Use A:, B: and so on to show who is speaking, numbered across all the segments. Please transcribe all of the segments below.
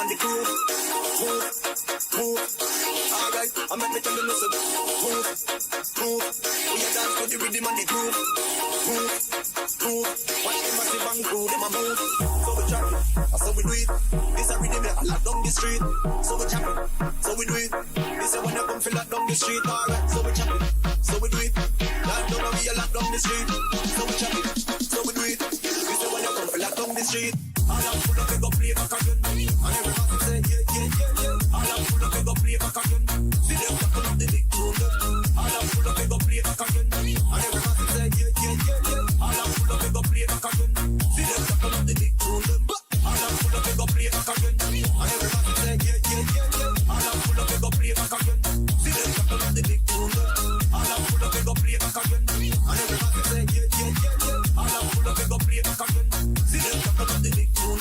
A: and the crew. Move. Alright, I make me tell you listen. Move. We a dance to the rhythm and the groove. Move. Watch them massive and crew, them a move. So we chop it, so we do it. This a rhythm that lock down the street. So we chop it, so we do it. This a when you come feel lock down the street. Alright, so we chop it, so we do it. Lock down and we a lock down the street. So we chop it, so we do it. This a when you come feel lock down the street. All I'm full of, we go play back again. And everybody say yeah. All I'm full of, we go play back again. See them tackle up the big tune. All I'm full of, we go play back again. And everybody say yeah. All I'm full of, we go play back again. See them tackle up the big tune. All I'm full of, we go play back again. And everybody say yeah. All I'm full of, we go play back again. See them tackle up the big tune. All I'm full of, we go play back again. And everybody say yeah. All I'm full of, we go play back again. See them tackle up the big tune.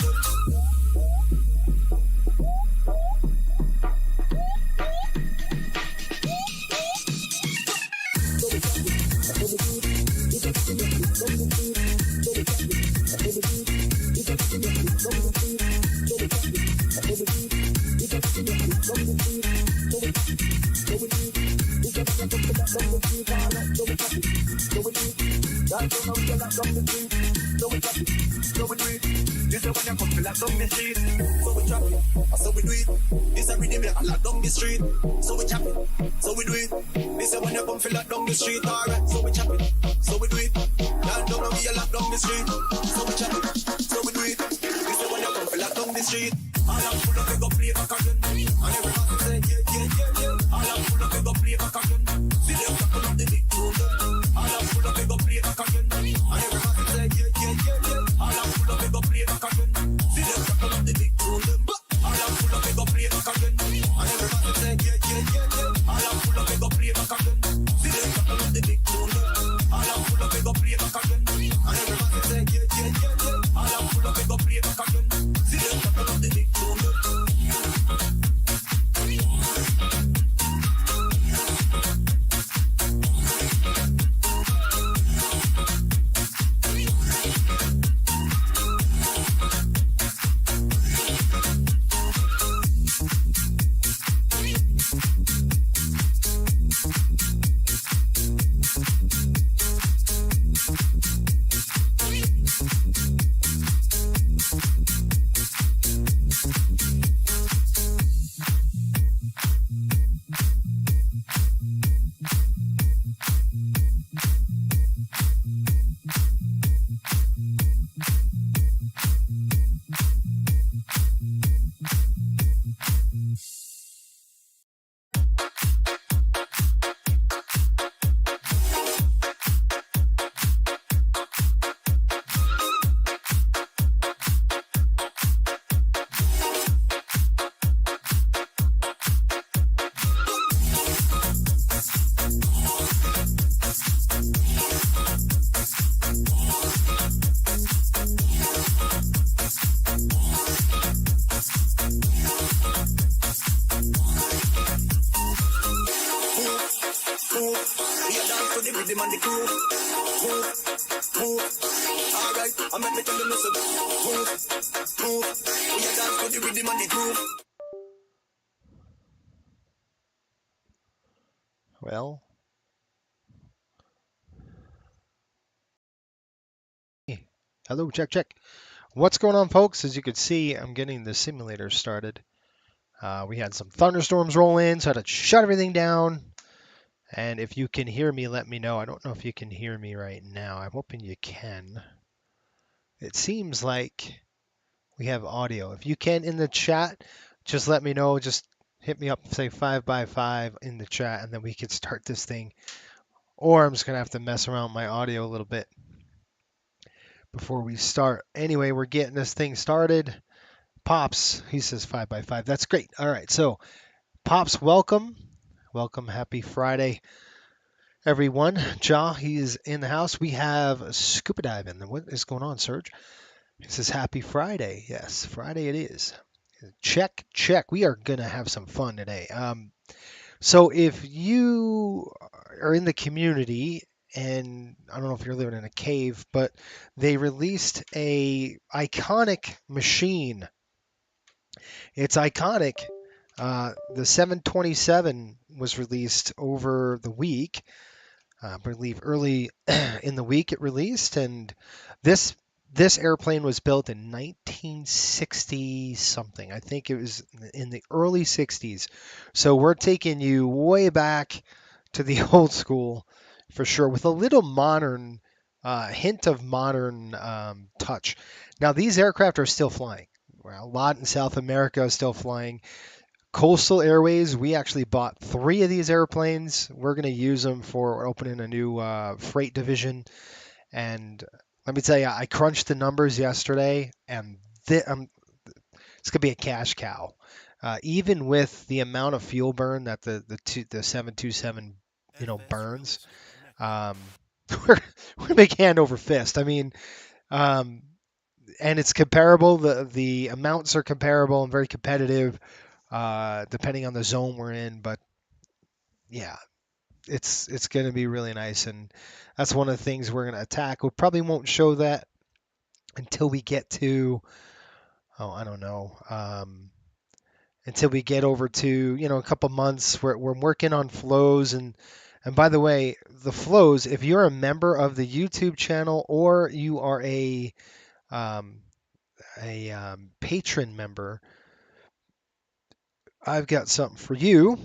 A: So we do it. This a rhythm that lock down the street. So we chop it. So we do it. This a when you come feel lock down the street. Alright, so we chop it. So we do it. Down down and we a lock down the street. So we chop it. So we do it. This a when you come feel lock down the street. All I'm full of, we go play back again. And everybody say yeah. All I'm full of, we go play back again. See them tackle up the big tune. All I'm full of, we go play back again. And everybody say yeah. All I'm full of, we go play back again. See them tackle up the big tune. All I'm full of, we go play back again. And everybody say yeah. All I'm full of, we go play back again. See them tackle up the big tune. All I'm full of, we go play back again. And everybody say yeah. All I'm full of, we go play back again. See them tackle up the big tune.
B: Well, hello, check. What's going on, folks? As you can see, I'm getting the simulator started. We had some thunderstorms roll in, so I had to shut everything down. And if you can hear me, let me know. I don't know if you can hear me right now. I'm hoping you can. It seems like we have audio. If you can in the chat, just let me know. Just hit me up, say 5x5 in the chat, and then we can start this thing. Or I'm just going to have to mess around with my audio a little bit before we start. Anyway, we're getting this thing started. Pops, he says 5x5. That's great. All right, so Pops, welcome. Welcome. Happy Friday, everyone. Ja, he's in the house. We have scuba diving. What is going on, Serge? He says happy Friday. Yes, Friday it is. Check. We are going to have some fun today. So if you are in the community, and I don't know if you're living in a cave, but they released a iconic machine It's iconic. The 727 was released over the week. I believe early in the week it released, and this this airplane was built in 1960 something. I think it was in the early 60s. So we're taking you way back to the old school for sure, with a little modern hint of modern touch. Now these aircraft are still flying. Well, a lot in South America is still flying. Coastal Airways, we actually bought 3 of these airplanes. We're going to use them for opening a new freight division. And let me tell you, I crunched the numbers yesterday, and it's going to be a cash cow. Even with the amount of fuel burn that the 727 burns, um, we're we make hand over fist. I mean, um, and it's comparable. The amounts are comparable and very competitive, depending on the zone we're in. But yeah, it's going to be really nice, and that's one of the things we're going to attack. We probably won't show that until we get to, oh, I don't know, until we get over to a couple months. We're working on flows, and by the way, the flows. If you're a member of the YouTube channel or you are um, a patron member, I've got something for you.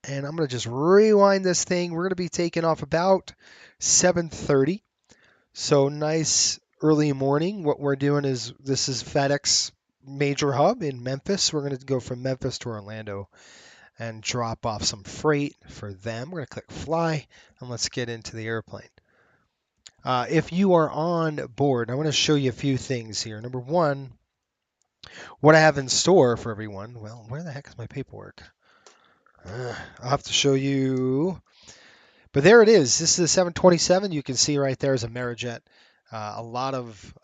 B: And I'm going to just rewind this thing. We're going to be taking off about 7:30. So nice early morning. What we're doing is, this is FedEx major hub in Memphis. We're going to go from Memphis to Orlando and drop off some freight for them. We're going to click fly, and let's get into the airplane. If you are on board, I want to show you a few things here. Number one, what I have in store for everyone. Well, where the heck is my paperwork? I'll have to show you. But there it is. This is a 727. You can see right there is a Amerijet. A lot of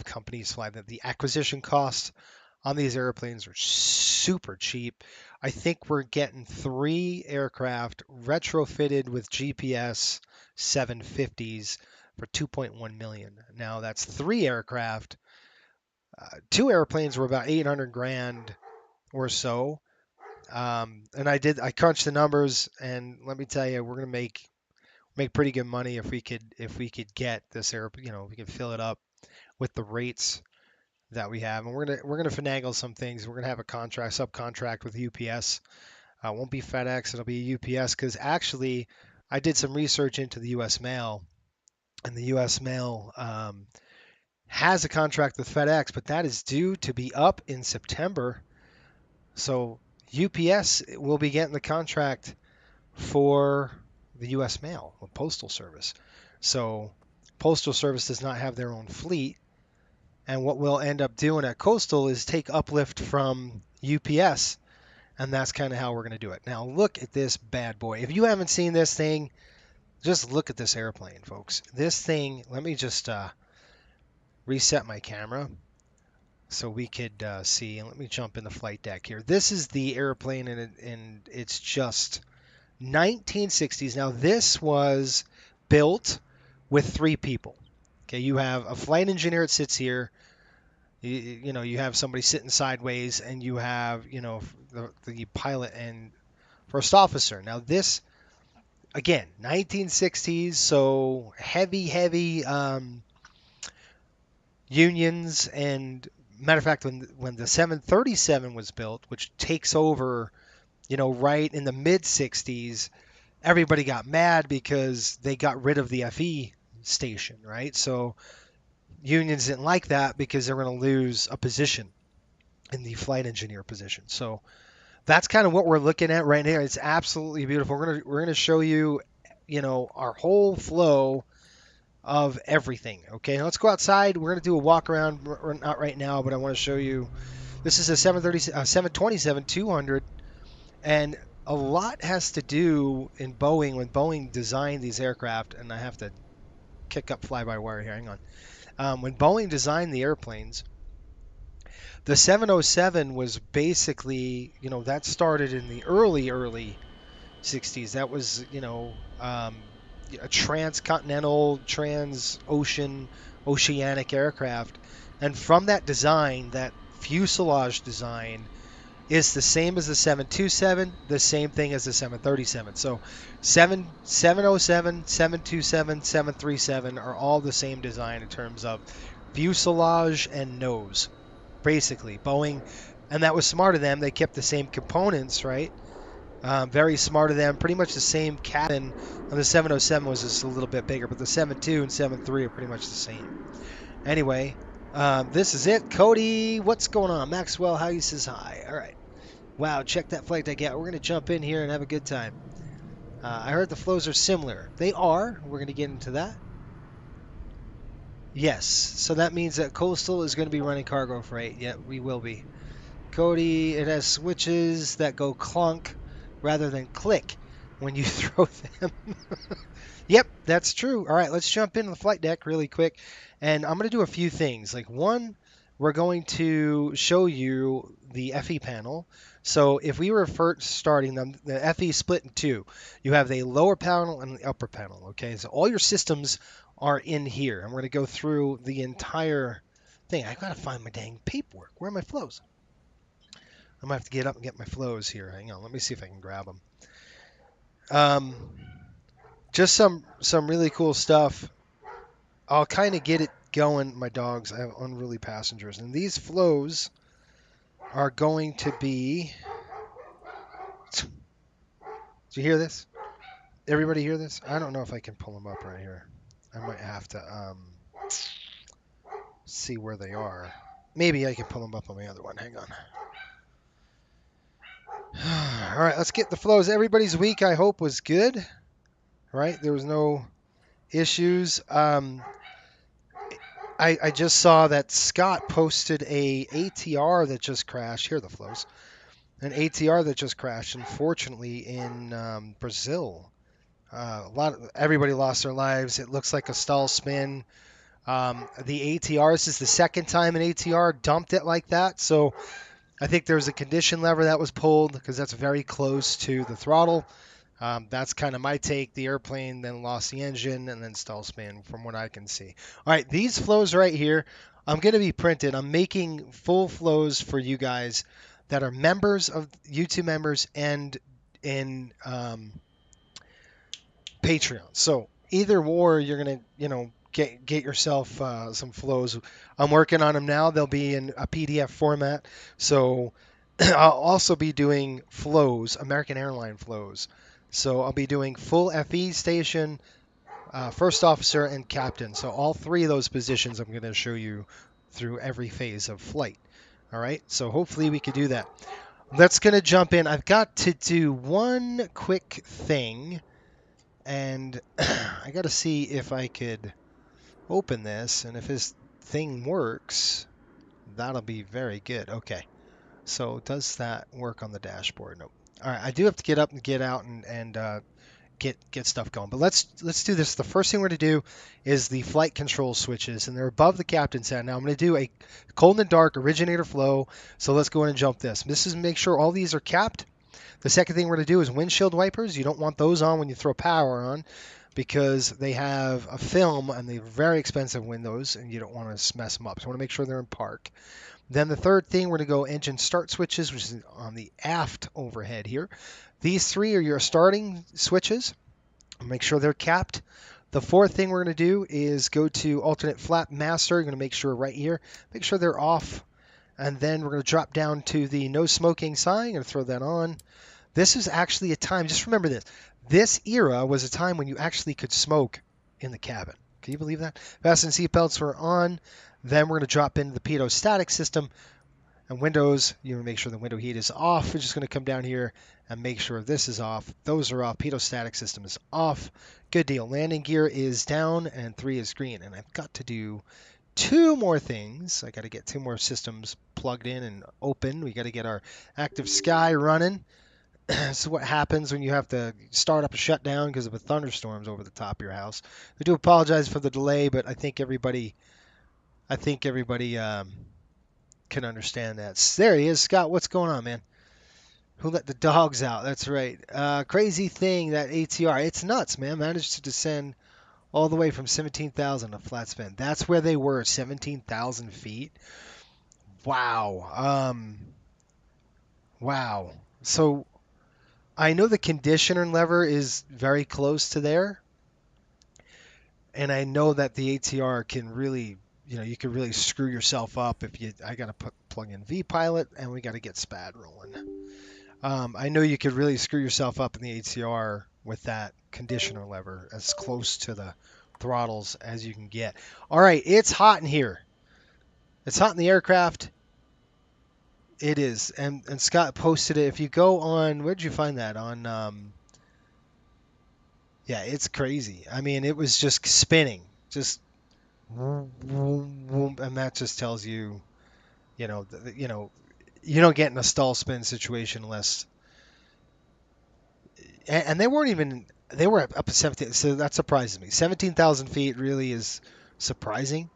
B: companies fly that. The acquisition costs on these airplanes are super cheap. I think we're getting 3 aircraft retrofitted with GPS 750s for 2.1 million. Now that's 3 aircraft. 2 airplanes were about 800 grand or so. And I crunched the numbers, and let me tell you, we're gonna make pretty good money if we could get this air, we could fill it up with the rates that we have, and we're gonna finagle some things. We're gonna have a subcontract with UPS. It won't be FedEx, it'll be UPS, because actually I did some research into the U.S. Mail, and the U.S. Mail has a contract with FedEx, but that is due to be up in September. So UPS will be getting the contract for the U.S. Mail, the Postal Service. So Postal Service does not have their own fleet. And what we'll end up doing at Coastal is take uplift from UPS. And that's kind of how we're going to do it. Now, look at this bad boy. If you haven't seen this thing, just look at this airplane, folks. This thing, let me just reset my camera so we could see. And let me jump in the flight deck here. This is the airplane, and it's just 1960s. Now, this was built with 3 people. Okay, you have a flight engineer that sits here. You have somebody sitting sideways, and you have, the pilot and first officer. Now, this, again, 1960s, so heavy unions. And matter of fact, when the 737 was built, which takes over, right in the mid 60s, everybody got mad because they got rid of the FE station, right? So unions didn't like that because they're going to lose a position in the flight engineer position. So that's kind of what we're looking at right here. It's absolutely beautiful. We're gonna show you, our whole flow of everything. Okay, now let's go outside. We're gonna do a walk around. We're not right now, but I want to show you. This is a 727-200, and a lot has to do in Boeing when Boeing designed these aircraft. And I have to kick up fly-by-wire here. Hang on. When Boeing designed the airplanes, the 707 was basically, that started in the early 60s. That was, a transcontinental, oceanic aircraft. And from that design, that fuselage design is the same as the 727, the same thing as the 737. So 707, 727, 737 are all the same design in terms of fuselage and nose, basically. Boeing, and that was smart of them. They kept the same components, right? Very smart of them. Pretty much the same cabin. On the 707 was just a little bit bigger, but the 72 and 73 are pretty much the same. Anyway, this is it. Cody, what's going on? Maxwell, how you says hi? All right. Wow, check that flight deck out. We're going to jump in here and have a good time. I heard the flows are similar. They are. We're going to get into that. Yes. So that means that Coastal is going to be running cargo freight. Yeah, we will be. Cody, it has switches that go clunk rather than click when you throw them. Yep, that's true. All right, let's jump into the flight deck really quick. And I'm going to do a few things. Like one, we're going to show you the FE panel. So if we were first starting them, the FE split in two. You have the lower panel and the upper panel. Okay, so all your systems are in here. And we're going to go through the entire thing. I got to find my dang paperwork. Where are my flows? I'm going to have to get up and get my flows here. Hang on, let me see if I can grab them. Just some really cool stuff. I'll kind of get it going. My dogs, I have unruly passengers. And these flows are going to be... Did you hear this? Everybody hear this? I don't know if I can pull them up right here. I might have to see where they are. Maybe I can pull them up on the other one. Hang on. All right, let's get the flows. Everybody's week, I hope, was good. Right? There was no issues. I just saw that Scott posted a ATR that just crashed. Here are the flows. An ATR that just crashed, unfortunately, in Brazil. Everybody lost their lives. It looks like a stall spin. The ATR, this is the second time an ATR dumped it like that. So I think there's a condition lever that was pulled because that's very close to the throttle. That's kind of my take. The airplane then lost the engine and then stall spin from what I can see. All right, these flows right here, I'm going to be printed. I'm making full flows for you guys that are members of YouTube members and in Patreon. So either or, you're going to, get yourself some flows. I'm working on them now. They'll be in a PDF format. So I'll also be doing flows, American Airline flows. So I'll be doing full FE station, first officer, and captain. So all three of those positions I'm going to show you through every phase of flight. All right, so hopefully we could do that. Let's going to jump in. I've got to do one quick thing, and I got to see if I could open this, and if this thing works, that'll be very good. Okay, so does that work on the dashboard? Nope. All right, I do have to get up and get out and get stuff going. But let's do this. The first thing we're going to do is the flight control switches, and they're above the captain's head. Now I'm going to do a cold and dark originator flow. So let's go in and jump this. This is make sure all these are capped. The second thing we're going to do is windshield wipers. You don't want those on when you throw power on because they have a film and they're very expensive windows, and you don't want to mess them up. So I want to make sure they're in park. Then the third thing, we're going to go engine start switches, which is on the aft overhead here. These three are your starting switches. Make sure they're capped. The fourth thing we're going to do is go to alternate flap master. You're going to make sure right here, make sure they're off. And then we're going to drop down to the no smoking sign. I'm going to throw that on. This is actually a time, just remember this. This era was a time when you actually could smoke in the cabin. Can you believe that? Fasten seatbelts were on. Then we're going to drop into the pitot static system. And windows, you want to make sure the window heat is off. We're just going to come down here and make sure this is off. Those are off. Pitot static system is off. Good deal. Landing gear is down and 3 is green. And I've got to do 2 more things. I got to get 2 more systems plugged in and open. We got to get our active sky running. This is what happens when you have to start up a shutdown because of a thunderstorms over the top of your house. I do apologize for the delay, but I think everybody can understand that. There he is, Scott. What's going on, man? Who let the dogs out? That's right. Crazy thing, that ATR. It's nuts, man. Managed to descend all the way from 17,000 to flat spin. That's where they were, 17,000 feet. Wow. Wow. So I know the conditioner lever is very close to there, and I know that the ATR can really, you can really screw yourself up if you. I got to plug in VPilot, and we got to get SPAD rolling. I know you could really screw yourself up in the ATR with that conditioner lever as close to the throttles as you can get. All right, it's hot in here. It's hot in the aircraft. It is, and Scott posted it. If you go on, where'd you find that? On, yeah, it's crazy. I mean, it was just spinning, just, vroom, vroom, vroom, and that just tells you, you don't get in a stall spin situation unless, and they weren't even, they were up at 17, so that surprises me. 17,000 feet really is surprising.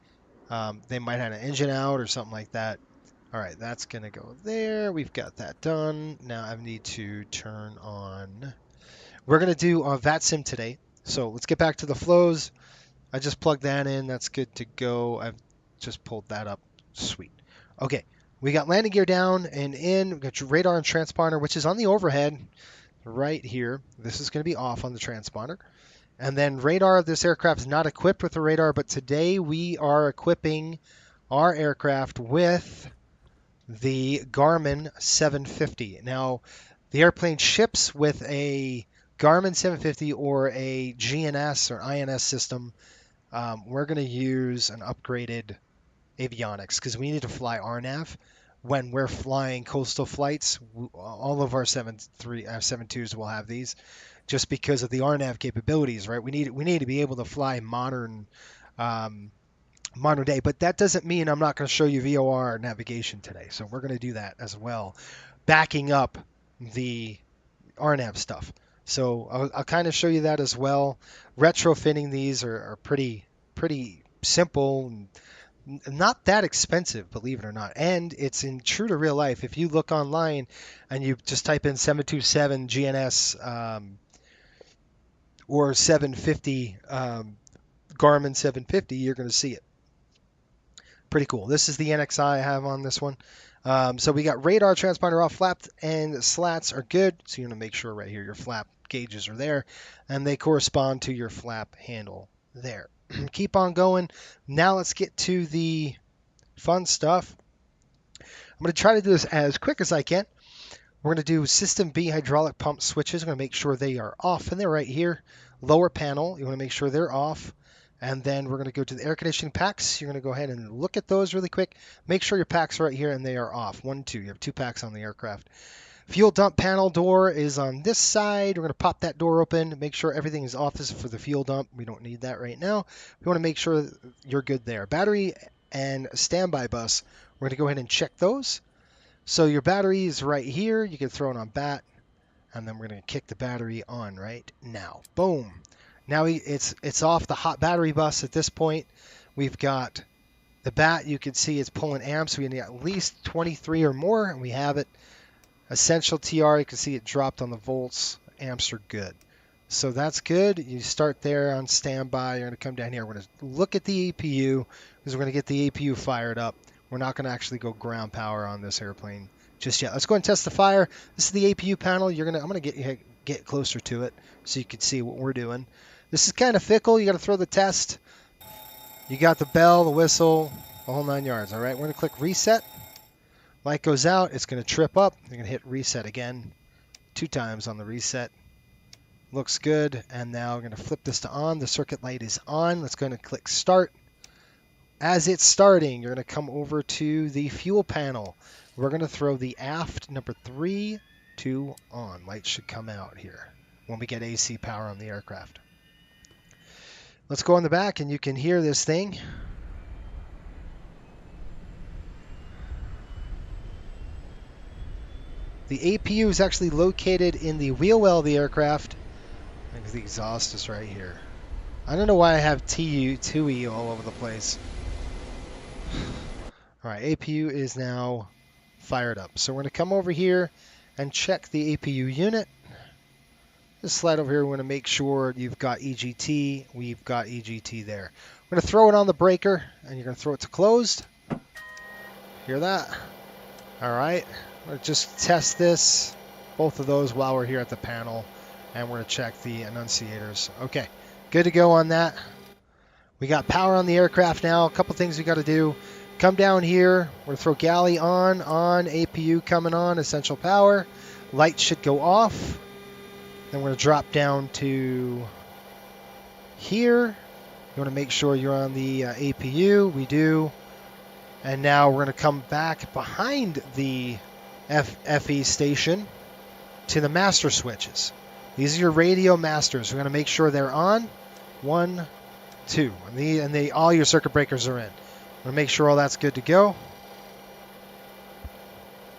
B: They might have an engine out or something like that. All right, that's going to go there. We've got that done. Now I need to turn on. We're going to do VATSIM today. So let's get back to the flows. I just plugged that in. That's good to go. I've just pulled that up. Sweet. Okay, we got landing gear down and in. We've got your radar and transponder, which is on the overhead right here. This is going to be off on the transponder. And then radar, this aircraft is not equipped with a radar, but today we are equipping our aircraft with the Garmin 750. Now, the airplane ships with a Garmin 750 or a GNS or INS system. We're going to use an upgraded avionics because we need to fly RNAV. When we're flying coastal flights, all of our 72s will have these, just because of the RNAV capabilities, right? We need to be able to fly modern day, but that doesn't mean I'm not going to show you VOR navigation today. So we're going to do that as well, backing up the RNAV stuff. So I'll kind of show you that as well. Retrofitting these are pretty simple and not that expensive, believe it or not. And it's in true to real life. If you look online and you just type in 727 GNS or 750 Garmin 750, you're going to see it. Pretty cool. This is the NXI I have on this one. So we got radar, transponder off, flaps and slats are good. So you're going to make sure right here your flap gauges are there, and they correspond to your flap handle there. Keep on going. Now let's get to the fun stuff. I'm going to try to do this as quick as I can. We're going to do System B hydraulic pump switches. I'm going to make sure they are off, and they're right here. Lower panel, you want to make sure they're off. And then we're going to go to the air conditioning packs. You're going to go ahead and look at those really quick. Make sure your packs are right here and they are off. 1, 2. You have 2 packs on the aircraft. Fuel dump panel door is on this side. We're going to pop that door open. Make sure everything is off. This is for the fuel dump. We don't need that right now. We want to make sure you're good there. Battery and standby bus. We're going to go ahead and check those. So your battery is right here. You can throw it on bat. And then we're going to kick the battery on right now. Boom. Now it's off the hot battery bus at this point. We've got the bat. You can see it's pulling amps. We need at least 23 or more, and we have it. Essential TR, you can see it dropped on the volts. Amps are good. So that's good. You start there on standby. You're going to come down here. We're going to look at the APU because we're going to get the APU fired up. We're not going to actually go ground power on this airplane just yet. Let's go and test the fire. This is the APU panel. I'm going to get closer to it so you can see what we're doing. This is kind of fickle. You got to throw the test. You got the bell, the whistle, the whole 9 yards. All right, we're going to click reset. Light goes out. It's going to trip up. You're going to hit reset again 2 times on the reset. Looks good. And now we're going to flip this to on. The circuit light is on. Let's go and click start. As it's starting, you're going to come over to the fuel panel. We're going to throw the aft number 3 to on. Light should come out here when we get AC power on the aircraft. Let's go on the back and you can hear this thing. The APU is actually located in the wheel well of the aircraft. I think the exhaust is right here. I don't know why I have TUE all over the place. All right, APU is now fired up. So we're going to come over here and check the APU unit. Just slide over here. We want to make sure you've got EGT. We've got EGT there. We're going to throw it on the breaker, and you're going to throw it to closed. Hear that? All right. We'll just test this, both of those while we're here at the panel, and we're going to check the annunciators. Okay, good to go on that. We got power on the aircraft now. A couple things we got to do. Come down here. We're going to throw galley on, APU coming on, essential power. Lights should go off. Then we're going to drop down to here. You want to make sure you're on the APU. We do. And now we're going to come back behind the FE station to the master switches. These are your radio masters. We're going to make sure they're on. 1, 2. And all your circuit breakers are in. We're going to make sure all that's good to go. All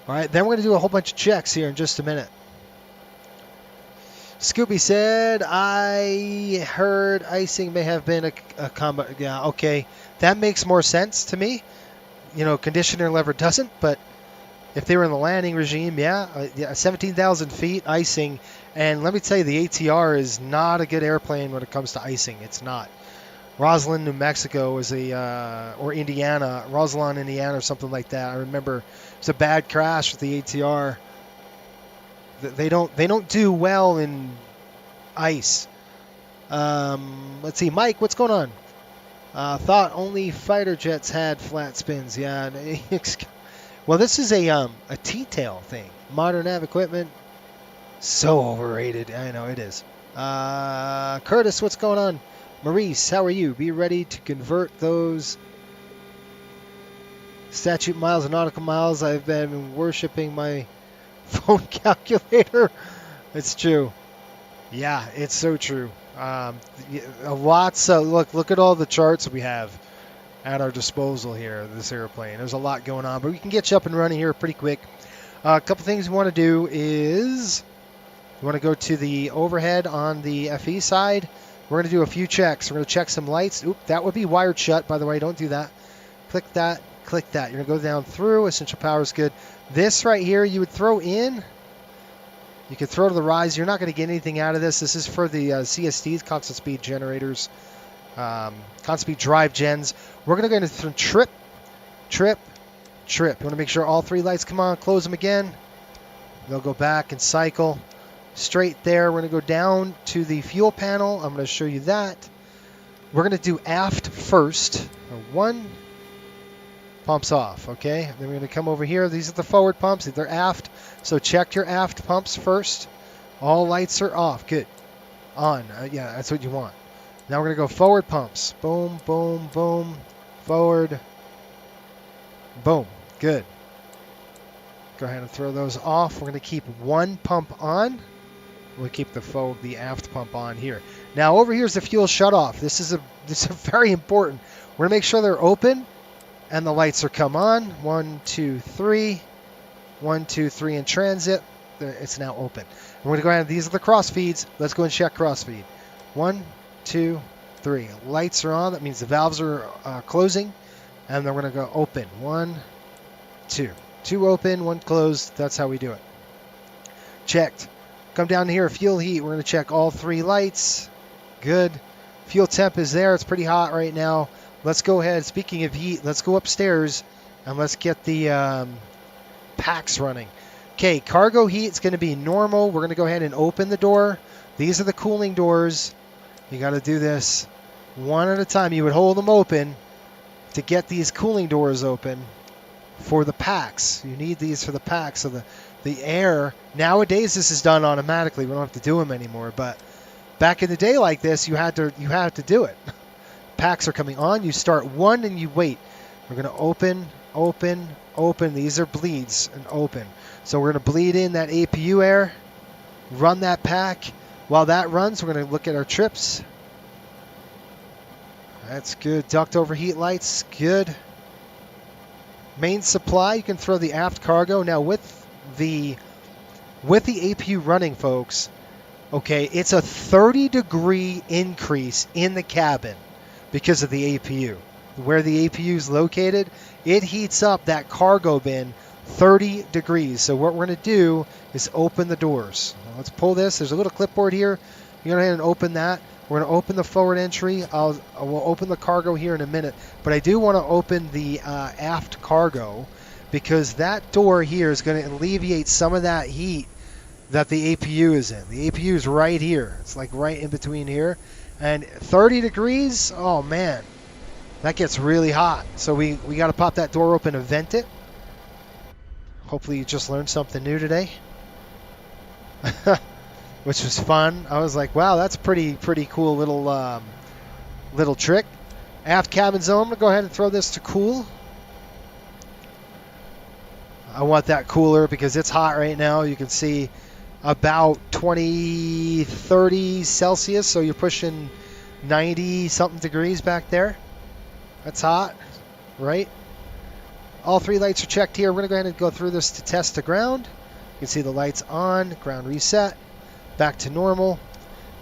B: right, then we're going to do a whole bunch of checks here in just a minute. Scooby said, I heard icing may have been a combo. Yeah, okay. That makes more sense to me. You know, conditioner lever doesn't, but if they were in the landing regime, yeah, 17,000 feet, icing. And let me tell you, the ATR is not a good airplane when it comes to icing. It's not. Roslyn, New Mexico is or Indiana, Roslyn, Indiana, or something like that. I remember it was a bad crash with the ATR. They don't do well in ice. Let's see, Mike, what's going on? Thought only fighter jets had flat spins. Yeah. Well, this is a T-tail thing. Modern nav equipment, so overrated. I know it is. Curtis, what's going on? Maurice, how are you? Be ready to convert those statute miles and nautical miles. I've been worshiping my phone calculator. It's true. Yeah, it's so true. Lots. Look at all the charts we have at our disposal here. This airplane. There's a lot going on, but we can get you up and running here pretty quick. A couple things we want to do is we want to go to the overhead on the FE side. We're going to do a few checks. We're going to check some lights. Oop, that would be wired shut, by the way. Don't do that. Click that. Click that. You're going to go down through. Essential power is good. This right here, you would throw in. You could throw to the rise. You're not going to get anything out of this. This is for the CSTs, constant speed generators, constant speed drive gens. We're going to go into some trip. You want to make sure all 3 lights come on. Close them again. They'll go back and cycle. Straight there. We're going to go down to the fuel panel. I'm going to show you that. We're going to do aft first. 1. Pumps off, okay? Then we're going to come over here. These are the forward pumps. They're aft. So check your aft pumps first. All lights are off. Good. On. Yeah, that's what you want. Now we're going to go forward pumps. Boom, boom, boom. Forward. Boom. Good. Go ahead and throw those off. We're going to keep 1 pump on. We'll keep the aft pump on here. Now over here is the fuel shutoff. This is very important. We're going to make sure they're open. And the lights are come on. 1, 2, 3. 1, 2, 3 in transit. It's now open. And we're going to go ahead. These are the cross feeds. Let's go and check cross feed. 1, 2, 3. Lights are on. That means the valves are closing. And then we're going to go open. 1, 2. 2 open, 1 closed. That's how we do it. Checked. Come down here. Fuel heat. We're going to check all 3 lights. Good. Fuel temp is there. It's pretty hot right now. Let's go ahead. Speaking of heat, let's go upstairs and let's get the packs running. Okay, cargo heat is going to be normal. We're going to go ahead and open the door. These are the cooling doors. You got to do this one at a time. You would hold them open to get these cooling doors open for the packs. You need these for the packs. So the air, nowadays this is done automatically. We don't have to do them anymore. But back in the day like this, you had to do it. Packs are coming on. You start 1 and you wait. We're going to open, open, open. These are bleeds and open. So we're going to bleed in that APU air, run that pack. While that runs, we're going to look at our trips. That's good. Duct overheat lights, good. Main supply, you can throw the aft cargo. Now with the APU running, folks, okay, it's a 30-degree increase in the cabin. Because of the APU. Where the APU is located, it heats up that cargo bin 30 degrees. So what we're going to do is open the doors. Now let's pull this. There's a little clipboard here. You're going to go ahead and open that. We're going to open the forward entry. We'll open the cargo here in a minute. But I do want to open the aft cargo because that door here is going to alleviate some of that heat that the APU is in. The APU is right here. It's like right in between here. And 30 degrees, oh man, that gets really hot. So we got to pop that door open and vent it. Hopefully you just learned something new today. Which was fun. I was like, wow, that's pretty cool little trick. Aft cabin zone, I'm going to go ahead and throw this to cool. I want that cooler because it's hot right now. You can see about 20, 30 Celsius, so you're pushing 90 something degrees back there. That's hot, right? All three lights are checked here. We're going to go ahead and go through this to test to ground. You can see the lights on, ground reset, back to normal.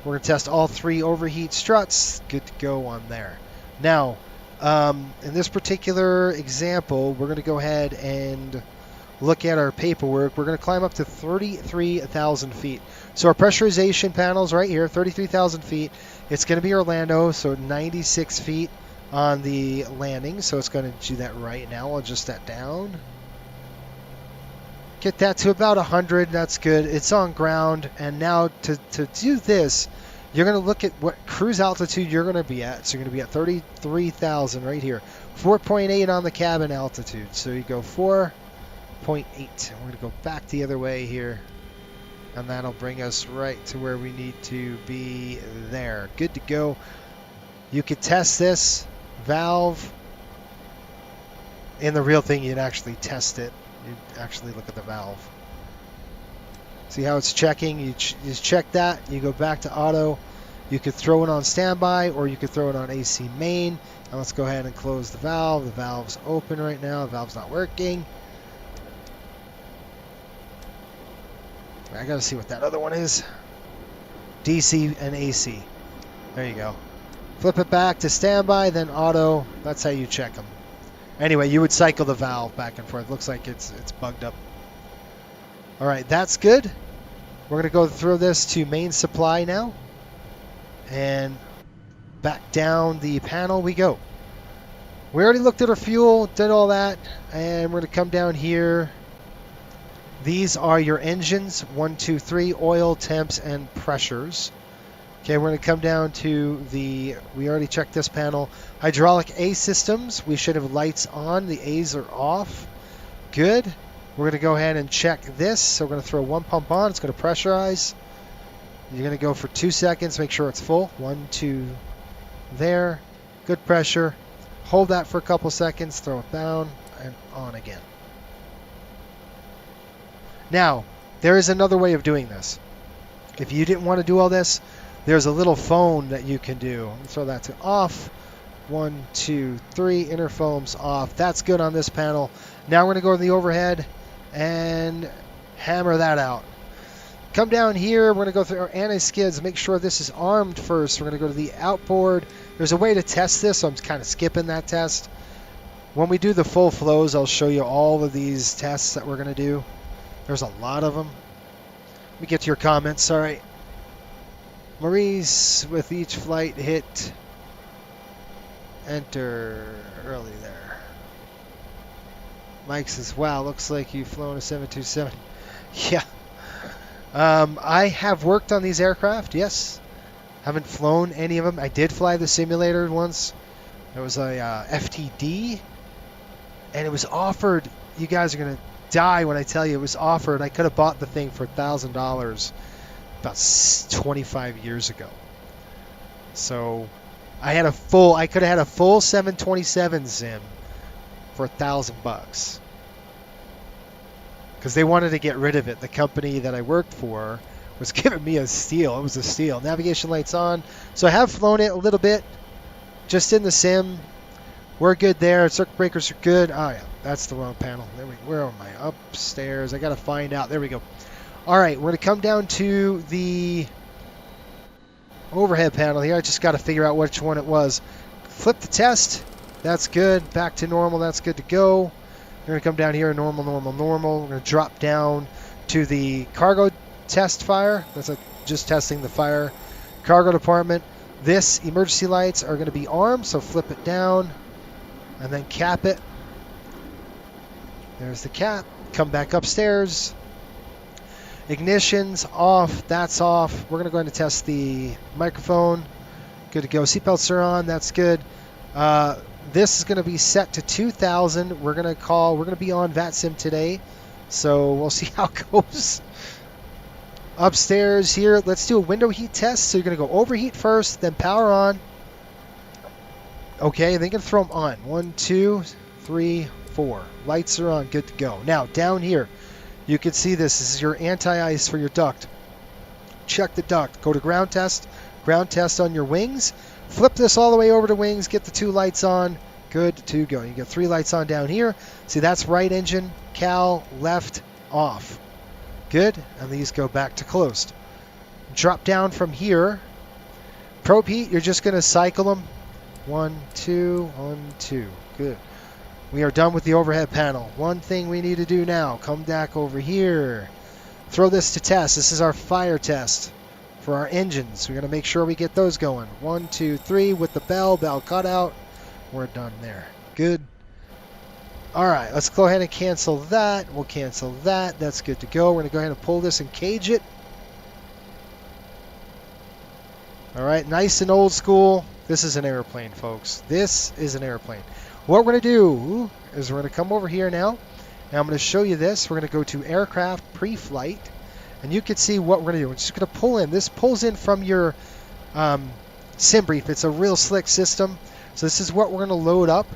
B: We're going to test all three overheat struts. Good to go on there. Now, in this particular example, we're going to go ahead and look at our paperwork. We're going to climb up to 33,000 feet. So our pressurization panel's right here, 33,000 feet. It's going to be Orlando, so 96 feet on the landing. So it's going to do that right now. I'll adjust that down. Get that to about 100. That's good. It's on ground. And now to do this, you're going to look at what cruise altitude you're going to be at. So you're going to be at 33,000 right here. 4.8 on the cabin altitude. So you go 4.8. We're going to go back the other way here. And that'll bring us right to where we need to be there. Good to go. You could test this valve. In the real thing, you'd actually test it. You'd actually look at the valve. See how it's checking? You check that. You go back to auto. You could throw it on standby or you could throw it on AC main. And let's go ahead and close the valve. The valve's open right now. The valve's not working. I gotta see what that other one is. DC and AC. There you go. Flip it back to standby, then auto. That's how you check them. Anyway, you would cycle the valve back and forth. Looks like it's bugged up. All right, that's good. We're gonna go through this to main supply now, and back down the panel we go. We already looked at our fuel, did all that, and we're gonna come down here. These are your engines, 1, 2, 3, oil, temps, and pressures. Okay, we're going to come down to we already checked this panel. Hydraulic A systems, we should have lights on. The A's are off. Good. We're going to go ahead and check this. So we're going to throw one pump on. It's going to pressurize. You're going to go for 2 seconds, make sure it's full. 1, 2, there. Good pressure. Hold that for a couple seconds, throw it down, and on again. Now, there is another way of doing this. If you didn't want to do all this, there's a little phone that you can do. Throw that to off. 1, 2, 3, interphone's off. That's good on this panel. Now we're going to go to the overhead and hammer that out. Come down here. We're going to go through our anti-skids. Make sure this is armed first. We're going to go to the outboard. There's a way to test this, so I'm kind of skipping that test. When we do the full flows, I'll show you all of these tests that we're going to do. There's a lot of them. Let me get to your comments. All right. Maurice, with each flight hit, enter early there. Mike says, wow, looks like you've flown a 727. Yeah. I have worked on these aircraft, yes. Haven't flown any of them. I did fly the simulator once. It was a FTD. And it was offered, you guys are going to die when I tell you it was offered. I could have bought the thing for $1,000 about 25 years ago. So I could have had a full 727 sim for $1,000 because they wanted to get rid of it. The company that I worked for was giving me a steal. It was a steal. Navigation lights on. So I have flown it a little bit just in the sim. We're good there. Circuit breakers are good. Oh, yeah. That's the wrong panel. Where am I? Upstairs. I got to find out. There we go. All right. We're going to come down to the overhead panel here. I just got to figure out which one it was. Flip the test. That's good. Back to normal. That's good to go. We're going to come down here. Normal, normal, normal. We're going to drop down to the cargo test fire. That's just testing the fire. Cargo department. This emergency lights are going to be armed, so flip it down and then cap it. There's the cap. Come back upstairs. Ignition's off. That's off. We're going to go ahead and test the microphone. Good to go. Seatbelts are on. That's good. This is going to be set to 2,000. We're going to be on VATSIM today. So we'll see how it goes. Upstairs here, let's do a window heat test. So you're going to go overheat first, then power on. Okay, then you're going to throw them on. 1, 2, 3, 4. Lights are on. Good to go. Now, down here, you can see this. This is your anti-ice for your duct. Check the duct. Go to ground test. Ground test on your wings. Flip this all the way over to wings. Get the 2 lights on. Good to go. You get 3 lights on down here. See, that's right engine. Cal, left, off. Good. And these go back to closed. Drop down from here. Probe heat, you're just going to cycle them. 1, 2, 1, 2. Good. We are done with the overhead panel. One thing we need to do now, come back over here. Throw this to test. This is our fire test for our engines. We're going to make sure we get those going. 1, 2, 3 with the bell cut out. We're done there. Good. All right, let's go ahead and cancel that. We'll cancel that. That's good to go. We're going to go ahead and pull this and cage it. All right, nice and old school. This is an airplane, folks. This is an airplane. What we're going to do is we're going to come over here now, and I'm going to show you this. We're going to go to aircraft pre-flight, and you can see what we're going to do. We're just going to pull in. This pulls in from your sim brief. It's a real slick system. So this is what we're going to load up.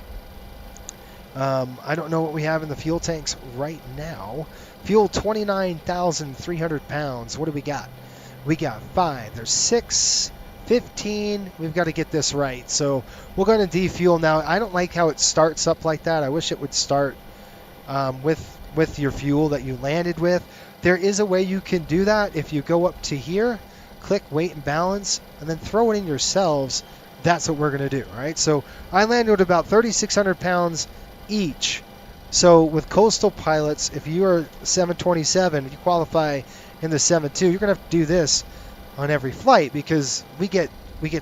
B: I don't know what we have in the fuel tanks right now. Fuel 29,300 pounds. What do we got? We got 5. There's 6. 15. We've got to get this right. So we'll go ahead and defuel now. I don't like how it starts up like that. I wish it would start with your fuel that you landed with. There is a way you can do that. If you go up to here, click weight and balance, and then throw it in yourselves. That's what we're going to do. All right. So I landed with about 3,600 pounds each. So with coastal pilots, if you are 727, if you qualify in the 7.2, you're going to have to do this on every flight because we get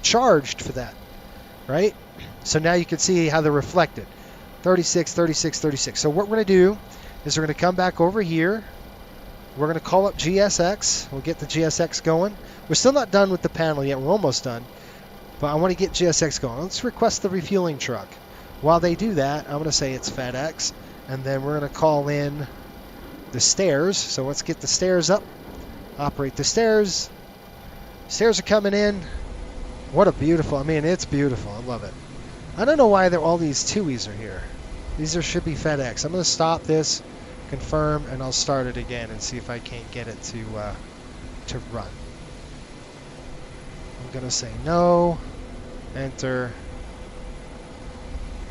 B: charged for that, right? So now you can see how they're reflected. 36, 36, 36. So what we're going to do is we're going to come back over here. We're going to call up GSX. We'll get the GSX going. We're still not done with the panel yet. We're almost done. But I want to get GSX going. Let's request the refueling truck. While they do that, I'm going to say it's FedEx. And then we're going to call in the stairs. So let's get the stairs up. Operate the stairs. Stairs are coming in. What a beautiful, I mean, it's beautiful. I love it. I don't know why all these TUIs are here. These should be FedEx. I'm going to stop this, confirm, and I'll start it again and see if I can't get it to run. I'm going to say no. Enter.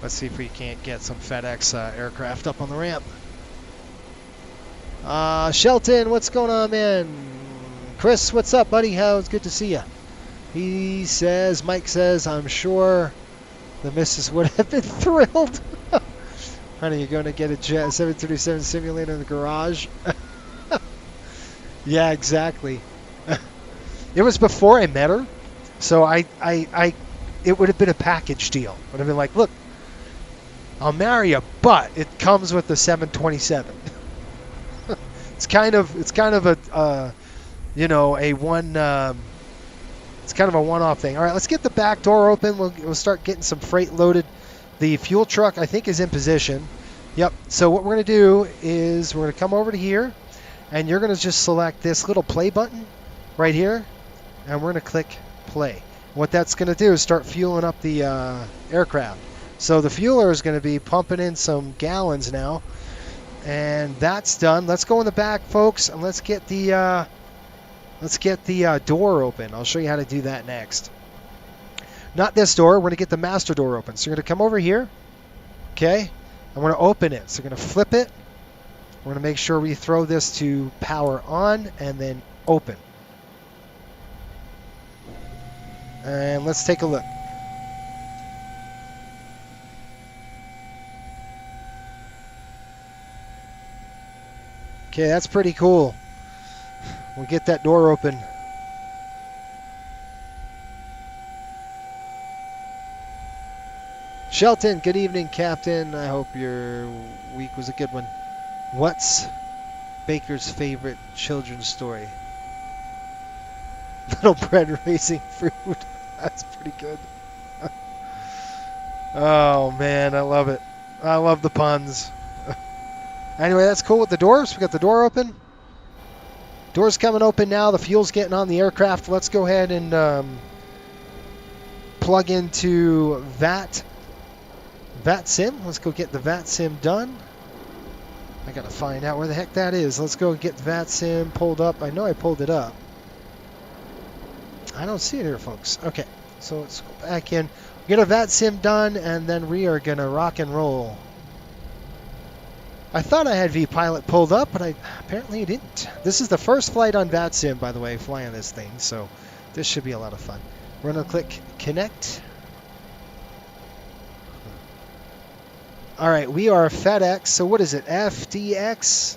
B: Let's see if we can't get some FedEx aircraft up on the ramp. Shelton, what's going on, man? Chris, what's up, buddy? It's good to see you. Mike says, I'm sure the missus would have been thrilled. Honey, you're going to get a Jet 737 simulator in the garage? Yeah, exactly. It was before I met her, so it would have been a package deal. It would have been like, look, I'll marry you, but it comes with the 727. It's kind of a it's kind of a one-off thing. All right, let's get the back door open. We'll start getting some freight loaded. The fuel truck, I think, is in position. Yep. So what we're going to do is we're going to come over to here, and you're going to just select this little play button right here, and we're going to click play. What that's going to do is start fueling up the aircraft. So the fueler is going to be pumping in some gallons now, and that's done. Let's go in the back, folks, and let's get the door open. I'll show you how to do that next. Not this door. We're going to get the master door open. So you're going to come over here. Okay. I'm going to open it. So we're going to flip it. We're going to make sure we throw this to power on and then open. And let's take a look. Okay, that's pretty cool. We'll get that door open. Shelton, good evening, Captain. I hope your week was a good one. What's Baker's favorite children's story? Little bread raising fruit. That's pretty good. Oh man, I love it. I love the puns. Anyway, that's cool with the doors. We got the door open. Doors coming open now. The fuel's getting on the aircraft. Let's go ahead and plug into VAT Sim. Let's go get the VAT Sim done. I gotta find out where the heck that is. Let's go get the VAT Sim pulled up. I know I pulled it up. I don't see it here, folks. Okay, so let's go back in. Get a VAT Sim done, and then we are gonna rock and roll. I thought I had vPilot pulled up, but apparently I didn't. This is the first flight on VAT Sim, by the way, flying this thing, so this should be a lot of fun. We're gonna click connect. All right, we are FedEx. So what is it? FDX?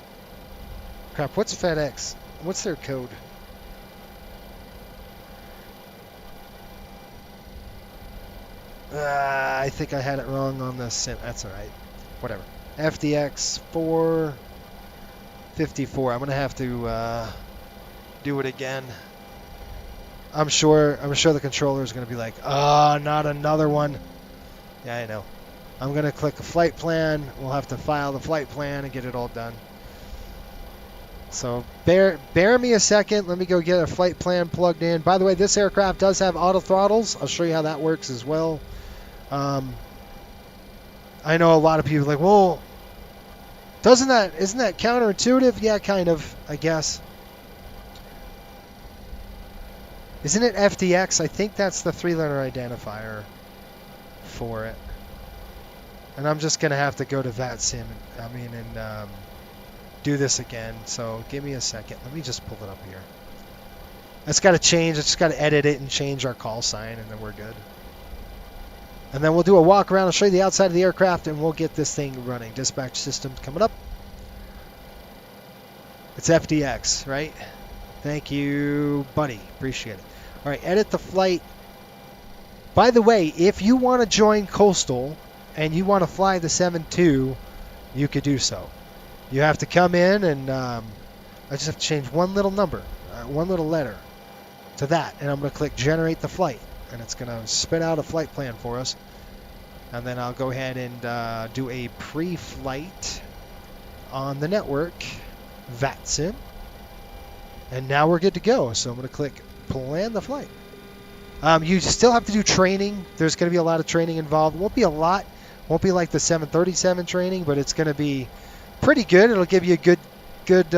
B: Crap, what's FedEx? What's their code? I think I had it wrong on the sim. That's all right. Whatever. FDX 454. I'm gonna have to do it again. I'm sure the controller is gonna be like, not another one. Yeah, I know. I'm gonna click a flight plan. We'll have to file the flight plan and get it all done. So bear me a second. Let me go get a flight plan plugged in. By the way, this aircraft does have auto throttles. I'll show you how that works as well. I know a lot of people are like, well, isn't that counterintuitive? Yeah, kind of, I guess. Isn't it FDX? I think that's the 3-letter identifier for it. And I'm just going to have to go to VAT Sim, and do this again. So give me a second. Let me just pull it up here. It's got to change. I just got to edit it and change our call sign, and then we're good. And then we'll do a walk around. I'll show you the outside of the aircraft, and we'll get this thing running. Dispatch systems coming up. It's FDX, right? Thank you, buddy. Appreciate it. All right, edit the flight. By the way, if you want to join Coastal and you want to fly the 7-2, you could do so. You have to come in, and I just have to change one little number, one little letter to that, and I'm going to click Generate the Flight, and it's going to spit out a flight plan for us. And then I'll go ahead and do a pre-flight on the network, VAT Sim, and now we're good to go. So I'm going to click Plan the Flight. You still have to do training. There's going to be a lot of training involved. Won't be a lot. Won't be like the 737 training, but it's going to be pretty good. It'll give you a good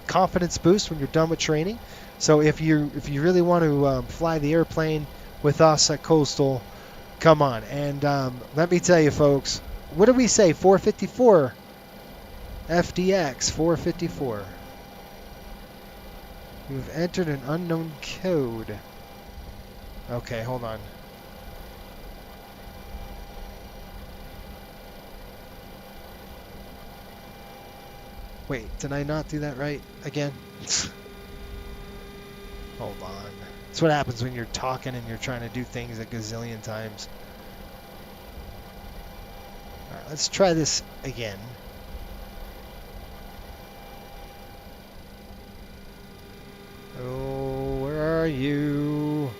B: confidence boost when you're done with training. So if you really want to fly the airplane with us at Coastal, come on. And let me tell you, folks, what did we say? 454. FDX 454. You've entered an unknown code. Okay, hold on. Wait, did I not do that right again? Hold on. That's what happens when you're talking and you're trying to do things a gazillion times. All right, let's try this again. Oh, where are you?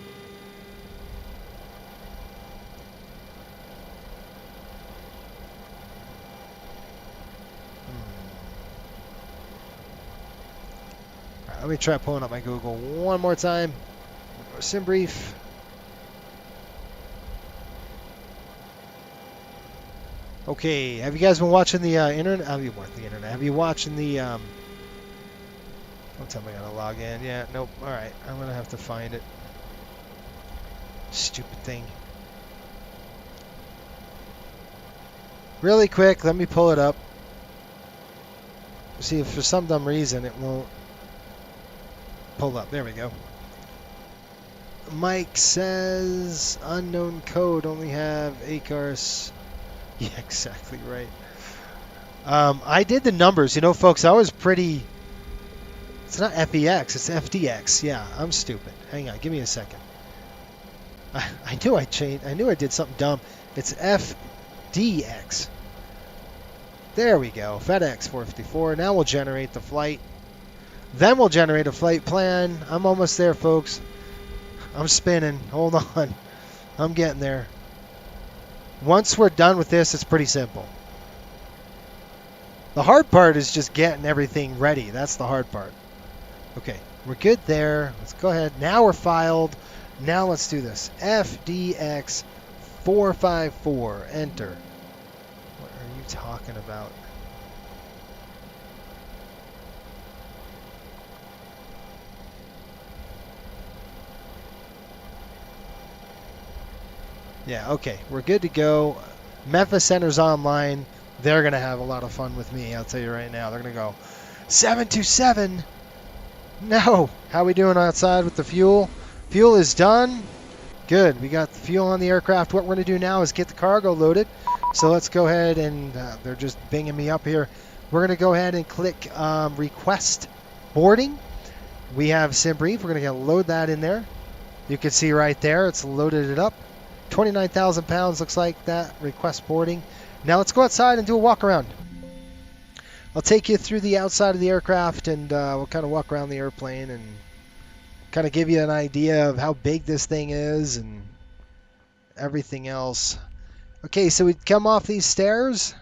B: Let me try pulling up my Google one more time. Sim brief. Okay, have you guys been watching the internet? Have you watched the internet? Have you watching the? Don't tell me I gotta log in. Yeah, nope. All right, I'm gonna have to find it. Stupid thing. Really quick, let me pull it up. See if for some dumb reason it won't pull up. There we go. Mike says unknown code, only have ACARS. Yeah, exactly right. I did the numbers, you know, folks. I was pretty. It's not FEX, it's FDX. Yeah, I'm stupid. Hang on, give me a second. I knew I changed. I knew I did something dumb. It's FDX. There we go. FedEx 454. Now we'll generate the flight. Then we'll generate a flight plan. I'm almost there, folks. I'm spinning. Hold on. I'm getting there. Once we're done with this, it's pretty simple. The hard part is just getting everything ready. That's the hard part. Okay, we're good there. Let's go ahead. Now we're filed. Now let's do this. FDX 454. Enter. What are you talking about? Yeah, okay. We're good to go. Memphis Center's online. They're going to have a lot of fun with me, I'll tell you right now. They're going to go, 727? No. How we doing outside with the fuel? Fuel is done. Good. We got the fuel on the aircraft. What we're going to do now is get the cargo loaded. So let's go ahead and they're just binging me up here. We're going to go ahead and click request boarding. We have SimBrief. We're going to load that in there. You can see right there, it's loaded it up. 29,000 pounds looks like that. Request boarding. Now let's go outside and do a walk around. I'll take you through the outside of the aircraft and we'll kind of walk around the airplane and kind of give you an idea of how big this thing is and everything else. Okay, so we come off these stairs.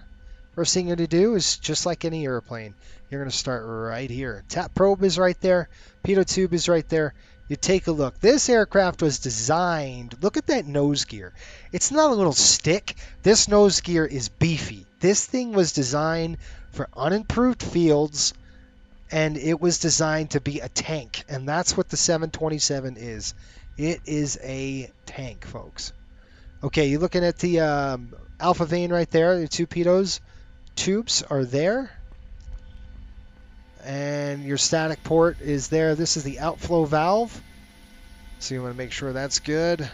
B: First thing you're going to do is just like any airplane. You're going to start right here. Tap probe is right there. Pitot tube is right there. You take a look. This aircraft was designed, look at that nose gear. It's not a little stick. This nose gear is beefy. This thing was designed for unimproved fields, and it was designed to be a tank, and that's what the 727 is. It is a tank, folks. Okay, you're looking at the alpha vane right there. The two pitot tubes are there. And your static port is there. This is the outflow valve. So you want to make sure that's good.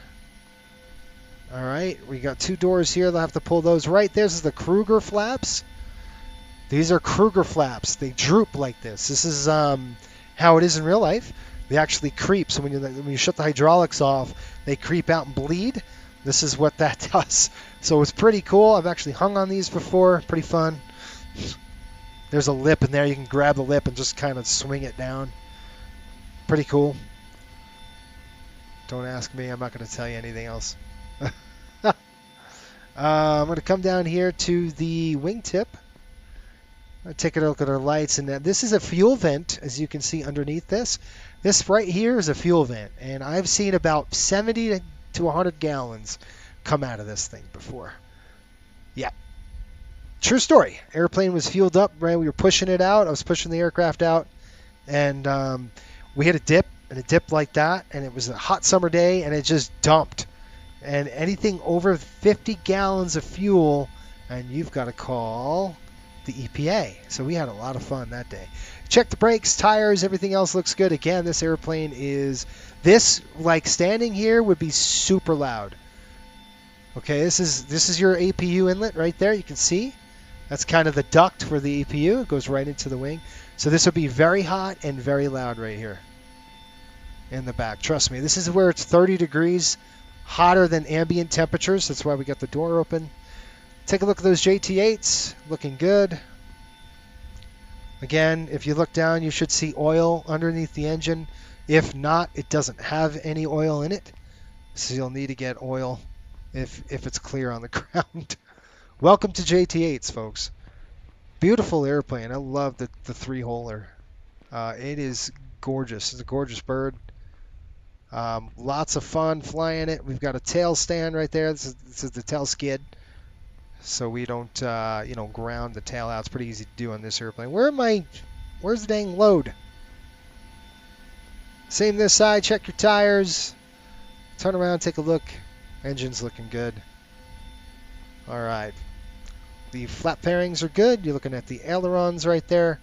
B: All right, we got two doors here. They'll have to pull those right there. This is the Kruger flaps. These are Kruger flaps. They droop like this. This is how it is in real life. They actually creep. So when you shut the hydraulics off, they creep out and bleed. This is what that does. So it's pretty cool. I've actually hung on these before. Pretty fun. There's a lip in there. You can grab the lip and just kind of swing it down. Pretty cool. Don't ask me. I'm not going to tell you anything else. I'm going to come down here to the wingtip. Take a look at our lights. And this is a fuel vent, as you can see underneath this. This right here is a fuel vent. And I've seen about 70 to 100 gallons come out of this thing before. Yeah. True story. Airplane was fueled up, right? We were pushing it out. I was pushing the aircraft out, and we hit a dip, and a dip like that, and it was a hot summer day, and it just dumped. And anything over 50 gallons of fuel, and you've got to call the EPA. So we had a lot of fun that day. Check the brakes, tires, everything else looks good. Again, this airplane is like standing here would be super loud. Okay, this is your APU inlet right there. You can see. That's kind of the duct for the APU. It goes right into the wing. So this will be very hot and very loud right here in the back. Trust me, this is where it's 30 degrees hotter than ambient temperatures. That's why we got the door open. Take a look at those JT8s. Looking good. Again, if you look down, you should see oil underneath the engine. If not, it doesn't have any oil in it. So you'll need to get oil if it's clear on the ground. Welcome to JT8s, folks. Beautiful airplane. I love the three-holer. It is gorgeous. It's a gorgeous bird. Lots of fun flying it. We've got a tail stand right there. This is the tail skid. So we don't, ground the tail out. It's pretty easy to do on this airplane. Where's the dang load? Same this side. Check your tires. Turn around, take a look. Engine's looking good. All right. The flap pairings are good. You're looking at the ailerons right there.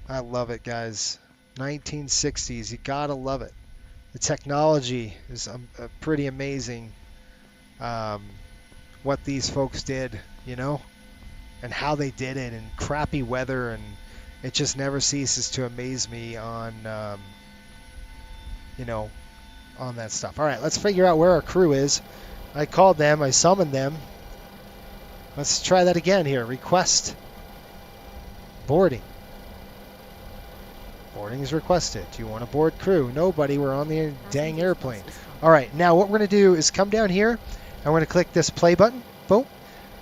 B: I love it, guys. 1960s. You gotta love it. The technology is pretty amazing. What these folks did, and how they did it in crappy weather, and it just never ceases to amaze me on, on that stuff. All right, let's figure out where our crew is. I called them. I summoned them. Let's try that again here. Request boarding. Boarding is requested. Do you want to board crew? Nobody. We're on the dang airplane. All right. Now what we're going to do is come down here. And we're going to click this play button. Boom.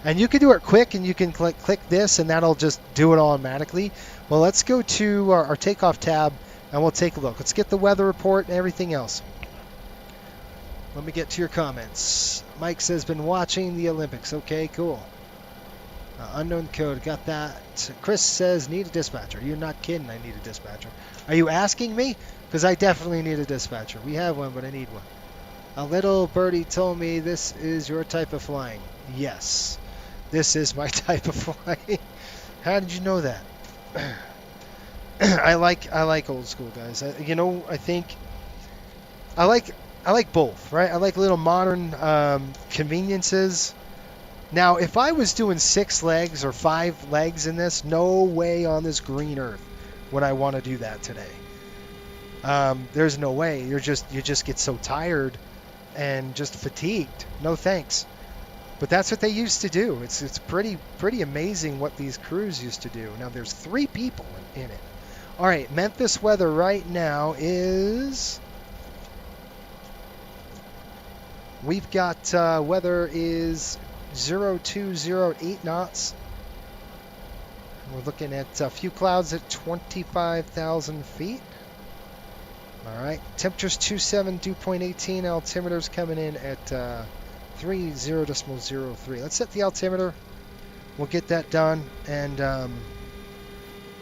B: And you can do it quick, and you can click this, and that'll just do it automatically. Well, let's go to our takeoff tab, and we'll take a look. Let's get the weather report and everything else. Let me get to your comments. Mike says, been watching the Olympics. Okay, cool. Unknown code, got that. Chris says, need a dispatcher. You're not kidding, I need a dispatcher. Are you asking me? Because I definitely need a dispatcher. We have one, but I need one. A little birdie told me this is your type of flying. Yes, this is my type of flying. How did you know that? I like old school, guys. I think I like both, right? I like little modern conveniences. Now, if I was doing 6 legs or 5 legs in this, no way on this green earth would I want to do that today. There's no way. You just get so tired and just fatigued. No thanks. But that's what they used to do. It's pretty amazing what these crews used to do. Now there's 3 people in it. All right, Memphis weather right now is. We've got weather is 0208 knots. We're looking at a few clouds at 25,000 feet. All right, temperatures 27, dew point 18, altimeter's coming in at 30.03. Let's set the altimeter. We'll get that done, and we'll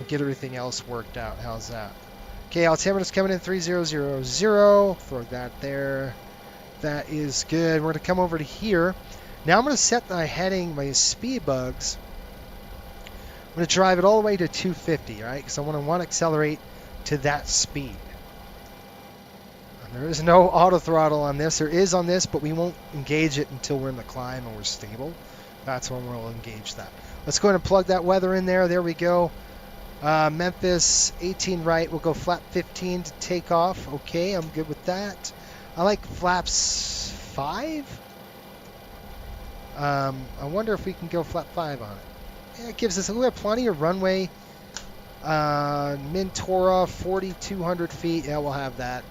B: get everything else worked out. How's that? Okay, altimeter's coming in 3000. Throw that there. That is good. We're going to come over to here. Now I'm going to set my heading, my speed bugs. I'm going to drive it all the way to 250, right? Because I want to accelerate to that speed. There is no auto throttle on this. There is on this, but we won't engage it until we're in the climb and we're stable. That's when we'll engage that. Let's go ahead and plug that weather in there. There we go. Memphis 18 right. We'll go flap 15 to take off. Okay, I'm good with that. I like flaps 5. I wonder if we can go flap 5 on it. Yeah, it gives us we have plenty of runway. Mintora 4,200 feet. Yeah, we'll have that.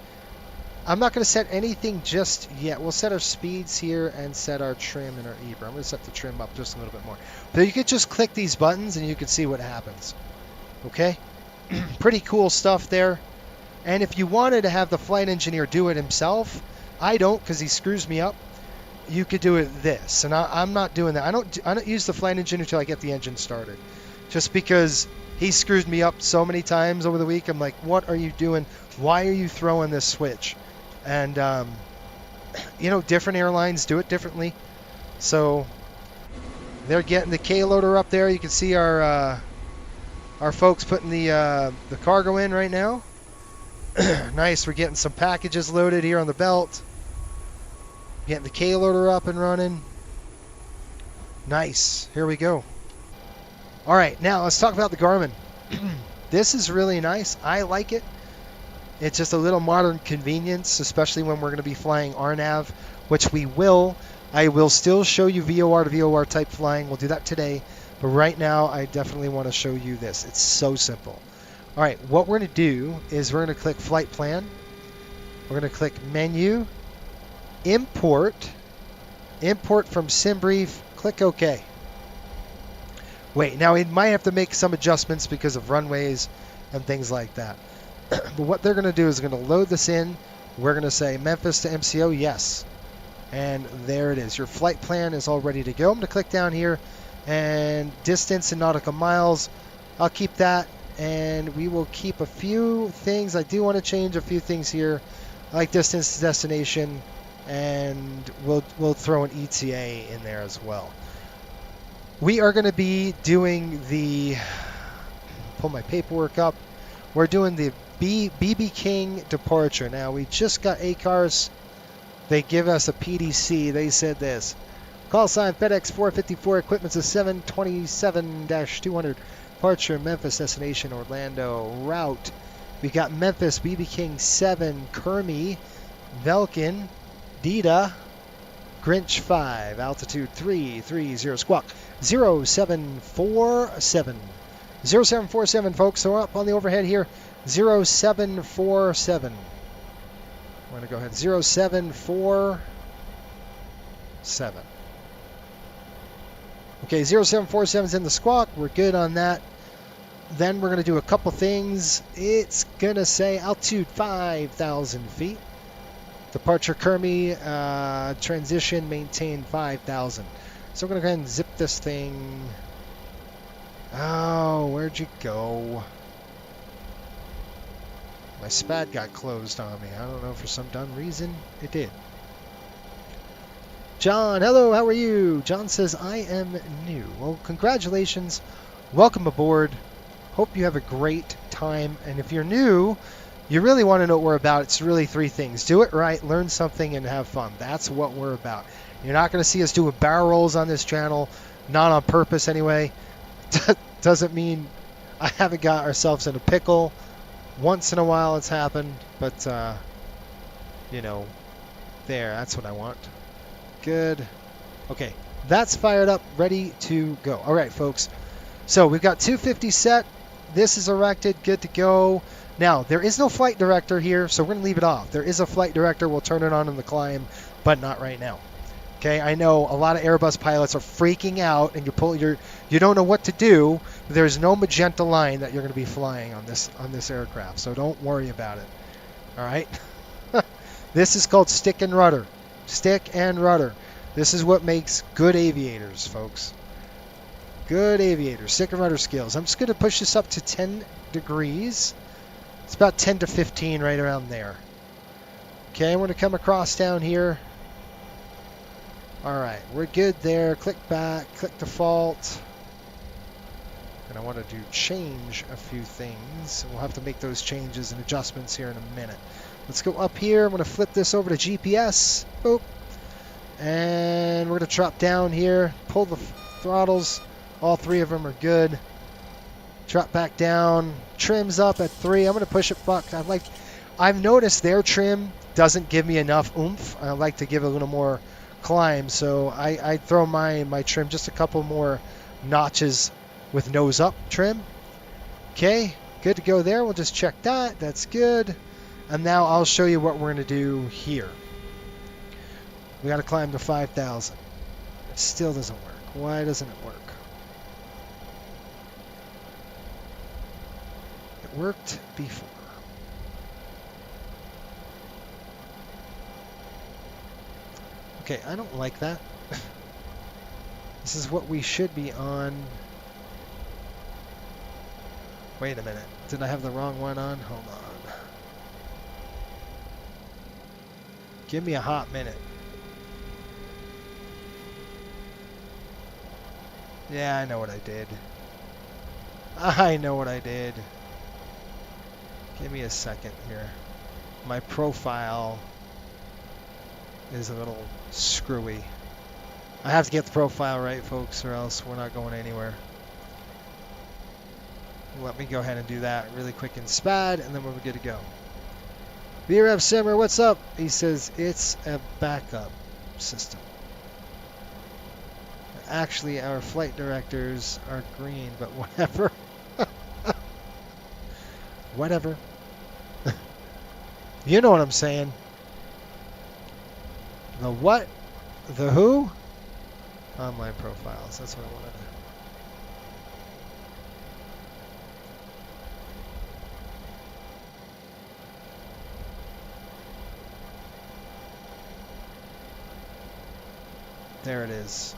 B: I'm not going to set anything just yet. We'll set our speeds here and set our trim and our EBR. I'm going to set the trim up just a little bit more. So you could just click these buttons and you can see what happens. Okay? Pretty cool stuff there. And if you wanted to have the flight engineer do it himself, I don't because he screws me up. You could do it this. And I'm not doing that. I don't use the flight engineer until I get the engine started. Just because he screwed me up so many times over the week. I'm like, what are you doing? Why are you throwing this switch? And, different airlines do it differently. So they're getting the K loader up there. You can see our folks putting the cargo in right now. Nice. We're getting some packages loaded here on the belt. Getting the K loader up and running. Nice. Here we go. All right. Now let's talk about the Garmin. This is really nice. I like it. It's just a little modern convenience, especially when we're going to be flying RNAV, which we will. I will still show you VOR to VOR type flying. We'll do that today. But right now, I definitely want to show you this. It's so simple. All right, what we're going to do is we're going to click Flight Plan. We're going to click Menu, Import from SimBrief. Click OK. Wait, now we might have to make some adjustments because of runways and things like that. But what they're going to do is going to load this in. We're going to say Memphis to MCO, yes. And there it is. Your flight plan is all ready to go. I'm going to click down here and distance in nautical miles. I'll keep that, and we will keep a few things. I do want to change a few things here. I like distance to destination, and we'll throw an ETA in there as well. We are going to be doing the, pull my paperwork up. We're doing the BB King departure. Now, we just got ACARS. They give us a PDC. They said this. Call sign FedEx 454, equipment's a 727-200. Departure, Memphis, destination, Orlando. Route, we got Memphis, BB King 7, Kermy, Velkin, Dita, Grinch 5, altitude 330, squawk 0747. 0747, folks. So we're up on the overhead here. 0747. We're going to go ahead. 0747. Okay, 0747 is in the squawk. We're good on that. Then we're going to do a couple things. It's going to say altitude 5,000 feet. Departure Kermi, transition, maintain 5,000. So we're going to go ahead and zip this thing. Oh, where'd you go? My SPAD got closed on me. I don't know, for some dumb reason it did. John, hello, how are you? John says, I am new. Well, congratulations. Welcome aboard. Hope you have a great time. And if you're new, you really want to know what we're about. It's really three things. Do it right, learn something, and have fun. That's what we're about. You're not going to see us doing barrel rolls on this channel. Not on purpose, anyway. Doesn't mean I haven't got ourselves in a pickle. Once in a while it's happened. But, you know, there. That's what I want. Good. Okay, that's fired up, ready to go. All right, folks. So we've got 250 set. This is erected, good to go. Now, there is no flight director here, so we're going to leave it off. There is a flight director. We'll turn it on in the climb, but not right now. Okay, I know a lot of Airbus pilots are freaking out, and you don't know what to do. There's no magenta line that you're going to be flying on this aircraft, so don't worry about it. All right. This is called stick and rudder. Stick and rudder. This is what makes good aviators, folks. Good aviators. Stick and rudder skills. I'm just going to push this up to 10 degrees. It's about 10 to 15, right around there. Okay, I'm going to come across down here. All right, we're good there. Click back, click default. And I want to do change a few things. We'll have to make those changes and adjustments here in a minute. Let's go up here. I'm going to flip this over to GPS. Boop. And we're going to drop down here. Pull the throttles. All three of them are good. Drop back down. Trim's up at 3. I'm going to push it back. I've noticed their trim doesn't give me enough oomph. I like to give it a little more climb. So I throw my trim just a couple more notches with nose up trim. Okay. Good to go there. We'll just check that. That's good. And now I'll show you what we're going to do here. We got to climb to 5,000. It still doesn't work. Why doesn't it work? It worked before. Okay, I don't like that. This is what we should be on. Wait a minute. Did I have the wrong one on? Hold on. Give me a hot minute. Yeah, I know what I did. I know what I did. Give me a second here. My profile is a little screwy. I have to get the profile right, folks, or else we're not going anywhere. Let me go ahead and do that really quick in SPAD, and then we're good to go. VRF Simmer, what's up? He says it's a backup system. Actually, our flight directors are green, but whatever. Whatever. You know what I'm saying. The what? The who? Online profiles. That's what I wanted to. There it is.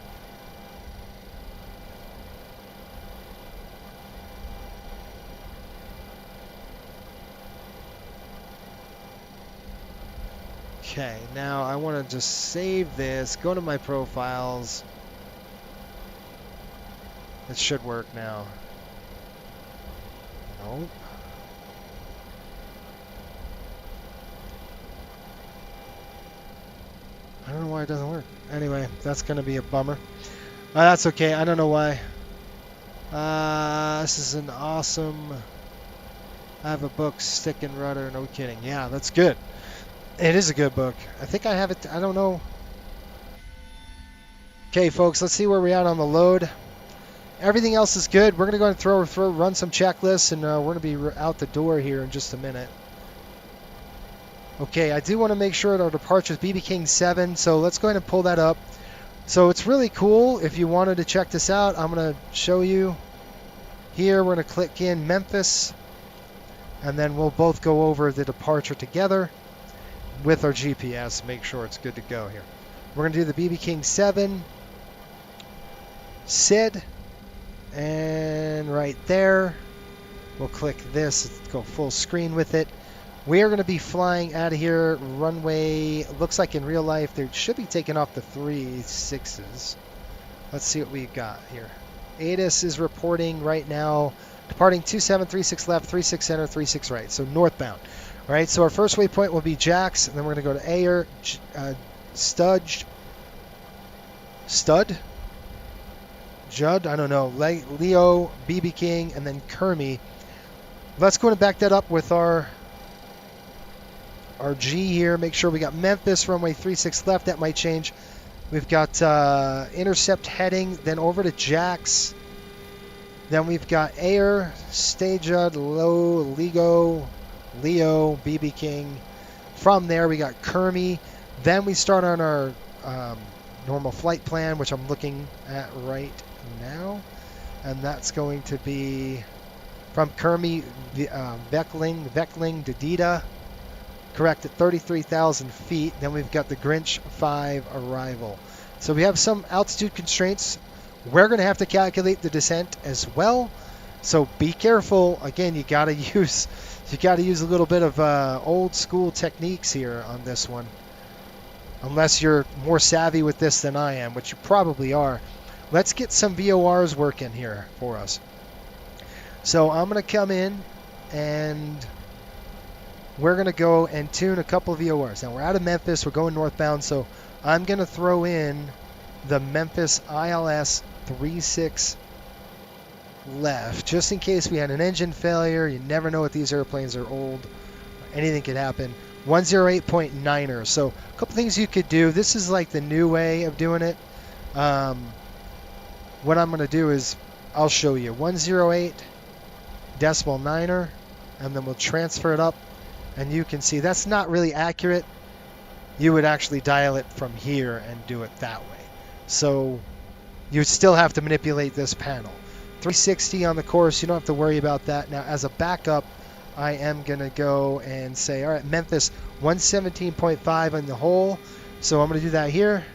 B: Okay, now I want to just save this, go to my profiles. It should work now. Nope. I don't know why it doesn't work. Anyway, that's going to be a bummer. That's okay. I don't know why. This is an awesome... I have a book, Stick and Rudder. No kidding. Yeah, that's good. It is a good book. I think I have it. I don't know. Okay, folks, let's see where we're at on the load. Everything else is good. We're going to go and run some checklists, and we're going to be out the door here in just a minute. Okay, I do want to make sure that our departure is BB King 7, so let's go ahead and pull that up. So it's really cool. If you wanted to check this out, I'm going to show you. Here, we're going to click in Memphis, and then we'll both go over the departure together with our GPS. Make sure it's good to go here. We're going to do the BB King 7, SID, and right there, we'll click this, go full screen with it. We are going to be flying out of here, runway, looks like in real life, they should be taking off the 36s. Let's see what we got here. ATIS is reporting right now, departing 2736 left, 36 center, 36 right, so northbound. All right, so our first waypoint will be Jax, and then we're going to go to Ayer, Judd, I don't know, Leo, BB King, and then Kermie. Let's go and back that up with our G here. Make sure we got Memphis, runway 36 left. That might change. We've got intercept heading, then over to Jax. Then we've got Ayer, Judd, Leo, BB King. From there, we got Kermie. Then we start on our normal flight plan, which I'm looking at right now, and that's going to be from Kermie, Veckling to Dita, correct, at 33,000 feet. Then we've got the Grinch 5 arrival. So we have some altitude constraints. We're going to have to calculate the descent as well, so be careful. Again, you got to use a little bit of old school techniques here on this one, unless you're more savvy with this than I am, which you probably are. Let's get some VORs working here for us. So I'm going to come in and we're going to go and tune a couple of VORs. Now we're out of Memphis, we're going northbound, so I'm going to throw in the Memphis ILS 36 left, just in case we had an engine failure. You never know what these airplanes are old. Anything could happen. 108.9er. So a couple things you could do. This is like the new way of doing it. What I'm going to do is I'll show you 108.9er, and then we'll transfer it up, and you can see that's not really accurate. You would actually dial it from here and do it that way. So you still have to manipulate this panel. 360 on the course, you don't have to worry about that. Now as a backup, I am going to go and say, all right, Memphis 117.5 on the hole. So I'm going to do that here.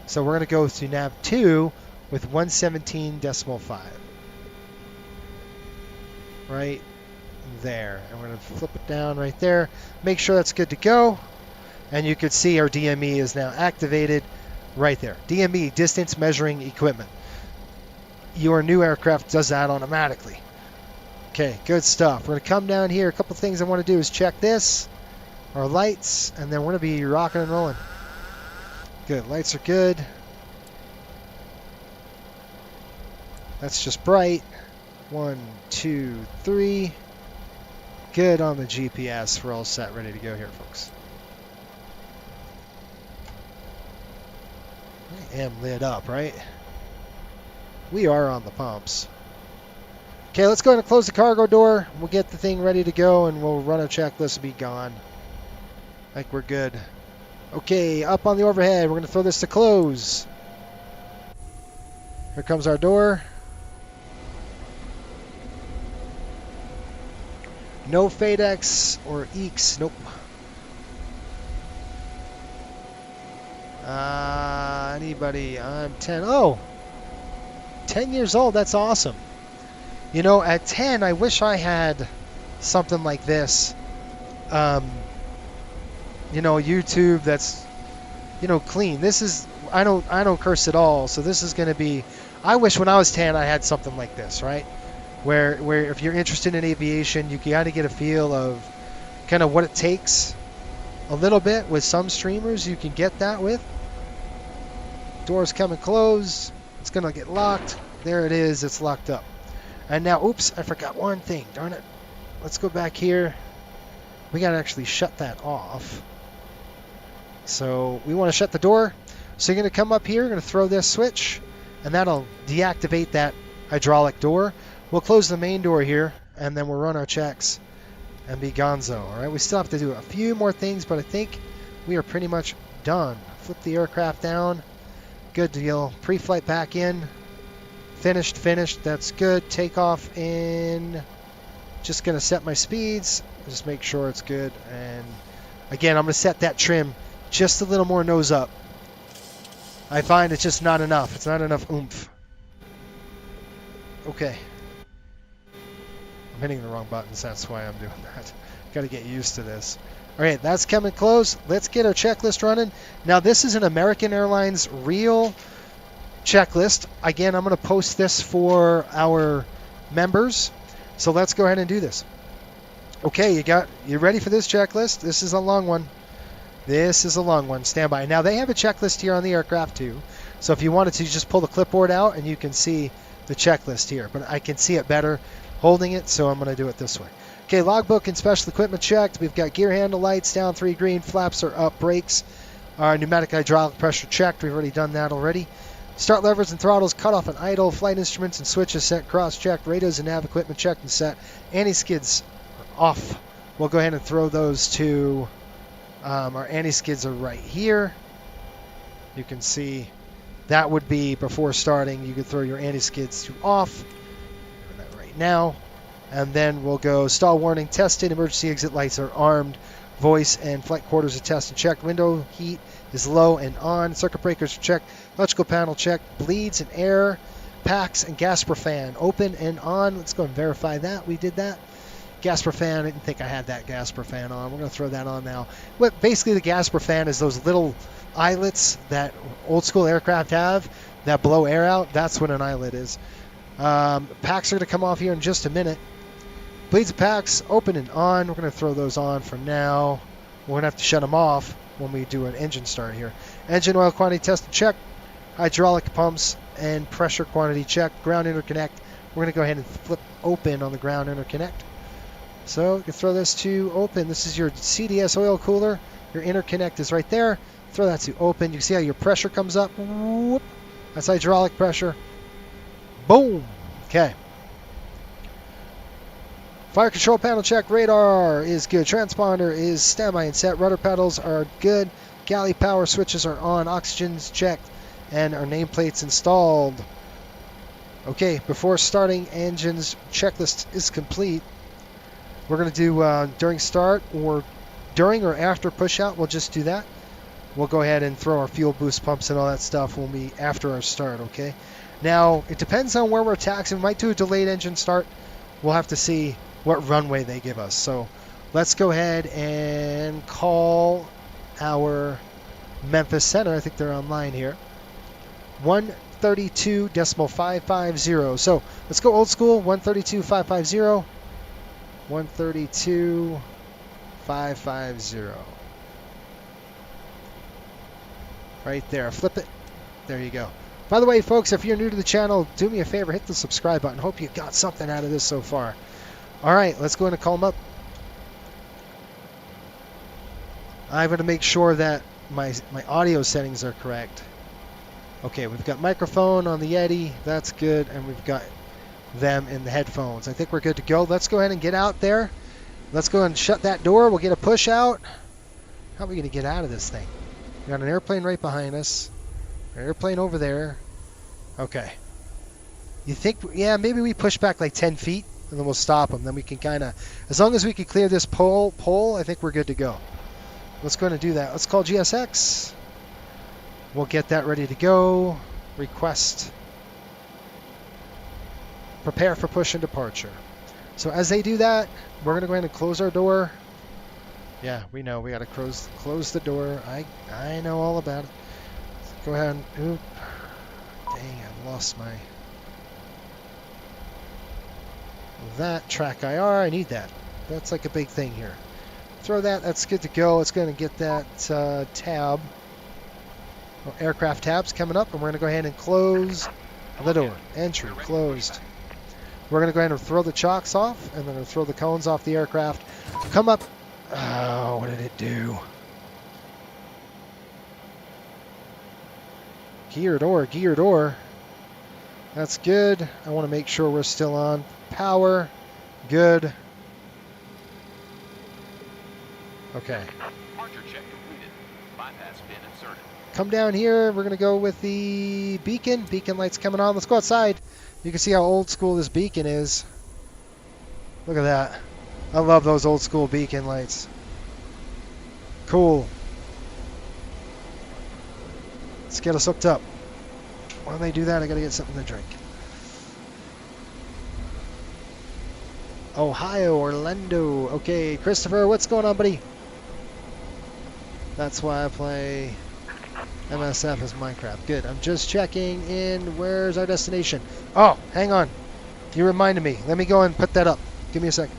B: So we're going to go to nav 2 with 117.5. Right there. And we're going to flip it down right there. Make sure that's good to go. And you can see our DME is now activated right there. DME, distance measuring equipment. Your new aircraft does that automatically. Okay, good stuff. We're going to come down here. A couple things I want to do is check this, our lights, and then we're going to be rocking and rolling. Good, lights are good. That's just bright. 1, 2, 3. Good on the GPS. We're all set, ready to go here, folks. I am lit up, right? We are on the pumps. Okay, let's go ahead and close the cargo door. We'll get the thing ready to go, and we'll run a checklist and be gone. I think we're good. Okay, up on the overhead. We're going to throw this to close. Here comes our door. No FedEx or EEX. Nope. Anybody? I'm 10. Oh, 10 years old. That's awesome. You know, at 10, I wish I had something like this. You know, YouTube that's, you know, clean. This is, I don't curse at all. So this is going to be, I wish when I was 10 I had something like this, right? Where if you're interested in aviation, you got to get a feel of kind of what it takes a little bit. With some streamers, you can get that with. Doors come and close. It's going to get locked. There it is. It's locked up. And now, oops, I forgot one thing. Darn it. Let's go back here. We got to actually shut that off. So we want to shut the door. So you're going to come up here, you're going to throw this switch, and that'll deactivate that hydraulic door. We'll close the main door here, and then we'll run our checks and be gonzo. All right, we still have to do a few more things, but I think we are pretty much done. Flip the aircraft down. Good deal. Pre-flight back in. Finished. That's good. Takeoff in. Just going to set my speeds. Just make sure it's good. And again, I'm going to set that trim just a little more nose up. I find it's just not enough. It's not enough oomph. Okay. I'm hitting the wrong buttons. That's why I'm doing that. Got to get used to this. All right, that's coming close. Let's get our checklist running. Now, this is an American Airlines real checklist. Again, I'm going to post this for our members. So let's go ahead and do this. Okay, you ready for this checklist? This is a long one. Stand by. Now, they have a checklist here on the aircraft, too. So if you wanted to, just pull the clipboard out, and you can see the checklist here. But I can see it better holding it, so I'm going to do it this way. Okay, logbook and special equipment checked. We've got gear handle lights down, 3 green, flaps are up, brakes. Our pneumatic hydraulic pressure checked. We've already done that already. Start levers and throttles cut off and idle. Flight instruments and switches set, cross-checked. Radios and nav equipment checked and set. Anti-skids are off. We'll go ahead and throw those to... our anti-skids are right here. You can see that would be before starting. You could throw your anti-skids to off. Do that right now. And then we'll go stall warning tested. Emergency exit lights are armed. Voice and flight quarters are tested and checked. Window heat is low and on. Circuit breakers are checked. Electrical panel checked. Bleeds and air. Packs and gas per fan open and on. Let's go and verify that. We did that. Gas per fan. I didn't think I had that gas per fan on. We're going to throw that on now. What basically the gas per fan is those little eyelets that old school aircraft have that blow air out. That's what an eyelet is. Packs are going to come off here in just a minute. Bleeds and packs open and on. We're going to throw those on for now. We're going to have to shut them off when we do an engine start here. Engine oil quantity test and check. Hydraulic pumps and pressure quantity check. Ground interconnect. We're going to go ahead and flip open on the ground interconnect. So you can throw this to open. This is your CDS oil cooler. Your interconnect is right there. Throw that to open. You can see how your pressure comes up. Whoop. That's hydraulic pressure. Boom. Okay. Fire control panel check. Radar is good. Transponder is standby and set. Rudder pedals are good. Galley power switches are on. Oxygen's checked. And our nameplates installed. Okay, before starting, engines checklist is complete. We're going to do during start or during or after push out. We'll just do that. We'll go ahead and throw our fuel boost pumps and all that stuff when we after our start, okay? Now, it depends on where we're taxiing. We might do a delayed engine start. We'll have to see what runway they give us. So let's go ahead and call our Memphis Center. I think they're online here. 132.550. So let's go old school. 132.550. 132.550. Right there. Flip it. There you go. By the way, folks, if you're new to the channel, do me a favor. Hit the subscribe button. Hope you got something out of this so far. All right, let's go in and call them up. I'm going to make sure that my audio settings are correct. Okay, we've got microphone on the Yeti. That's good. And we've got them in the headphones. I think we're good to go. Let's go ahead and get out there. Let's go and shut that door. We'll get a push out. How are we going to get out of this thing? We got an airplane right behind us. An airplane over there. Okay. You think, yeah, maybe we push back like 10 feet and then we'll stop them. Then we can kind of, as long as we can clear this pole, I think we're good to go. Let's go ahead and do that. Let's call GSX. We'll get that ready to go. Request. Prepare for push and departure. So as they do that, we're going to go ahead and close our door. Yeah, we know. We got to close the door. I know all about it. Let's go ahead and... Oop. Dang, I lost my... That track IR, I need that. That's like a big thing here. Throw that. That's good to go. It's going to get that tab. Well, aircraft tabs coming up, and we're going to go ahead and close the door. Entry closed. We're going to go ahead and throw the chocks off, and then we're going to throw the cones off the aircraft. Come up. Oh, what did it do? Gear door, gear door. That's good. I want to make sure we're still on. Power. Good. Okay.
C: Departure check completed. Bypass pin inserted.
B: Come down here. We're going to go with the beacon. Beacon lights coming on. Let's go outside. You can see how old school this beacon is. Look at that. I love those old school beacon lights. Cool. Let's get us hooked up. While they do that, I got to get something to drink. Ohio, Orlando. Okay, Christopher, what's going on, buddy? That's why I play MSFS Minecraft. Good. I'm just checking in. Where's our destination? Oh, hang on. You reminded me. Let me go and put that up. Give me a second.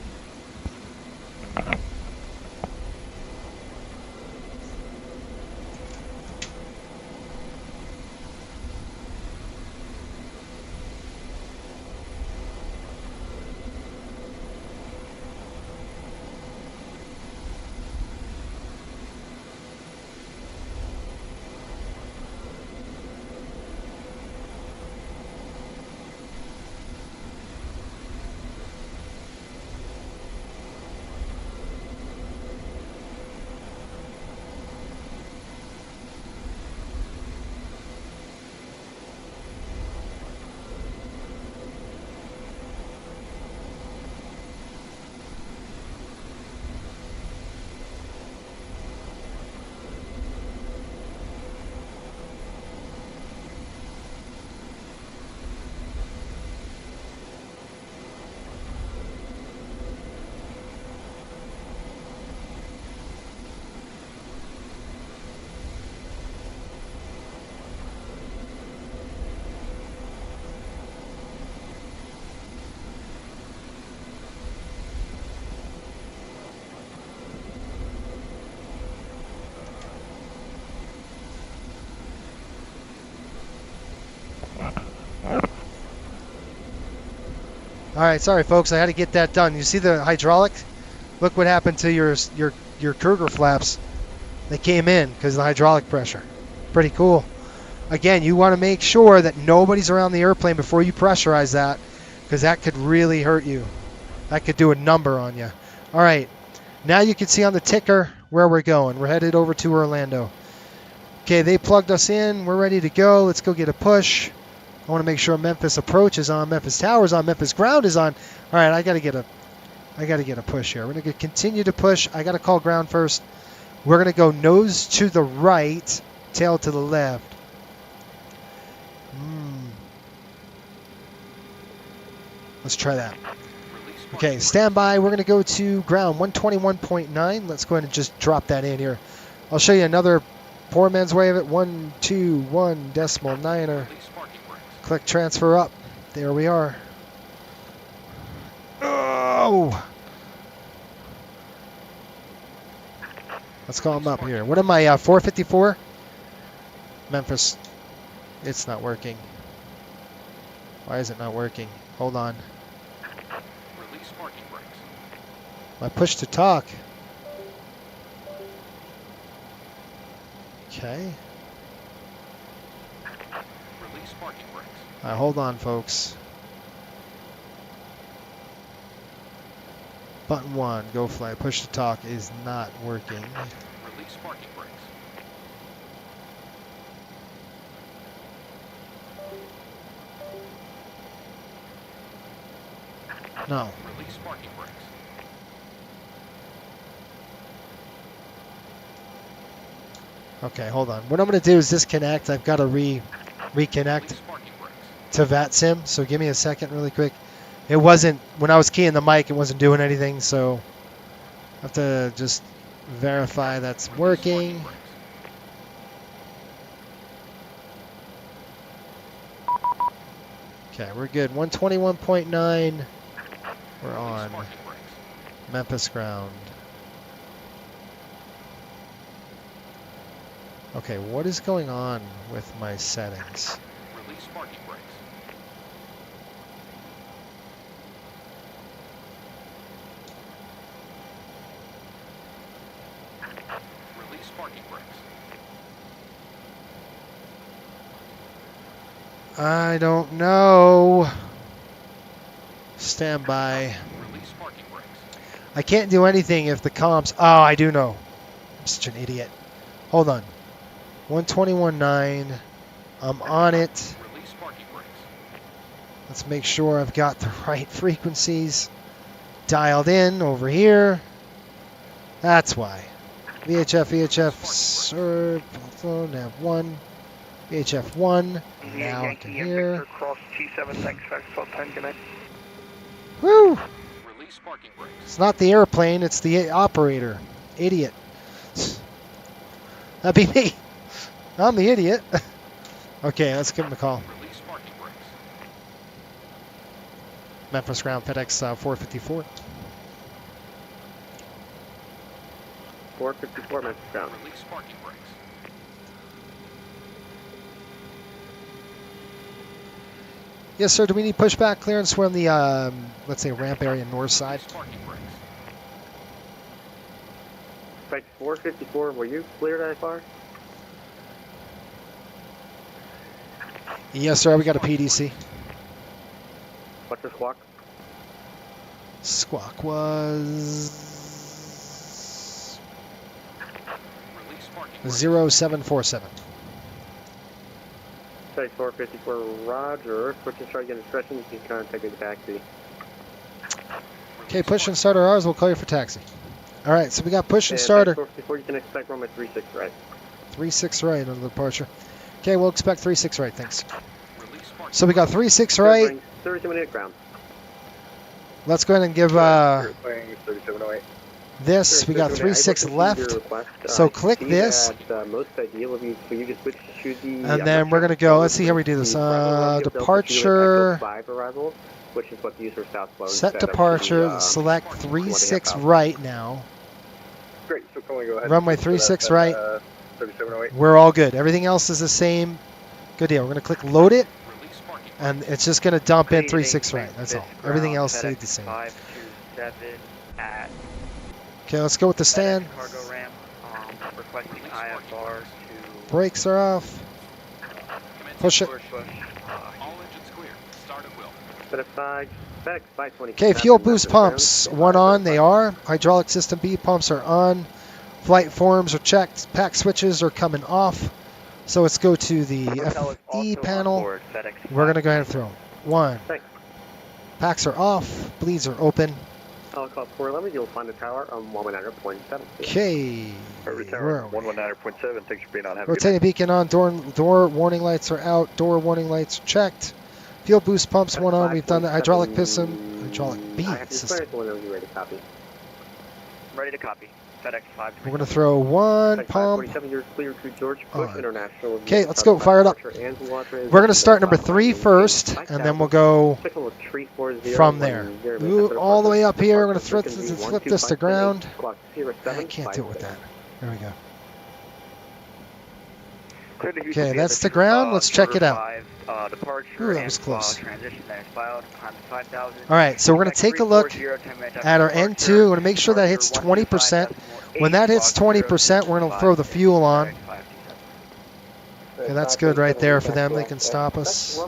B: All right, sorry folks, I had to get that done. You see the hydraulic? Look what happened to your Kruger flaps. They came in because of the hydraulic pressure. Pretty cool. Again, you want to make sure that nobody's around the airplane before you pressurize that, because that could really hurt you. That could do a number on you. All right, now you can see on the ticker where we're going. We're headed over to Orlando. Okay, they plugged us in. We're ready to go. Let's go get a push. I want to make sure Memphis approach is on, Memphis Tower is on, Memphis ground is on. All right, I got to get a push here. We're going to continue to push. I got to call ground first. We're going to go nose to the right, tail to the left. Let's try that. Okay, stand by. We're going to go to ground 121.9. Let's go ahead and just drop that in here. I'll show you another poor man's way of it. 121.9er. Click transfer up. There we are. Oh! Let's call him up here. What am I, 454? Memphis. It's not working. Why is it not working? Hold on.
C: Release parking brakes.
B: My push to talk. Okay.
C: Release parking brakes.
B: Hold on, folks. Button 1, go fly. Push to talk is not working.
C: Release parking brakes.
B: No.
C: Release parking brakes.
B: Okay, hold on. What I'm going to do is disconnect. I've got to reconnect
C: Release parking brakes.
B: to VATSIM. So give me a second really quick. It wasn't, when I was keying the mic, it wasn't doing anything. So I have to just verify that's working. Okay, we're good. 121.9. We're on Memphis ground. Okay, what is going on with my settings?
C: Release parking brakes. Release parking brakes.
B: I don't know. Stand by.
C: Release parking brakes.
B: I can't do anything if the comps... Oh, I do know. I'm such an idiot. Hold on. 121.9. I'm on it.
C: Release parking brakes.
B: Let's make sure I've got the right frequencies dialed in over here. That's why. VHF, sir, nav 1. VHF 1. Now to here.
D: Cross T7, thanks, Fox 10, connect.
B: Woo!
C: Release parking brakes.
B: It's not the airplane, it's the operator. Idiot. That'd be me. I'm the idiot. Okay, let's give him a call.
C: Release parking brakes.
B: Memphis ground, FedEx 454.
D: 454, Memphis ground.
C: Release parking brakes.
B: Yes, sir. Do we need pushback clearance from the, let's say, ramp area north side?
C: Release parking brakes.
D: Flight 454, were you cleared that far?
B: Yes, sir. We got a PDC.
D: What's the squawk?
B: Squawk was
C: Release parking brakes.
B: 0747.
D: Flight 454, roger. Push and start getting stretching, you can contact the taxi.
B: Okay, push and starter ours. We'll call you for taxi. All right, so we got push and starter.
D: 454, you can expect runway 36 right.
B: 36 right on the departure. Okay, we'll expect 36 right. Thanks.
C: Release parking
B: So we got 36 right.
D: 3708 ground.
B: Let's go ahead and give
D: 3708.
B: this. We got 36 left. So click this.
D: Most ideal of you, so you just switch to the.
B: And then we're going to go. Let's see how we do this. Departure.
D: 5 arrival, which is what the user southbound.
B: Set departure. Select 36 right now.
D: Great, so can we go ahead?
B: Runway 36 right.
D: 3708.
B: We're all good. Everything else is the same. Good deal. We're going to click load it.
C: Release parking brakes.
B: And it's just going to dump in 36 right. That's all. Everything else stayed the same.
D: 527 at
B: Okay, let's go with the stand.
D: cargo ramp. Requesting IFR to
B: Brakes are off.
C: Commencing
B: Push it.
C: All engines clear. Start at will.
D: FedEx 520.
B: Okay, fuel boost pumps. One on, they are. Hydraulic system B pumps are on. Flight forms are checked. Pack switches are coming off. So let's go to the FE panel. We're going to go ahead and throw them. 1.
D: Thanks.
B: Packs are off. Bleeds are open.
D: I'll call 411. You'll find the tower on 119.7.
B: Okay.
D: Tower 119.7. Thanks for being on. Have a good
B: Rotating beacon on. Door warning lights are out. Door warning lights are checked. Fuel boost pumps one on. We've done the hydraulic piston. Hydraulic B system.
D: Ready to copy. Ready to copy. FedEx 5.
B: We're going to throw one
D: FedEx
B: pump.
D: 547, you're cleared to George Bush
B: on.
D: International.
B: Okay, let's go. Fire it up. We're going to start number 3 first, and then we'll go from there. Ooh, all the way up here. We're going to flip this to ground. I can't do it with that. There we go. Okay, that's the ground. Let's check it out. Ooh, that was close. All right, so we're going to take a look at our N2. We're going to make sure that hits 20%. When that hits 20%, we're going to throw the fuel on. Okay, that's good right there for them. They can stop us.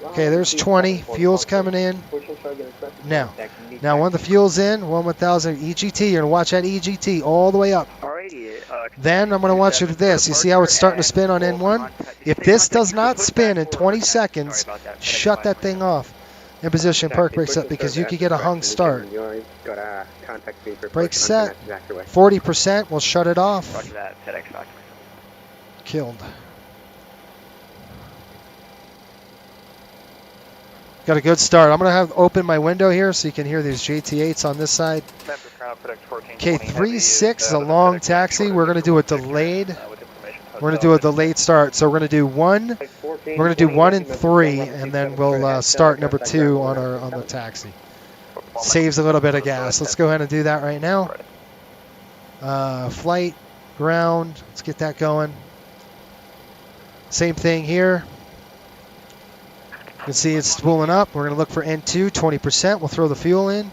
B: Okay, there's 20. Fuel's coming in. Now when the fuel's in, 1000 EGT, you're going to watch that EGT all the way up. Then I'm going to watch you do this. You see how it's starting to spin on N1? If this does not spin in 20 seconds, shut that thing off. In position, park brakes up, because you could get a hung start. Brakes set. 40%, we'll shut it off. Killed. Got a good start. I'm going to have open my window here so you can hear these JT8s on this side. Okay, 3-6 is a long taxi. We're going to do a delayed. We're going to do a delayed start. So we're going to do 1. We're going to do 1 and 3, and then we'll start number 2 on the taxi. Saves a little bit of gas. Let's go ahead and do that right now. Flight, ground. Let's get that going. Same thing here. You can see it's spooling up. We're going to look for N2, 20%. We'll throw the fuel in.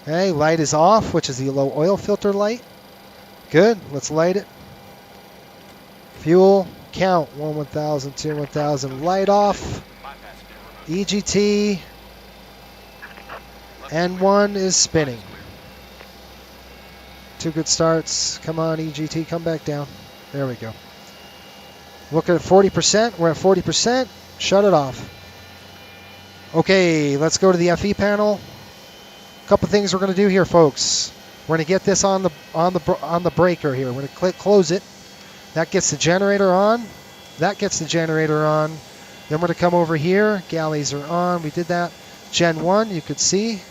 B: Okay, light is off, which is the low oil filter light. Good. Let's light it. Fuel. Count. 1 1000, 2 1000. Light off. EGT. N1 is spinning. 2 good starts. Come on, EGT. Come back down. There we go. Look at 40%. We're at 40%. Shut it off. Okay, let's go to the FE panel. A couple things we're going to do here, folks. We're going to get this on the breaker here. We're going to click close it. That gets the generator on. That gets the generator on. Then we're going to come over here. Galleys are on. We did that. Gen 1, you could see.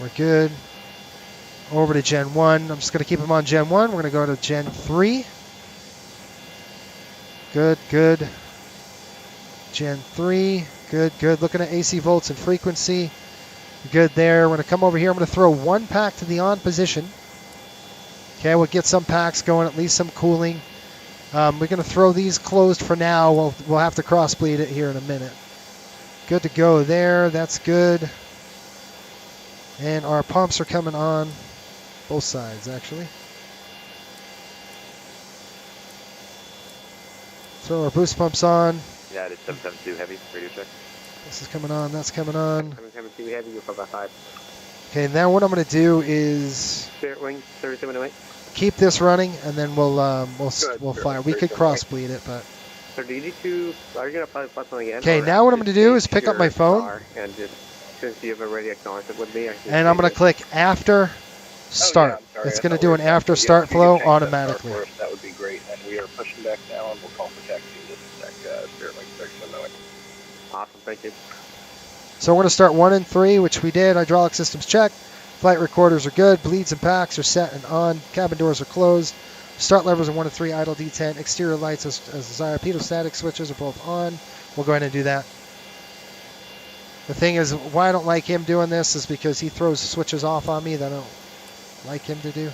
B: We're good. Over to Gen 1. I'm just going to keep them on Gen 1. We're going to go to Gen 3. Good, good. Gen 3. Good, good. Looking at AC volts and frequency. Good there. We're going to come over here. I'm going to throw 1 pack to the on position. Okay, we'll get some packs going, at least some cooling. We're going to throw these closed for now. We'll have to cross bleed it here in a minute. Good to go there. That's good. And our pumps are coming on. Both sides, actually. Throw our boost pumps on.
E: Yeah, it's 772 heavy, radio check.
B: This is coming on, that's coming on.
D: 772 heavy, you're 555.
B: Okay, now what I'm going to do is
D: Spirit wing, 3708.
B: keep this running, and then we'll fire. We could cross bleed it, but.
D: So do you need to, are you going to put something in?
B: Okay, now what I'm going to do is pick up my phone.
D: And just, since you've already acknowledged it with me,
B: And I'm going to click after start. It's going to do an after start flow automatically.
F: That would be great. And we are pushing back now, and we'll call for taxi to Spirit Wing 3708.
D: Awesome, thank you.
B: So we're going to start 1 and 3, which we did. Hydraulic systems checked. Flight recorders are good. Bleeds and packs are set and on. Cabin doors are closed. Start levers are 1 and 3. Idle D10. Exterior lights as desired. Pitot-static switches are both on. We'll go ahead and do that. The thing is, why I don't like him doing this is because he throws switches off on me that I don't like him to do.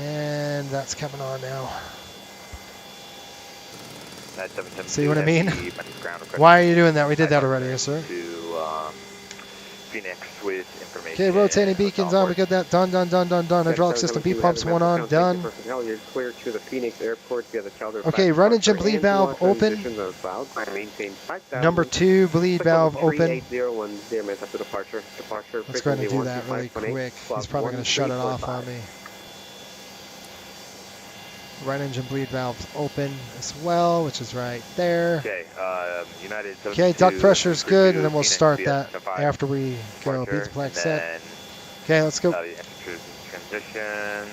B: And that's coming on now. See what I mean? Why are you doing that? We did that already, yes, sir.
E: To Phoenix with information.
B: Okay, rotating beacons on. We got that done. Hydraulic system B pumps 1 on. Done.
D: You're clear to the Phoenix airport via the Chalder.
B: Okay, run engine bleed valve open. Number 2 bleed valve open. Let's go ahead and do that really quick. He's probably going to shut it off on me. Right engine bleed valve open as well, which is right there.
E: Okay, United.
B: Okay, duct pressure is good, and then we'll start that after we go. Beat the flag set. Okay, let's go.
E: Transition.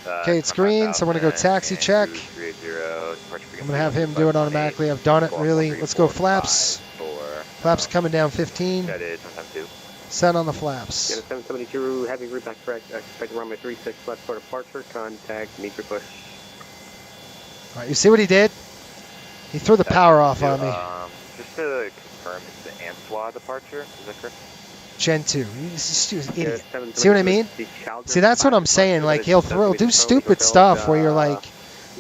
B: Okay, it's green, so we're going to go taxi check. I'm going to have him do it automatically. I've done it, really. Let's go flaps. Flaps coming down 15. Set on the flaps.
D: Yeah, 772 heavy route back correct. Expect runway 36 left for departure. Contact meter push.
B: All right, you see what he did? He threw the power off on me.
E: Just to confirm, it's the Answa departure. Is that correct?
B: Gen 2. He's an idiot. See what I mean? See, that's what I'm saying. Like, he'll do stupid stuff where you're like,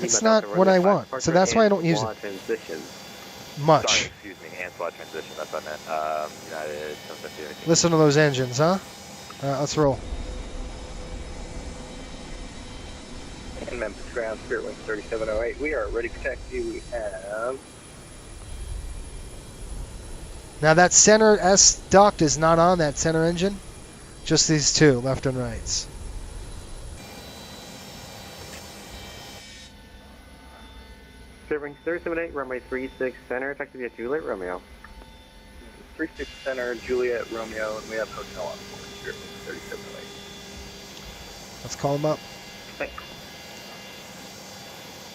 B: it's not what I want. So that's why I don't use it much.
E: Sorry, excuse me, Answa transition. That's what I meant. United 772.
B: Listen to those engines, huh? All right, let's roll.
F: And Memphis ground, Spirit Wing 3708. We are ready for taxi. We have.
B: Now that center S duct is not on that center engine. Just these two, left and rights.
D: Spirit Wing 3708, runway 36 center, taxi via Juliet Romeo.
F: 36 center, Juliet Romeo, and we have hotel on board, Spirit Wing 3708.
B: Let's call him up.
D: Thanks.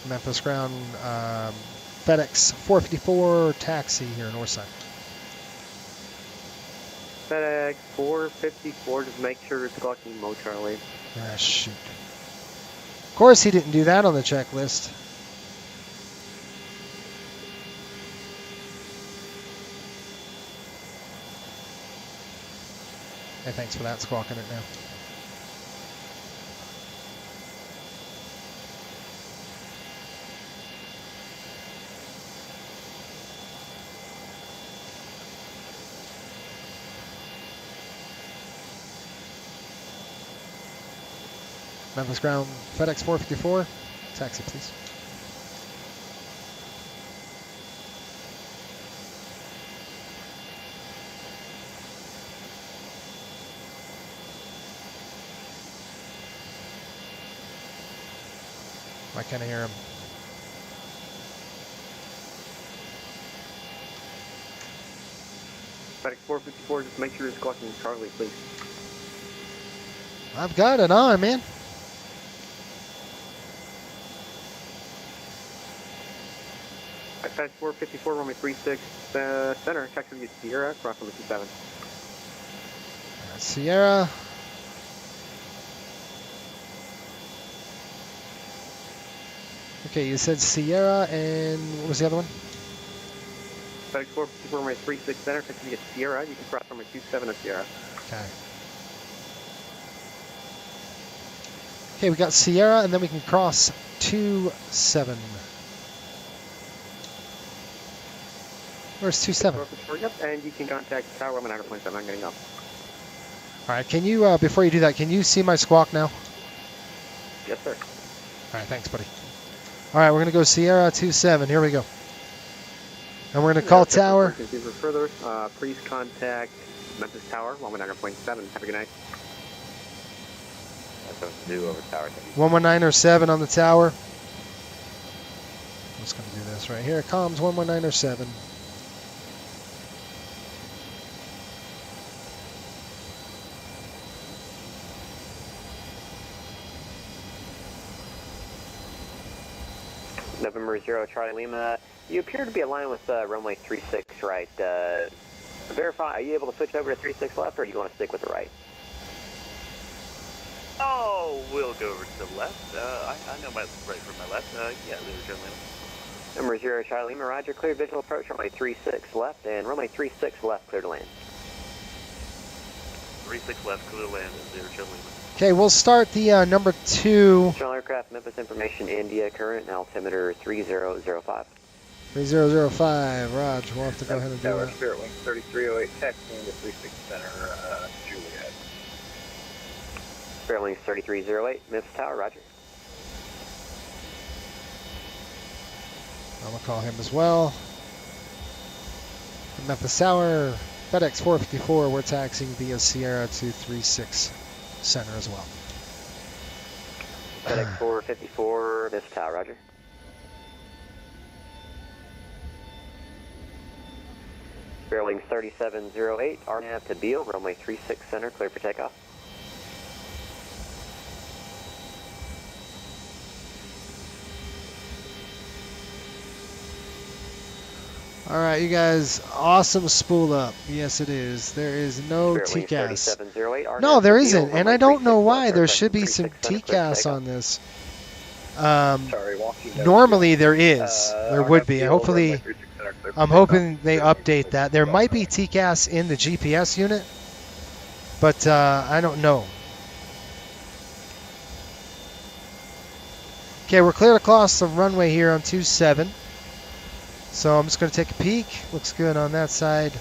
B: Memphis ground, FedEx 454 taxi here in Northside.
D: FedEx 454, just make sure it's clocking Mo Charlie.
B: Ah, shoot. Of course he didn't do that on the checklist. Hey, thanks for that, squawking it now. Memphis ground, FedEx 454. Taxi, please. I can't hear him.
D: FedEx 454, just make sure you're squawking Charlie, please.
B: I've got it on, man.
D: FedEx 454, runway 36, center, taxi to Sierra, cross number 27.
B: Sierra. Okay, you said Sierra, and what was the other one?
D: FedEx 454, runway 36, center, taxi to Sierra, you can cross number 27 of Sierra.
B: Okay. Okay, we got Sierra, and then we can cross 27. Where's 27?
D: Yep, and you can contact Tower 100.7. I'm getting up.
B: All right, can you, before you do that, can you see my squawk now?
D: Yes, sir.
B: All right, thanks, buddy. All right, we're going to go Sierra 27. Here we go. And we're going to call Tower.
D: For further, please contact Memphis Tower 119.7. Have a good night.
E: That's what to do over tower.
B: 119.7 on the tower. I'm just going to do this right here. Comms 119.7.
G: November 0 Charlie Lima, you appear to be aligned with runway 36 right. Verify, are you able to switch over to 36 left, or do you want to stick with the right?
E: Oh, we'll go over to the left. I know my right from my left. Yeah, Lieutenant Lima.
G: Number 0 Charlie Lima, roger, clear visual approach, runway 36 left, and runway 36 left, clear to land.
E: 36 left, clear to land, 0 Charlie Lima.
B: Okay, we'll start the number 2.
G: General aircraft, Memphis information, India, current altimeter 3005.
B: 3005, Raj, we'll have to go ahead and do
F: Tower
B: that.
F: Spirit Wing 3308, taxiing to 36 Center, Juliet.
G: Spirit Wing 3308, Memphis Tower, roger.
B: I'm going to call him as well. Memphis Tower, FedEx 454, we're taxiing via Sierra 236 Center as well.
G: FedEx 454, Memphis Tower, roger. Spirit Wing 3708, RNAV to Beale, runway 36 center, clear for takeoff.
B: All right, you guys, awesome spool up. Yes, it is. There is no
G: Spirit Wing
B: TCAS.
G: 3708, RNAV
B: No, there
G: to Beale,
B: isn't, and
G: runway
B: I don't know
G: 36
B: why.
G: left,
B: There
G: aircraft
B: should be some
G: 36 center, clear for
B: TCAS
G: takeoff.
B: on this.
F: Sorry, walking.
B: Normally there is. There would be.
F: RFP
B: Hopefully,
F: runway 36 Center, clear for
B: I'm
F: takeoff.
B: hoping they update that. There might be TCAS in the GPS unit, but I don't know. Okay, we're clear to cross the runway here on 27. So I'm just going to take a peek. Looks good on that side.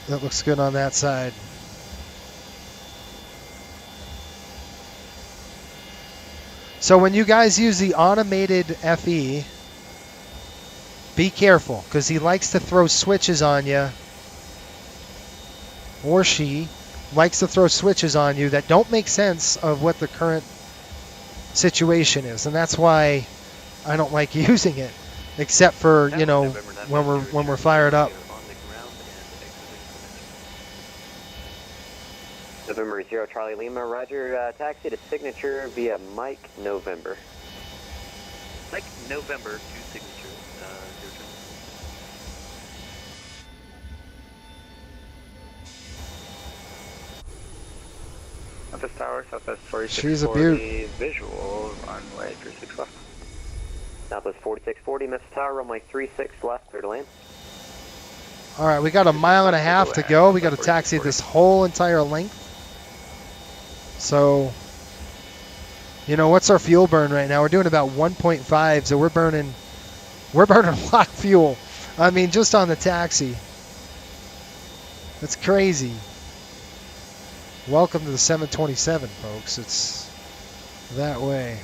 B: That looks good on that side. So when you guys use the automated FE, be careful, because he likes to throw switches on you, or she likes to throw switches on you that don't make sense of what the current situation is, and that's why I don't like using it, except for, you know, when we're fired up.
G: November 0 Charlie Lima, roger, taxi to signature via Mike November.
E: Like November to signature.
F: Memphis Tower, Southwest 4640.
B: She's a beaut.
F: Visual, runway 36 left.
G: Southwest 4640, Memphis Tower, runway 36 left, clear to land.
B: All right, we got a mile and a half to go. We got to taxi this whole entire length. So, you know, what's our fuel burn right now? We're doing about 1.5, so we're burning a lot of fuel. I mean, just on the taxi. That's crazy. Welcome to the 727, folks. It's that way.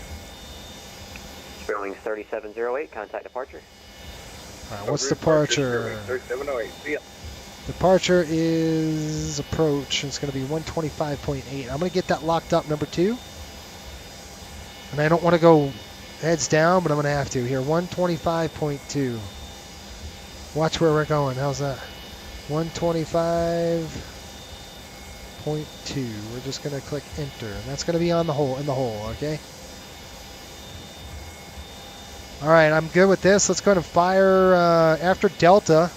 G: Boeing 3708, contact departure.
B: All right, what's departure?
F: 3708. See ya.
B: Departure is approach. It's going to be 125.8. I'm going to get that locked up, number 2. And I don't want to go heads down, but I'm going to have to. Here, 125.2. Watch where we're going. How's that? 125.2. We're just going to click enter. And that's going to be on the hole, in the hole, okay? All right, I'm good with this. Let's go ahead and fire after Delta.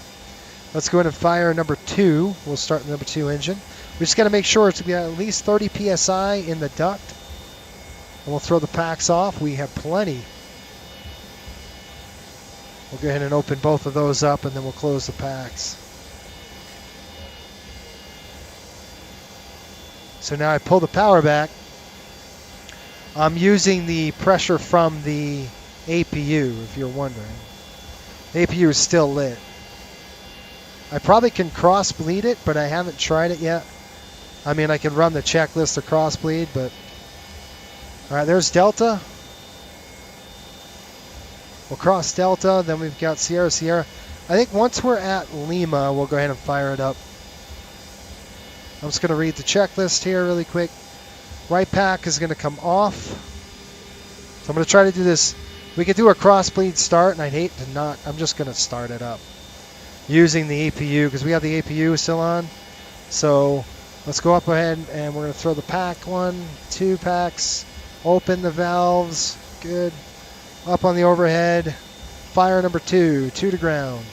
B: Let's go ahead and fire number 2. We'll start the number 2 engine. We just got to make sure it's going to be at least 30 psi in the duct. And we'll throw the packs off. We have plenty. We'll go ahead and open both of those up, and then we'll close the packs. So now I pull the power back. I'm using the pressure from the APU, if you're wondering. The APU is still lit. I probably can cross bleed it, but I haven't tried it yet. I mean, I can run the checklist to cross bleed, but... Alright, there's Delta. We'll cross Delta, then we've got Sierra Sierra. I think once we're at Lima, we'll go ahead and fire it up. I'm just going to read the checklist here really quick. Right pack is going to come off. So I'm going to try to do this. We could do a cross bleed start, and I'd hate to not. I'm just going to start it up using the APU because we have the APU still on. So let's go up ahead, and we're going to throw the pack 1, 2 packs. Open the valves. Good. Up on the overhead. Fire number 2. 2 to ground.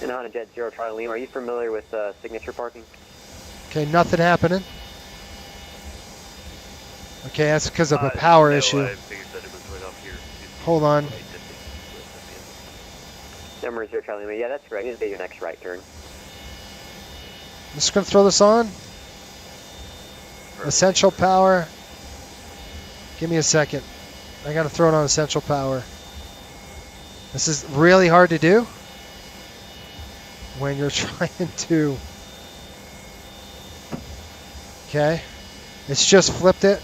G: And on a Jet 0 Charlie Lima, are you familiar with signature parking?
B: Okay, nothing happening. Okay, that's because of a power issue.
E: I figured that it was right off here.
B: Hold on.
G: Number 0 Charlie Lima, yeah, that's correct. This is your next right turn.
B: I'm just going to throw this on. Essential power. Give me a second. I got to throw it on essential power. This is really hard to do when you're trying to. Okay. It's just flipped it.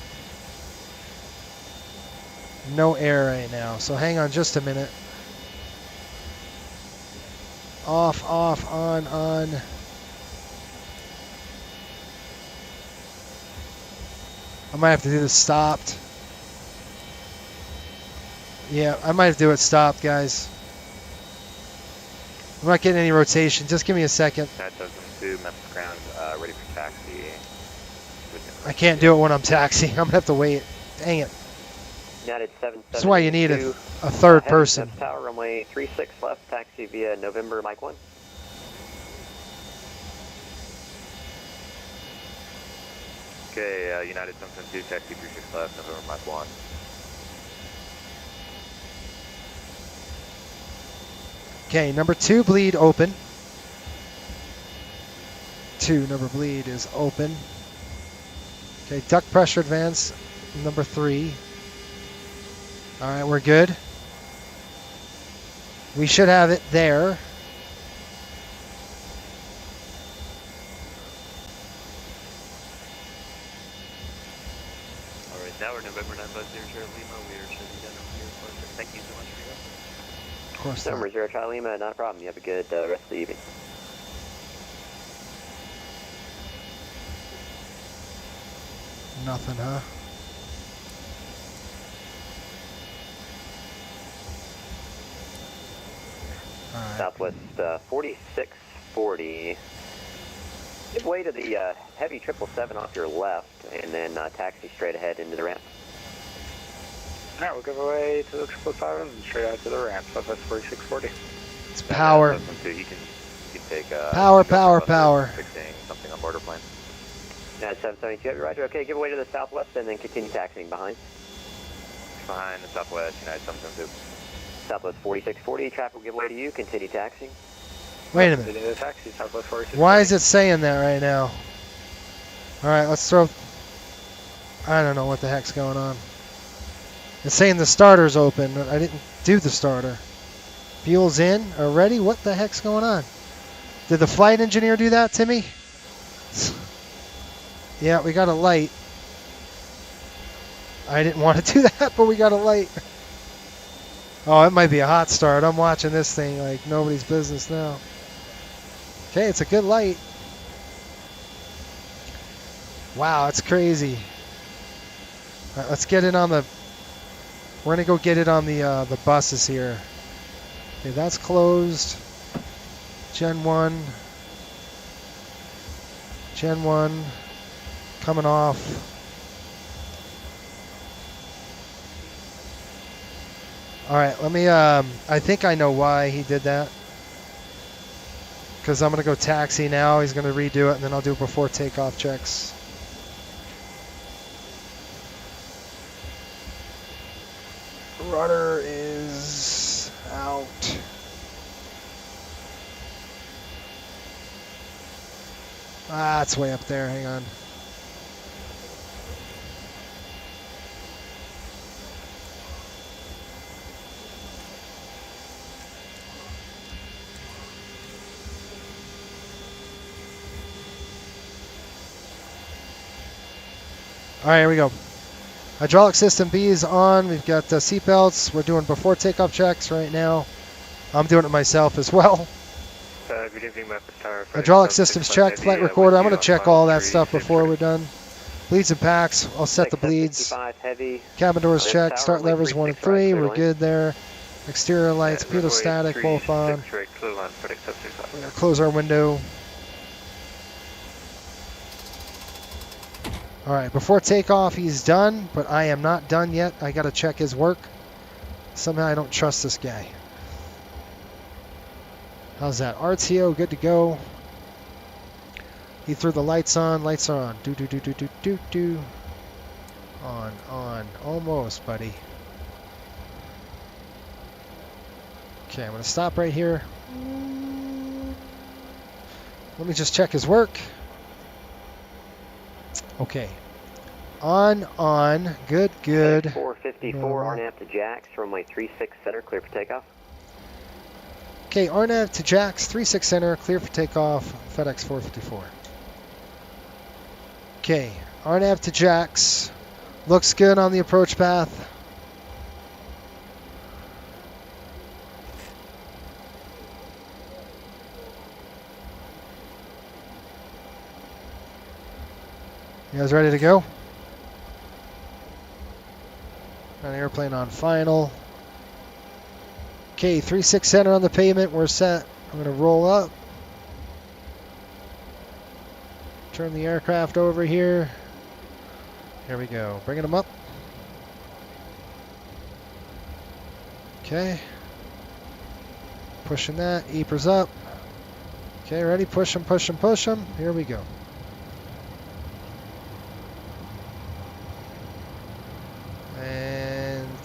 B: No air right now. So hang on just a minute. Off, off, on. I might have to do this stopped. Yeah, I might have to do it stopped, guys. I'm not getting any rotation. Just give me a second.
E: 972, Memphis ground, ready for taxi.
B: I can't do it when I'm taxiing. I'm going to have to wait. Dang it.
G: United 77.
B: That's why you need a third person.
G: Tower, runway 36 left, taxi via November, Mike 1.
E: Okay, United 772, taxi 36 left, November, Mike 1.
B: Okay, number 2 bleed open. 2 number bleed is open. Okay, duct pressure advance, number 3. All right, we're good. We should have it there.
E: All right, now we're November 950, Charlie Lima. We are shutting down over here. Perfect. Thank you so much for your help.
B: Of course.
G: Number 0 Charlie Lima, not a problem. You have a good rest of the evening.
B: Nothing, huh? All right.
G: Southwest 4640. Give way to the heavy 777 off your left, and then taxi straight ahead into the ramp.
F: Alright, we'll give away to the 777 and straight out to the ramp. Southwest 4640.
B: It's power.
E: He can take
B: Power.
E: fixing something on border plane.
G: United 772, have you roger. Okay, give way to the southwest and then continue taxiing behind.
E: Behind the Southwest, United 772.
G: Southwest 4640, traffic will give way to you, continue taxiing.
B: Wait a minute.
F: The taxi, Southwest 4640.
B: Why is it saying that right now? All right, let's throw. I don't know what the heck's going on. It's saying the starter's open. I didn't do the starter. Fuel's in already? What the heck's going on? Did the flight engineer do that, Timmy? Yeah, we got a light. I didn't want to do that, but we got a light. Oh, it might be a hot start. I'm watching this thing like nobody's business now. Okay, it's a good light. Wow, it's crazy. All right, let's get it on the... We're going to go get it on the buses here. Okay, that's closed. Gen 1. Gen 1. Coming off. All right, let me, I think I know why he did that. Because I'm going to go taxi now. He's going to redo it, and then I'll do before takeoff checks. Rudder is out. Ah, it's way up there. Hang on. All right, here we go. Hydraulic system B is on. We've got seatbelts. We're doing before takeoff checks right now. I'm doing it myself as well.
D: Good evening, Memphis Tower.
B: Hydraulic systems checked. Flight recorder. I'm going to check all that stuff before we're done. Bleeds and packs. I'll set the bleeds.
G: Heavy.
B: Cabin doors checked. Start levers 1 and 3. We're good there. Exterior lights, pitot static, both on. We're going to close our window. All right, before takeoff, he's done, but I am not done yet. I got to check his work. Somehow I don't trust this guy. How's that? RTO, good to go. He threw the lights on. Lights are on. Do, do, do, do, do, do, do. On. Almost, buddy. Okay, I'm going to stop right here. Let me just check his work. Okay. On. Good.
G: 454, RNAV to Jax, runway 36 center, clear for takeoff.
B: Okay, RNAV to Jax, 36 center, clear for takeoff, FedEx 454. Okay, RNAV to Jax, looks good on the approach path. You guys ready to go? Got an airplane on final. Okay, 36 center on the pavement. We're set. I'm going to roll up. Turn the aircraft over here. Here we go. Bringing them up. Okay. Pushing that. Eepers up. Okay, ready? Push them. Here we go.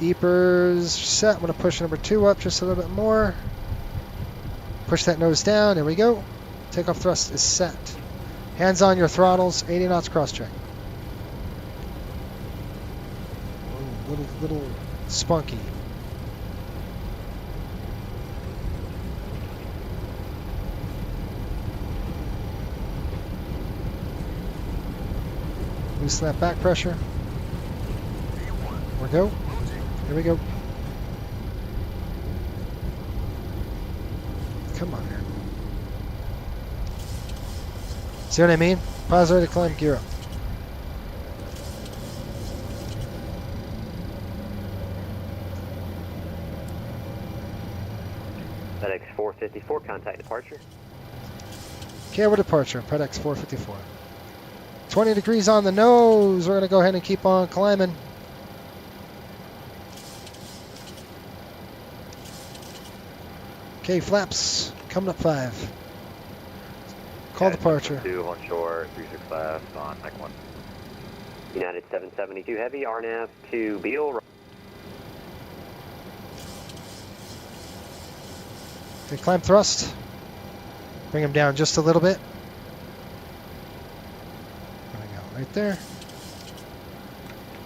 B: Eepers set. I'm going to push number 2 up just a little bit more. Push that nose down. There we go. Takeoff thrust is set. Hands on your throttles. 80 knots cross check. Little spunky. Loosen that back pressure. There we go. Here we go. Come on, man. See what I mean? Pause ready to climb, gear up.
G: FedEx 454, contact departure.
B: Okay, we're departure, FedEx 454. 20 degrees on the nose. We're going to go ahead and keep on climbing. Okay, flaps, coming up 5. Call departure.
E: 2 on shore, 36 left on Mike 1.
G: United 772 Heavy, RNAV to Beale.
B: Okay, climb thrust. Bring him down just a little bit. There we go, right there.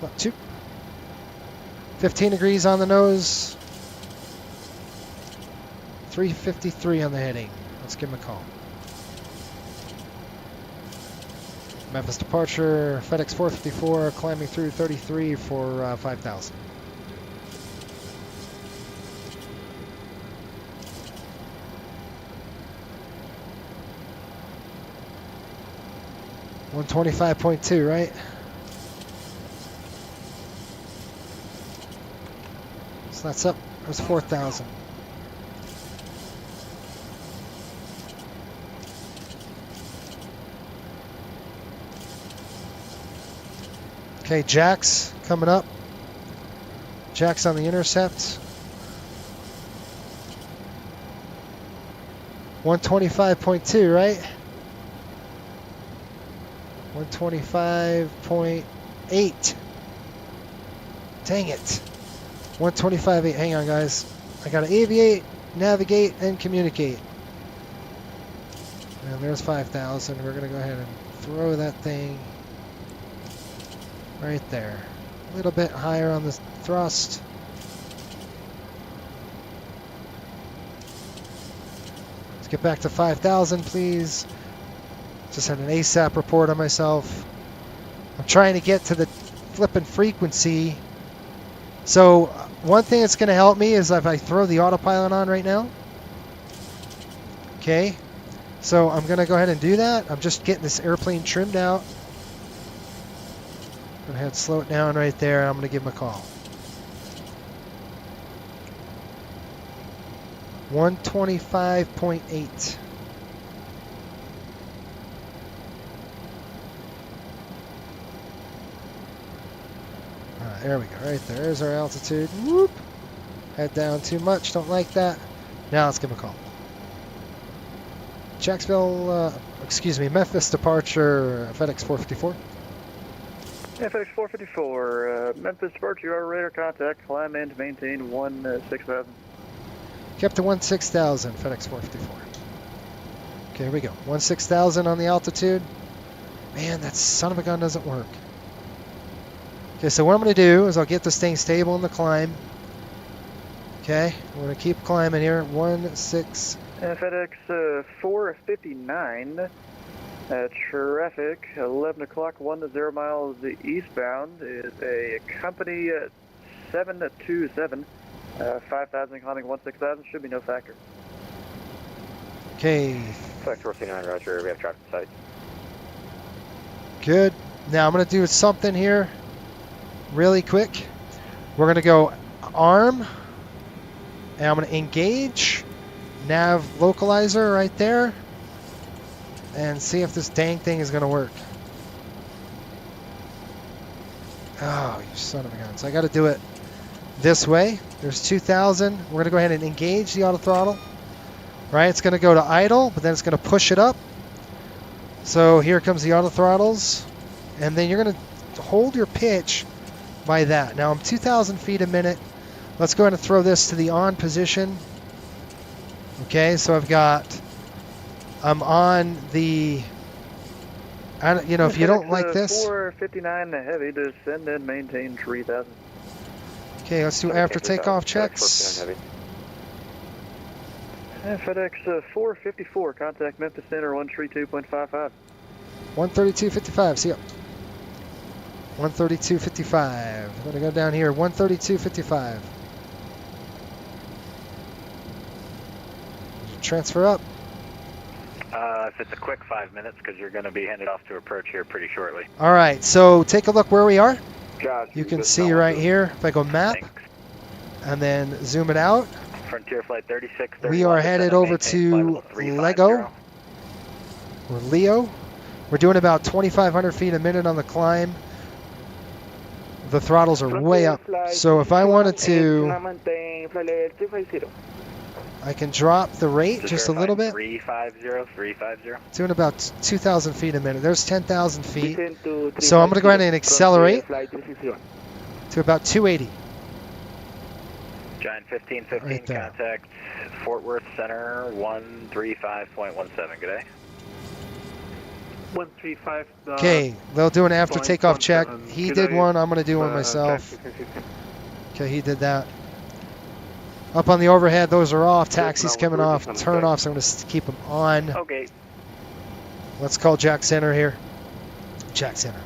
B: About 2. 15 degrees on the nose. 353 on the heading. Let's give him a call. Memphis departure, FedEx 454, climbing through 33 for 5,000. $125.2, right? So that's up. There's 4,000. Okay, Jack's coming up. Jack's on the intercept. 125.2, right? 125.8. Dang it. 125.8. Hang on, guys. I gotta aviate, navigate, and communicate. And there's 5,000. We're gonna go ahead and throw that thing right there. A little bit higher on the thrust. Let's get back to 5,000, please. Just had an ASAP report on myself. I'm trying to get to the flipping frequency. So one thing that's going to help me is if I throw the autopilot on right now. Okay. So I'm going to go ahead and do that. I'm just getting this airplane trimmed out. Go ahead and slow it down right there. I'm going to give him a call. 125.8. There we go, right there. There's our altitude. Whoop. Head down too much. Don't like that. Now let's give him a call. Jacksonville, Memphis departure, FedEx 454.
F: Yeah, FedEx 454, Memphis departure, you are radar contact, climb and maintain 16,000.
B: Kept to 16,000, FedEx 454. Okay, here we go. 16,000 on the altitude. Man, that son of a gun doesn't work. Okay, so what I'm going to do is I'll get this thing stable in the climb. Okay, we're going to keep climbing here. 16.
F: FedEx 459, traffic 11 o'clock, 1 to 0 miles eastbound is a company 727, 5,000 climbing 16,000, should be no factor.
B: Okay.
G: FedEx 459, roger, we have traffic in sight.
B: Good. Now I'm going to do something here really quick. We're going to go arm, and I'm going to engage nav localizer right there and see if this dang thing is going to work. Oh, you son of a gun. So I got to do it this way. There's 2,000. We're going to go ahead and engage the auto throttle. Right, it's going to go to idle, but then it's going to push it up. So here comes the auto throttles, and then you're going to hold your pitch by that. Now I'm 2,000 feet a minute. Let's go ahead and throw this to the on position. Okay, so I'm on the, if you don't like this.
F: 459 heavy, descend and maintain 3,000.
B: Okay, let's do after takeoff checks.
F: FedEx 454, contact Memphis Center 132.55.
B: 132.55, see ya. 132.55. I'm going to go down here, 132.55. Transfer up.
E: If it's a quick 5 minutes, because you're going to be handed off to approach here pretty shortly.
B: All right, so take a look where we are.
F: Gotcha.
B: You can see right here, if I go map,
E: Thanks.
B: and then zoom it out.
E: Frontier Flight 36.
B: We are headed over to Lego, or Leo. We're doing about 2,500 feet a minute on the climb. The throttles are way up. So if I wanted to, I can drop the rate just a little bit.
E: 350.
B: Doing about 2,000 feet a minute. There's 10,000 feet. So I'm going to go ahead and accelerate to about 280.
E: Giant 1515,
B: Right there.
E: contact Fort Worth Center 135.17. Good day.
F: 135.
B: Okay, they'll do an after takeoff check. He did one. I'm going to do one myself. Okay, he did that. Up on the overhead, those are off. Taxis coming off, turn off, so I'm going to keep them on.
E: Okay.
B: Let's call Jack Center here. Jack Center.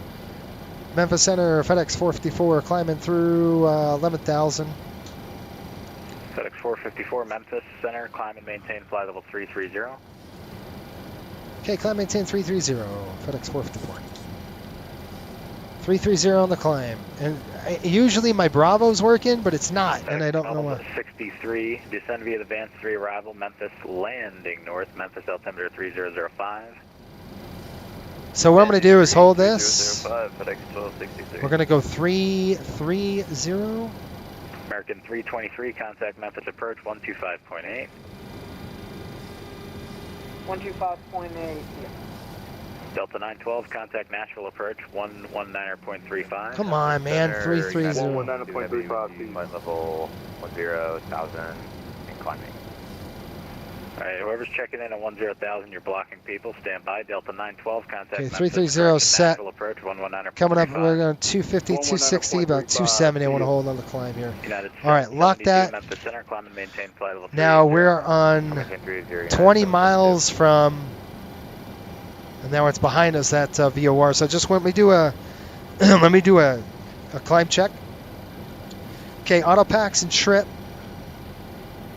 B: Memphis Center, FedEx 454, climbing through 11,000.
E: FedEx 454, Memphis Center, climb and maintain flight level 330.
B: Okay, climb, maintain 330, FedEx 454. 330 on the climb. And usually my Bravo's working, but it's not, and I don't know why.
E: 63, descend via the Vance 3 arrival, Memphis landing north, Memphis altimeter 3005.
B: So what I'm going to do is hold this.
E: 3005, FedEx 1263.
B: We're going to go 330.
E: American 323, contact Memphis approach 125.8.
H: 125.8.
E: Delta 912, contact Nashville approach 119.35.
B: Come on, man, 330.
E: 119.35, flight level 10,000 and climbing. Alright, whoever's checking in at 10,000, you're blocking people. Stand by. Delta 912, contact
B: Okay,
E: Memphis
B: 330
E: approach,
B: set.
E: Nashville approach 119.35.
B: Coming up, we're going 250, 260, about 270. I want to hold on the climb here.
E: United
B: All right, lock
E: 72,
B: that.
E: Memphis Center, climb and maintain flight level
B: Now
E: 30.
B: we're on 20 miles from, and now it's behind us, that VOR. So just let me do a, let me do a climb check. Okay, auto packs and trip.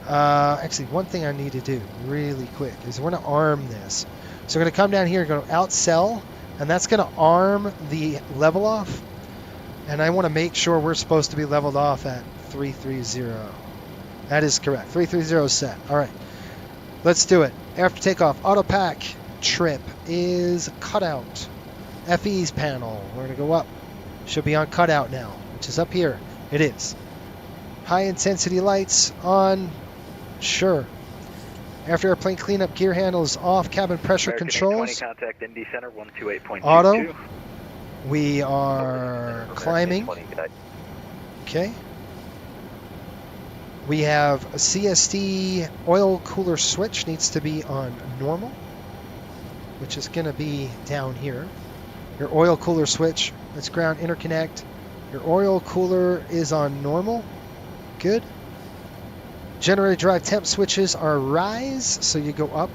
B: Actually, one thing I need to do really quick is we're going to arm this. So we're going to come down here, going to outsell, and that's going to arm the level off. And I want to make sure we're supposed to be leveled off at 330. That is correct. 330 set. All right. Let's do it. After takeoff, auto pack trip is cutout. FE's panel. We're going to go up. Should be on cutout now, which is up here. It is. High intensity lights on. Sure. After airplane cleanup, gear handle is off. Cabin pressure
E: American
B: controls.
E: 820, contact Indy Center 128.22.
B: Auto. We are climbing. Okay. We have a CSD oil cooler switch needs to be on normal, which is going to be down here. Your oil cooler switch, that's ground interconnect. Your oil cooler is on normal. Good. Generator drive temp switches are rise, so you go up,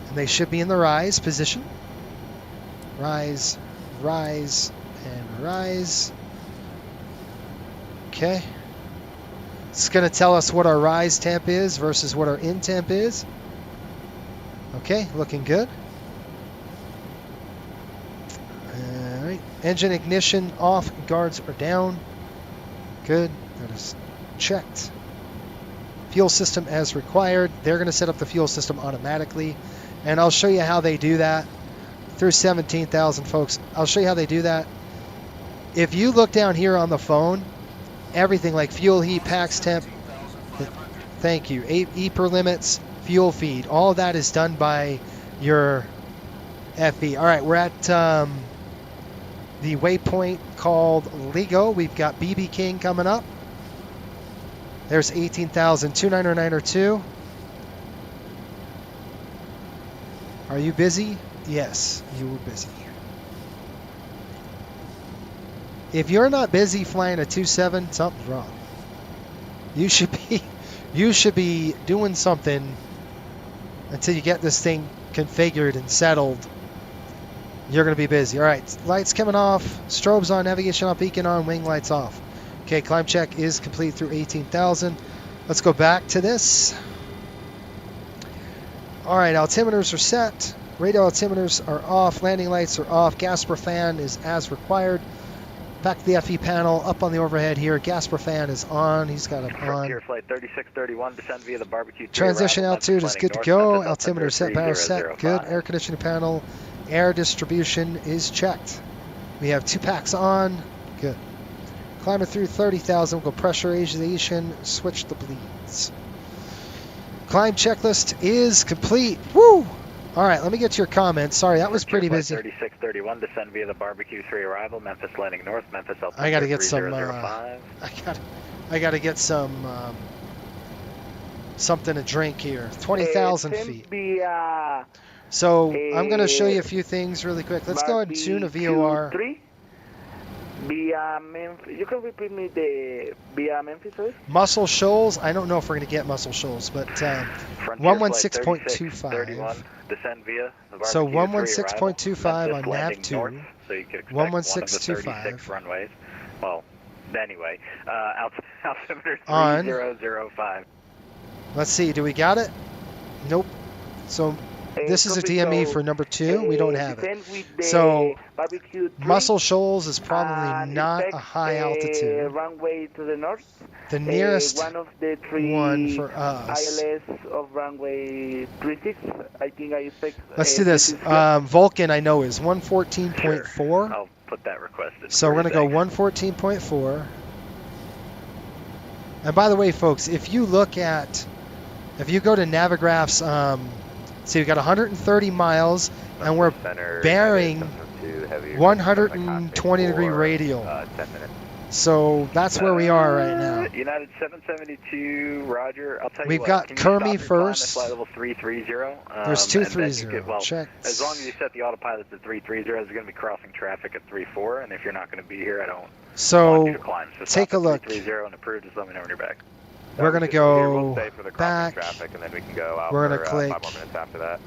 B: and they should be in the rise position. Rise, rise, and rise. Okay. It's going to tell us what our rise temp is versus what our in temp is. Okay, looking good. All right. Engine ignition off, guards are down. Good. That is checked. Fuel system as required. They're going to set up the fuel system automatically, and I'll show you how they do that through 17,000 folks. I'll show you how they do that. If you look down here on the phone, everything like fuel heat, packs temp, thank you, EPR limits, fuel feed, all of that is done by your FE. All right, we're at the waypoint called LEGO. We've got BB King coming up. There's 18,000, 29902. Are you busy? Yes, you were busy. If you're not busy flying a 27, something's wrong. You should be doing something until you get this thing configured and settled. You're going to be busy. All right, lights coming off, strobes on, navigation on, beacon on, wing lights off. Okay, climb check is complete through 18,000. Let's go back to this. All right, altimeters are set. Radio altimeters are off. Landing lights are off. Gasper fan is as required. Back to the FE panel. Up on the overhead here. Gasper fan is on. He's got it on.
E: Frontier flight 3631, descend via the barbecue.
B: Transition altitude is good to go. Altimeter set, power set. Good. Air conditioning panel. Air distribution is checked. We have 2 packs on. Good. Climbing through 30,000. We'll go pressurization. Switch the bleeds. Climb checklist is complete. Woo! All right, let me get to your comments. Sorry, that was pretty busy.
E: 3631, descend via the barbecue 3 arrival, Memphis landing north, Memphis altimeter
B: I got to get some.
E: 3005.
B: I got to get some something to drink here. 20,000 feet. So I'm going to show you a few things really quick. Let's go ahead and tune a VOR.
I: Via Memphis. You can repeat me the via Memphis, sorry?
B: Muscle Shoals. I don't know if we're going to get Muscle Shoals, but 116.25.
E: Descend via the
B: So
E: barbecue
B: 116.25 on nav 2.
E: North, so you could expect
B: 116.25
E: one of the 36 runways. Well, anyway, altimeter
B: On.
E: 3005.
B: Let's see. Do we got it? Nope. So this is a DME for number 2. We don't have it. So Muscle Shoals is probably not a high altitude.
I: Runway to the north.
B: The nearest
I: one of the 3
B: one for us.
I: ILS of runway 36. I think I expect.
B: Let's do this. Vulcan I know is 114.4.
E: Sure. I'll put that request in.
B: So we're going to go 114.4. And by the way, folks, if you go to Navigraph's, so we've got 130 miles, and we're bearing 120 degree radial.
E: 10 minutes.
B: So that's where we are right now.
E: United 772, Roger. I'll tell you
B: We've
E: what,
B: got
E: can you
B: Kermy
E: stop your climb at
B: first.
E: flight level 330.
B: There's
E: and then you
B: 230.
E: get- well,
B: Check.
E: As long as you set the autopilot to 330, it's going to be crossing traffic at 34, and if you're not going to be here, I don't want you
B: So
E: to climb. So
B: take
E: stop
B: a
E: at
B: look.
E: 330 and approve, just let me know when you're back.
B: We're going to go
E: We'll stay for the
B: back.
E: crossing traffic, and then we can go out
B: We're
E: for
B: gonna click
E: 5 more minutes after that.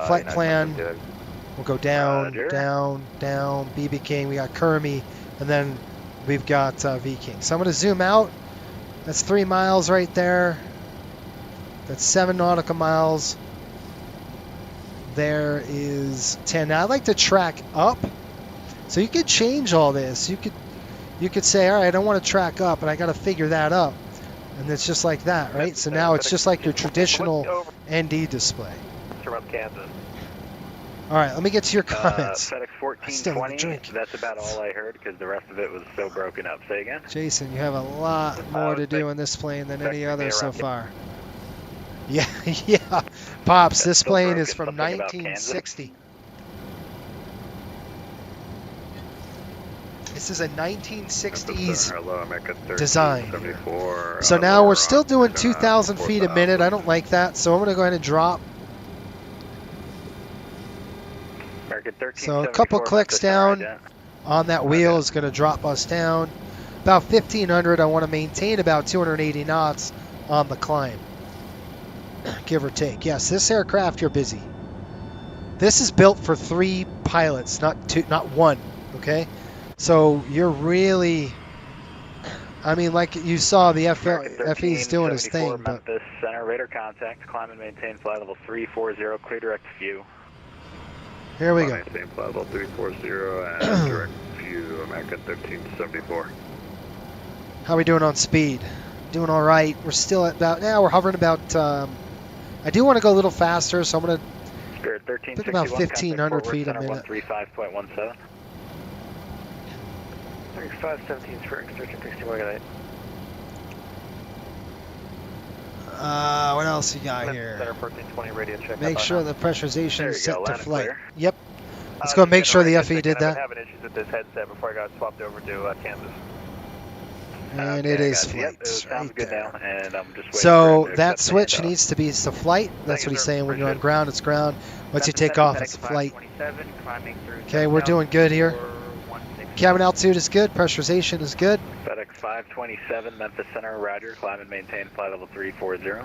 B: Flight
E: United
B: plan.
E: 772.
B: We'll go down,
E: Roger.
B: down, down. BB King. We got Kermy, and then we've got V King. So I'm going to zoom out. That's 3 miles right there. That's 7 nautical miles. There is 10. Now I'd like to track up. So you could change all this. You could say, all right, I don't want to track up, and I got to figure that up. And it's just like that, right? So now it's just like your traditional ND display.
E: From Kansas.
B: All right, let me get to your comments.
E: FedEx
B: I still have a
E: 1420.
B: drink.
E: That's about all I heard because the rest of it was so broken up. Say again.
B: Jason, you have a lot more to do in this plane than any other so far. Yeah, yeah. Pops, this plane is from 1960. This is a 1960s design. So now we're still doing 2,000 feet a minute. I don't like that, so I'm going to go ahead and drop. So a couple clicks down on that wheel is going to drop us down. About 1,500. I want to maintain about 280 knots on the climb, give or take. Yes, this aircraft, you're busy. This is built for 3 pilots, not 2, not 1. Okay, so you're really, I mean, like you saw, the FE's doing his thing. But
E: Memphis Center, radar contact, climb and maintain flight level 340, clear direct view.
B: here we go.
E: Maintain flight level 340 and direct view, American 1374.
B: How we doing on speed? Doing all right. We're still at about, we're hovering about, I do want to go a little faster, so I'm going to
E: Spirit 1361,
B: think about 1,500 feet a minute.
E: 135.17. 3517 Spirit 1361, good night.
B: What else you got here?
E: Center 1420 radio check.
B: Make sure the pressurization is set to
E: land
B: flight.
E: clear.
B: Yep. Let's go make sure the FE did
E: I've been
B: that.
E: having issues with this headset before I got swapped over to Kansas.
B: And
E: Okay,
B: it
E: I
B: is
E: got you. Yep,
B: flight.
E: it sounds
B: Right
E: good
B: there.
E: now, and I'm just waiting
B: So
E: for it to
B: that
E: accept the
B: switch
E: handoff.
B: needs to be to flight. That's
E: Thank
B: what
E: you,
B: he's
E: sir.
B: saying. When you're on
E: Appreciate it.
B: ground, it's ground. Once you take off, it's flight. Okay, we're doing good here. Cabin altitude is good. Pressurization is good.
E: FedEx 527, Memphis Center, Roger. Climb and maintain flight level 340.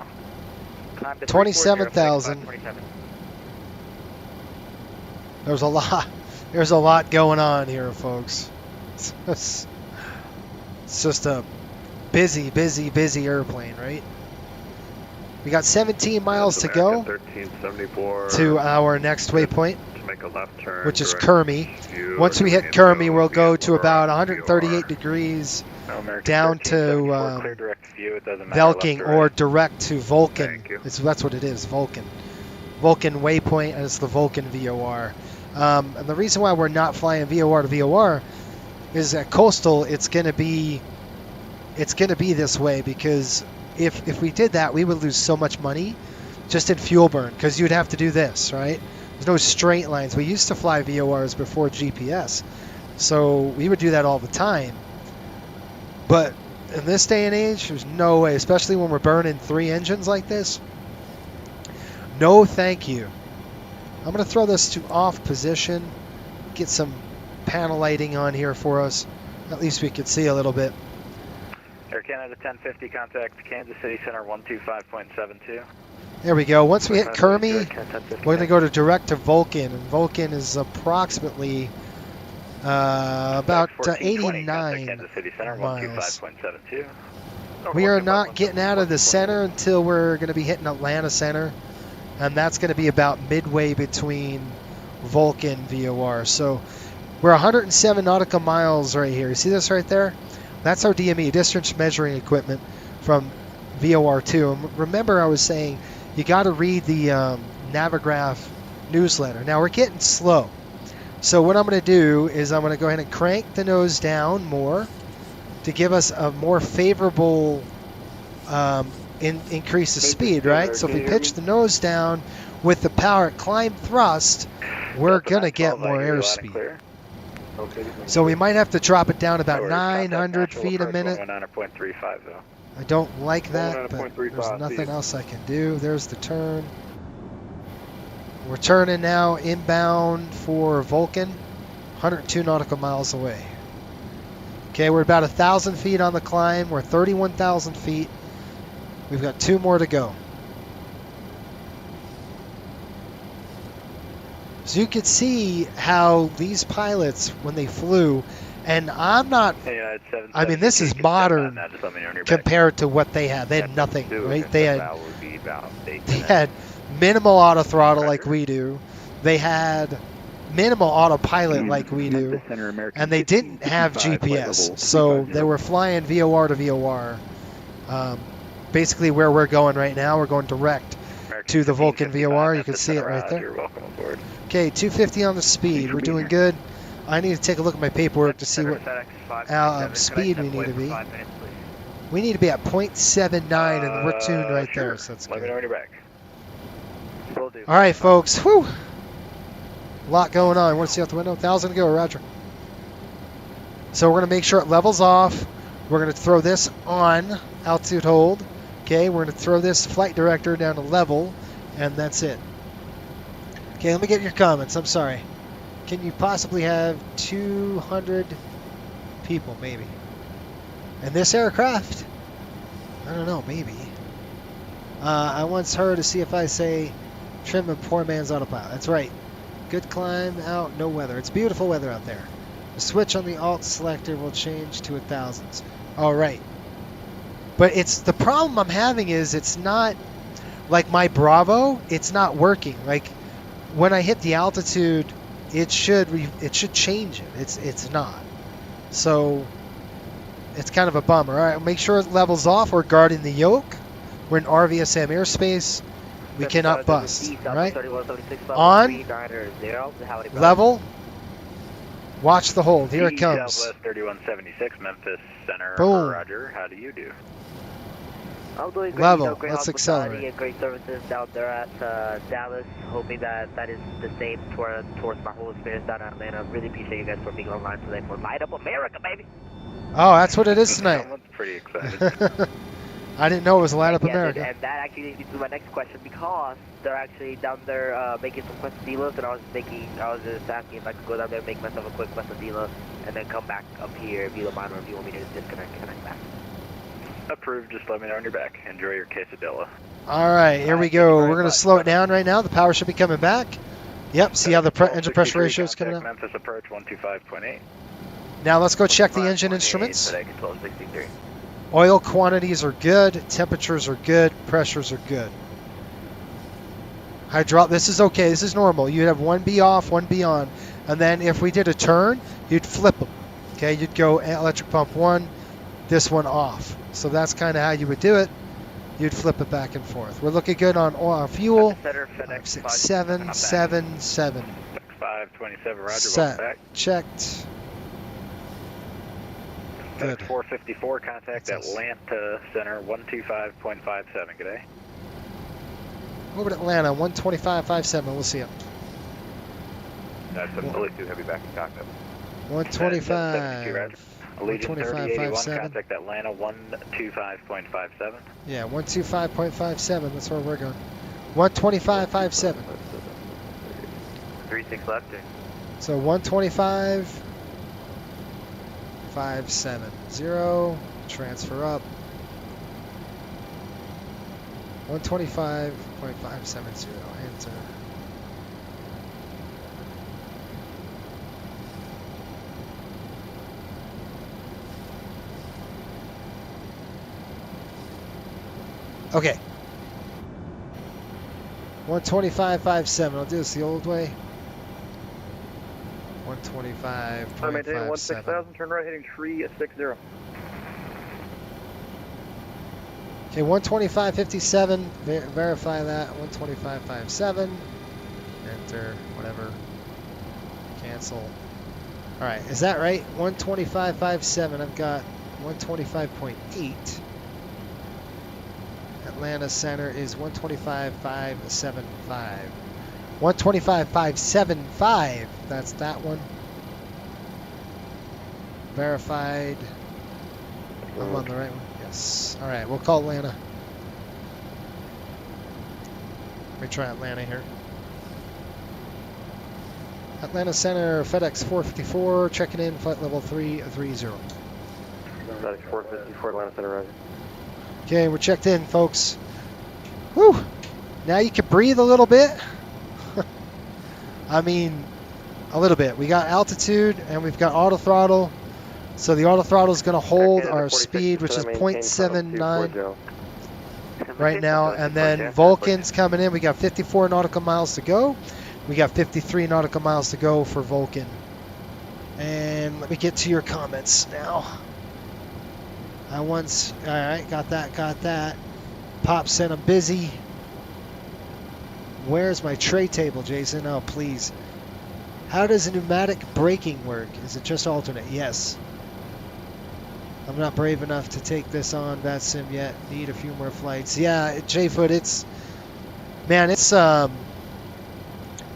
B: 27,000. There's a lot going on here, folks. It's just a busy airplane, right? We got 17 miles to go to our next waypoint,
E: Make a left turn,
B: which is Kermy. Once we hit Kermy, we'll go to about 138 degrees down to Velking or direct to Vulcan. That's what it is, Vulcan. Vulcan waypoint, and it's the Vulcan VOR. And the reason why we're not flying VOR to VOR is at coastal, it's going to be this way, because if we did that, we would lose so much money just in fuel burn, because you'd have to do this, right? There's no straight lines. We used to fly VORs before GPS, so we would do that all the time. But in this day and age, there's no way, especially when we're burning 3 engines like this. No, thank you. I'm going to throw this to off position, get some panel lighting on here for us. At least we could see a little bit.
E: Air Canada 1050, contact Kansas City Center 125.72.
B: There we go. Once we hit Kermy, we're going to go to direct to Vulcan, and Vulcan is approximately about 89
E: Kansas City Center
B: miles.
E: 125.72.
B: We are not getting out of the center until we're going to be hitting Atlanta Center, and that's going to be about midway between Vulcan VOR. So we're 107 nautical miles right here. You see this right there? That's our DME, distance measuring equipment from VOR2. And remember I was saying you got to read the Navigraph newsletter. Now we're getting slow. So what I'm going to do is I'm going to go ahead and crank the nose down more to give us a more favorable increase of speed, right? So if we pitch the nose down with the power at climb thrust, we're going to get more airspeed. So we might have to drop it down about 900 feet a minute. I don't like that, but there's nothing else I can do. There's the turn. We're turning now inbound for Vulcan, 102 nautical miles away. Okay, we're about 1,000 feet on the climb. We're 31,000 feet. We've got 2 more to go. So you could see how these pilots, when they flew, and I'm not, I mean, this is modern compared to what they had. They had nothing, right? They had minimal auto throttle like we do. They had minimal autopilot like we do, and they didn't have GPS, so they were flying VOR to VOR. Basically where we're going right now, we're going direct to the Vulcan VOR. You can see it right there. Okay, 250 on the speed. We're doing good. I need to take a look at my paperwork to see what speed we need to be. We need to be at 0.79, and we're tuned right there, so that's good. All right, folks. Whew. A lot going on. Want to see out the window? 1,000 to go, Roger. So we're going to make sure it levels off. We're going to throw this on altitude hold. Okay, we're going to throw this flight director down to level, and that's it. Okay, let me get your comments. I'm sorry. Can you possibly have 200 people, maybe? And this aircraft? I don't know, maybe. I once heard a CFI say, trim a poor man's autopilot. That's right. Good climb out, no weather. It's beautiful weather out there. The switch on the alt selector will change to 1,000s. All right. But it's the problem I'm having is it's not like my Bravo. It's not working. Like when I hit the altitude, it should change it. It's not. So it's kind of a bummer. All right, make sure it levels off. We're guarding the yoke. We're in RVSM airspace. We cannot bust. All right. On. Level. Watch the hold. Here it comes.
E: Southwest 3176, Memphis Center.
B: Boom.
E: Roger. How do you do?
H: I'm doing great.
B: Level.
H: Great
B: Let's
H: hospitality
B: accelerate.
H: and great services down there at Dallas. Hoping that is the same towards my whole experience down in Atlanta. Really appreciate you guys for being online today for Light Up America, baby.
B: Oh, that's what it is tonight.
E: Someone's pretty excited.
B: I didn't know it was Light Up
H: Yes,
B: America.
H: and that actually leads me to my next question because they're actually down there making some quesadillas, and I was just asking if I could go down there, make myself a quick quesadilla, and then come back up here if you don't mind, or if you want me to disconnect and connect back.
E: Approved. Just let me know when you're back. Enjoy your quesadilla.
B: All right, here we go. We're going to slow it down right now. The power should be coming back. Yep, see how the engine pressure ratio is coming up?
E: Memphis approach 125.8.
B: Now let's go check the engine instruments. Oil quantities are good. Temperatures are good. Pressures are good. This is okay. This is normal. You'd have 1B off, 1B on. And then if we did a turn, you'd flip them. Okay, you'd go electric pump 1, this one off. So that's kind of how you would do it. You'd flip it back and forth. We're looking good on oil, fuel. 6777.
E: 527, Roger.
B: Set.
E: Back.
B: Checked. Good.
E: 454, contact Atlanta Center 125.57. Good day.
B: Over to Atlanta, 125.57. We'll see it.
E: That's a fully too heavy back in cockpit.
B: 125.
E: Allegiant 3081,
B: 125.57.
E: contact Atlanta 125.57.
B: Yeah, 125.57. That's where we're going. 125.57.
E: 36 left.
B: So 125.57. 125.570. Transfer up. 125.570. Enter. Okay. 125.57. I'll do this the old way. 125.57.
F: Maintain 16,000. Turn right heading 360.
B: Okay, 125.57. Verify that. 125.57. Enter. Whatever. Cancel. All right. Is that right? 125.57. I've got 125.8. Atlanta Center is 125.575. 125.575. That's that one. Verified. I'm on the right one. Yes. All right. We'll call Atlanta. Let me try Atlanta here. Atlanta Center, FedEx 454, checking in, flight level 330.
D: FedEx 454, Atlanta Center, Roger.
B: Okay, we're checked in, folks. Whew. Now you can breathe a little bit. I mean, a little bit. We got altitude and we've got auto throttle. So the auto throttle is going to hold our speed, which is 0.79 right now. And then Vulcan's coming in. We got 54 nautical miles to go. We got 53 nautical miles to go for Vulcan. And let me get to your comments now. All right, got that. Pop said I'm busy. Where's my tray table, Jason? Oh, please. How does a pneumatic braking work? Is it just alternate? Yes. I'm not brave enough to take this on VATSIM yet. Need a few more flights. Yeah, J-Foot, it's a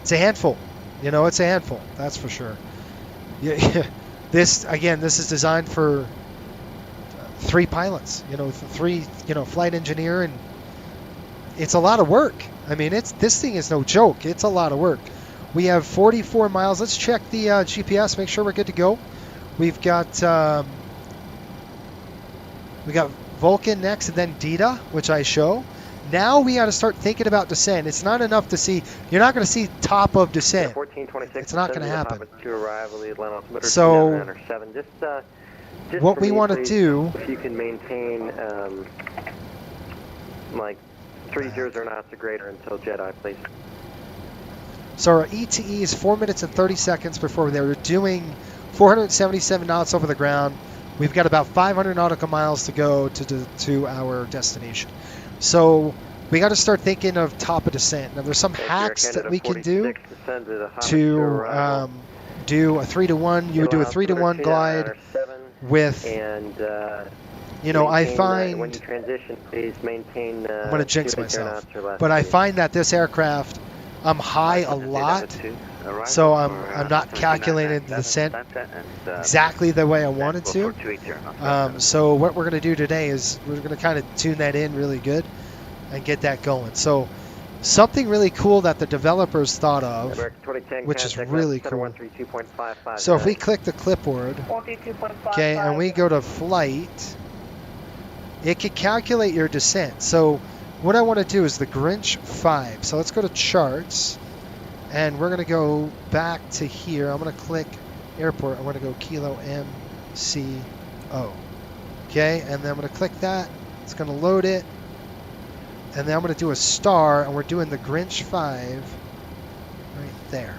B: handful. You know, it's a handful. That's for sure. Yeah. This is designed for 3 pilots, three, flight engineer, and it's a lot of work. I mean, this thing is no joke. It's a lot of work. We have 44 miles. Let's check the GPS, make sure we're good to go. We've got Vulcan next, and then Dita, which I show. Now we got to start thinking about descent. It's not enough to see. You're not going to see top of descent.
D: 1426.
B: It's not going to happen.
D: To arrival, the Atlanta altimeter
B: So,
D: 7. Just
B: what we want to do,
D: if you can maintain like 30 or knots or greater until Jedi, please.
B: so our ETE is 4 minutes and 30 seconds before they were doing 477 knots over the ground. We've got about 500 nautical miles to go to our destination. So we got to start thinking of top of descent. Now there's some hacks that we can do to do a 3-to-1. You would do a 3-to-1 glide with, I find,
D: when you transition, please maintain,
B: I'm going to jinx myself, but I find that this aircraft, I'm high a lot, so I'm not calculating the descent exactly the way I wanted to. So what we're going to do today is we're going to kind of tune that in really good and get that going. So something really cool that the developers thought of, which is really cool. So if we click the clipboard, okay, and we go to flight, it can calculate your descent. So what I want to do is the Grinch 5. So let's go to charts, and we're going to go back to here. I'm going to click airport. I'm going to go Kilo MCO. Okay, and then I'm going to click that. It's going to load it. And then I'm going to do a star, and we're doing the Grinch 5 right there.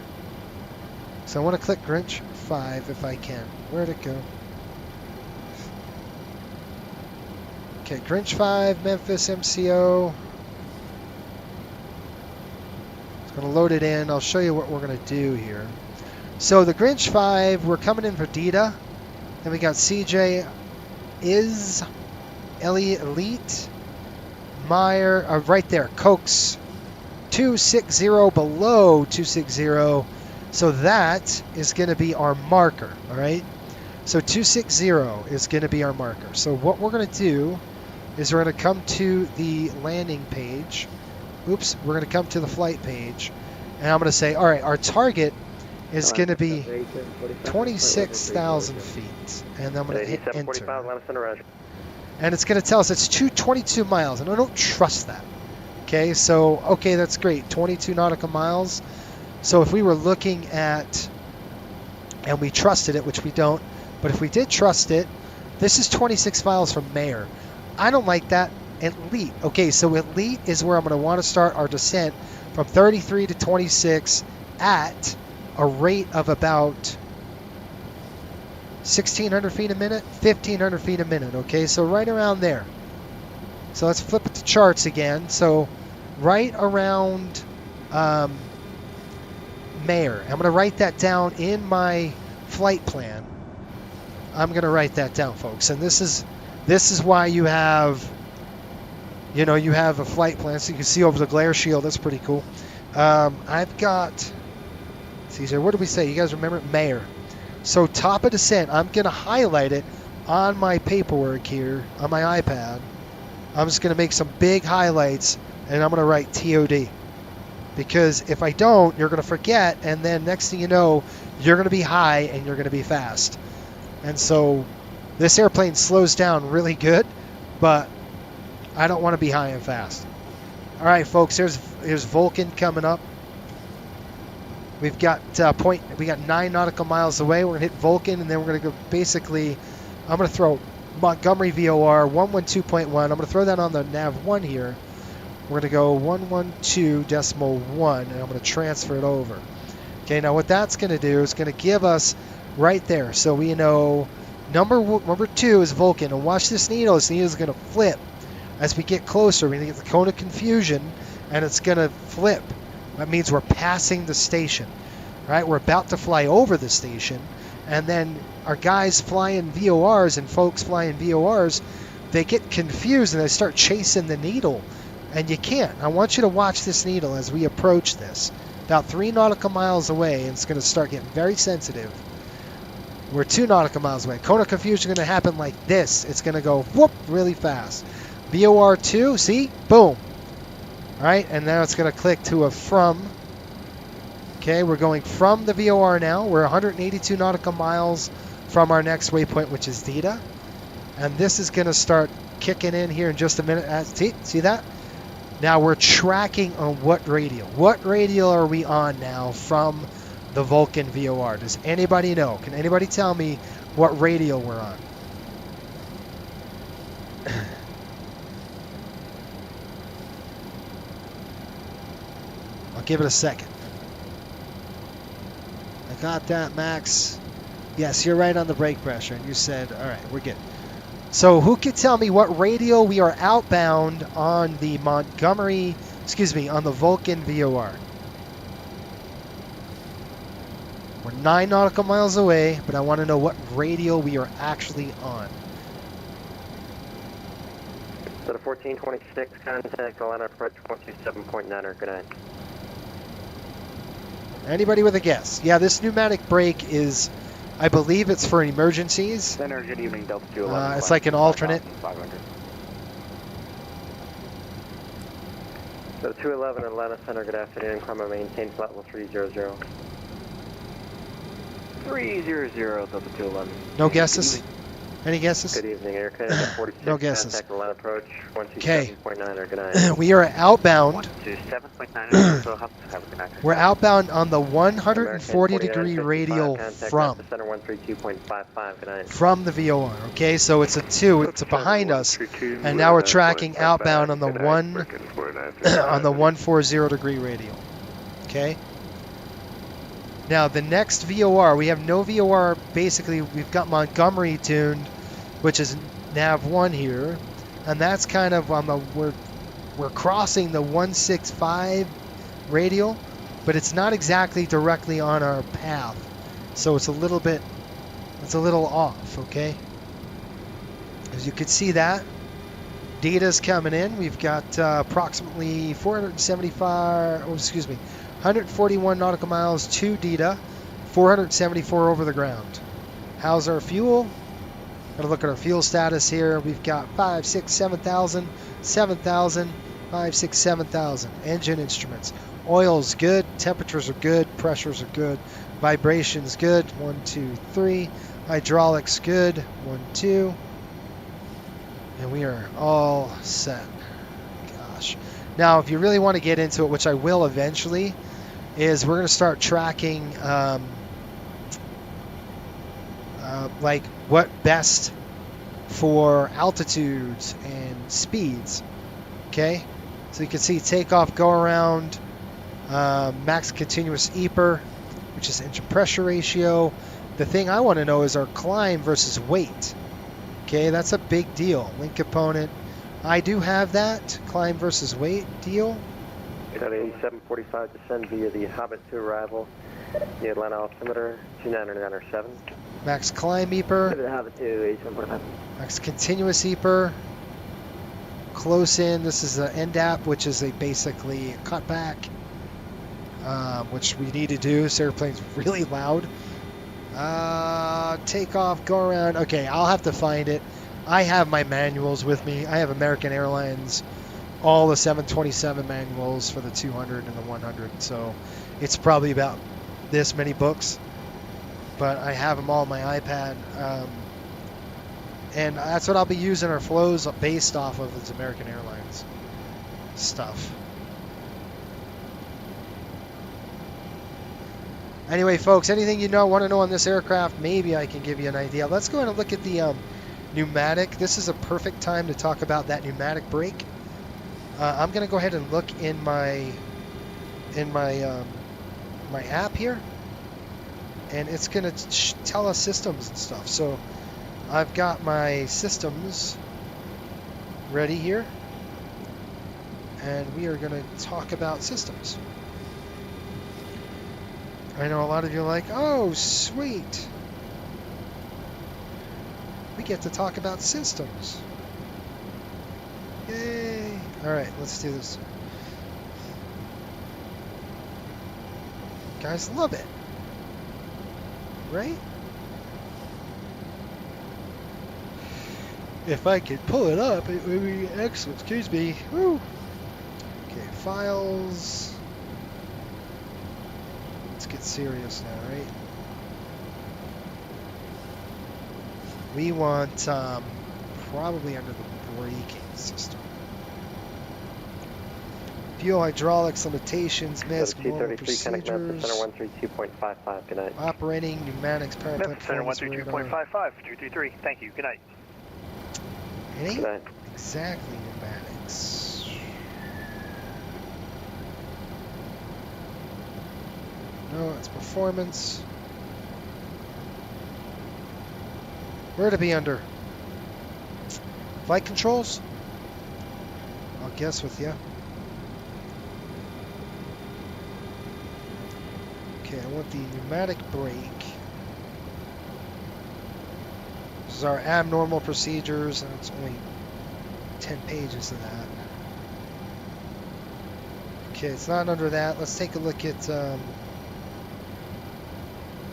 B: So I want to click Grinch 5 if I can. Where'd it go? Okay, Grinch 5, Memphis MCO. It's going to load it in. I'll show you what we're going to do here. So the Grinch 5, we're coming in for Dita. Then we got CJ is Elite. Meyer, right there, Cokes 260 below 260. So that is going to be our marker, all right? So 260 is going to be our marker. So what we're going to do is we're going to come to the landing page. Oops, we're going to come to the flight page. And I'm going to say, all right, our target is going to be 26,000 feet. And I'm going to hit enter.
D: Atlanta Center, Roger.
B: And it's going to tell us it's 222 miles, and I don't trust that. Okay, so, okay, that's great, 22 nautical miles. So if we were looking at, and we trusted it, which we don't, but if we did trust it, this is 26 miles from Mayer. I don't like that. Elite. Okay, so Elite is where I'm going to want to start our descent from 33 to 26 at a rate of about 1,600 feet a minute, 1,500 feet a minute. Okay, so right around there. So let's flip it to charts again. So right around Mayer. I'm going to write that down in my flight plan. I'm going to write that down, folks. And this is why you have, you know, you have a flight plan, so you can see over the glare shield. That's pretty cool. I've got, let's see here, what did we say? You guys remember? Mayer. So top of descent, I'm going to highlight it on my paperwork here, on my iPad. I'm just going to make some big highlights, and I'm going to write TOD. Because if I don't, you're going to forget, and then next thing you know, you're going to be high and you're going to be fast. And so this airplane slows down really good, but I don't want to be high and fast. All right, folks, here's Vulcan coming up. We've got we got 9 nautical miles away. We're going to hit Vulcan, and then we're going to go basically, I'm going to throw Montgomery VOR 112.1. I'm going to throw that on the nav 1 here. We're going to go 112.1, and I'm going to transfer it over. Okay, now what that's going to do is going to give us right there. So we know number 2 is Vulcan. And watch this needle. This needle is going to flip as we get closer. We're going to get the cone of confusion, and it's going to flip. That means we're passing the station. Right? We're about to fly over the station, and then our guys flying VORs and folks flying VORs, they get confused and they start chasing the needle. And you can't. I want you to watch this needle as we approach this. About 3 nautical miles away, and it's going to start getting very sensitive. We're 2 nautical miles away. Cone of confusion is going to happen like this. It's going to go whoop really fast. VOR 2, see? Boom. All right, and now it's going to click to a from. Okay, we're going from the VOR now. We're 182 nautical miles from our next waypoint, which is Theta. And this is going to start kicking in here in just a minute. See that? Now we're tracking on what radial. What radial are we on now from the Vulcan VOR? Does anybody know? Can anybody tell me what radial we're on? I'll give it a second. I got that, Max. Yes, you're right on the brake pressure. And you said, all right, we're good. So who can tell me what radial we are outbound on the on the Vulcan VOR? We're 9 nautical miles away, but I want to know what radial we are actually on.
D: So the 1426, contact Atlanta approach 127.9, good night.
B: Anybody with a guess? Yeah, this pneumatic brake is, I believe it's for emergencies.
D: Center, good evening, Delta 211.
B: It's like an alternate.
D: 500. So 211 Atlanta Center, good afternoon. Climb maintain flight level 300. 300, Delta 211.
B: No guesses? Any guesses?
D: Good evening, Air Canada 46.
B: No guesses.
D: Contact Atlanta approach 127.9, good night.
B: We are outbound.
D: 127.9, so have a good night.
B: We're outbound on the 140-degree radial from.
D: Center 132.55, good night.
B: From the VOR. Okay, so it's a 2. It's behind us, and now we're tracking outbound on the 140-degree radial. Okay. Now the next VOR, we have no VOR. Basically, we've got Montgomery tuned, which is nav 1 here, and that's kind of on the we're crossing the 165 radial, but it's not exactly directly on our path, so it's a little off. Okay, as you can see that data's coming in. We've got approximately 141 nautical miles to DETA, 474 over the ground. How's our fuel? Gonna look at our fuel status here. We've got 5, 6, 7,000, 7,000, 5, 6, 7,000. Engine instruments. Oil's good, temperatures are good, pressures are good, Vibrations good. 1, 2, 3. Hydraulics good. 1, 2. And we are all set. Gosh. Now, if you really want to get into it, which I will eventually, is we're going to start tracking like what best for altitudes and speeds. Okay, so you can see takeoff, go around, max continuous EPR, which is engine pressure ratio. The thing I want to know is our climb versus weight. Okay, that's a big deal. Link component. I do have that climb versus weight deal.
D: Got a 745 descend via the Hobbit to arrival. The Atlanta altimeter 29907.
B: Max climb EPR.
D: The Hobbit to 8745.
B: Max continuous EPR. Close in. This is the NDAP, which is basically a cutback, which we need to do. This airplane's really loud. Takeoff, go around. Okay, I'll have to find it. I have my manuals with me. I have American Airlines, all the 727 manuals for the 200 and the 100. So it's probably about this many books, but I have them all on my iPad. And that's what I'll be using our flows based off of is American Airlines stuff. Anyway, folks, anything you want to know on this aircraft, maybe I can give you an idea. Let's go ahead and look at the pneumatic. This is a perfect time to talk about that pneumatic brake. I'm going to go ahead and look in my my app here, and it's going to tell us systems and stuff. So I've got my systems ready here, and we are going to talk about systems. I know a lot of you are like, oh, sweet. We get to talk about systems. Yay. All right, let's do this. Guys love it. Right? If I could pull it up, it would be excellent. Excuse me. Woo. Okay, files. Let's get serious now, right? We want probably under the braking system. Fuel hydraulics limitations, MISC, normal procedures,
D: Center 132.55, good night.
B: Operating, pneumatics, power plant
E: Center
B: performance,
E: 132.55, 233, thank you, good night.
B: It ain't
D: Good night.
B: exactly pneumatics. No, it's performance. Where to be under? Flight controls? I'll guess with you. Okay, I want the pneumatic brake. This is our abnormal procedures, and it's only 10 pages of that. Okay, it's not under that. Let's take a look at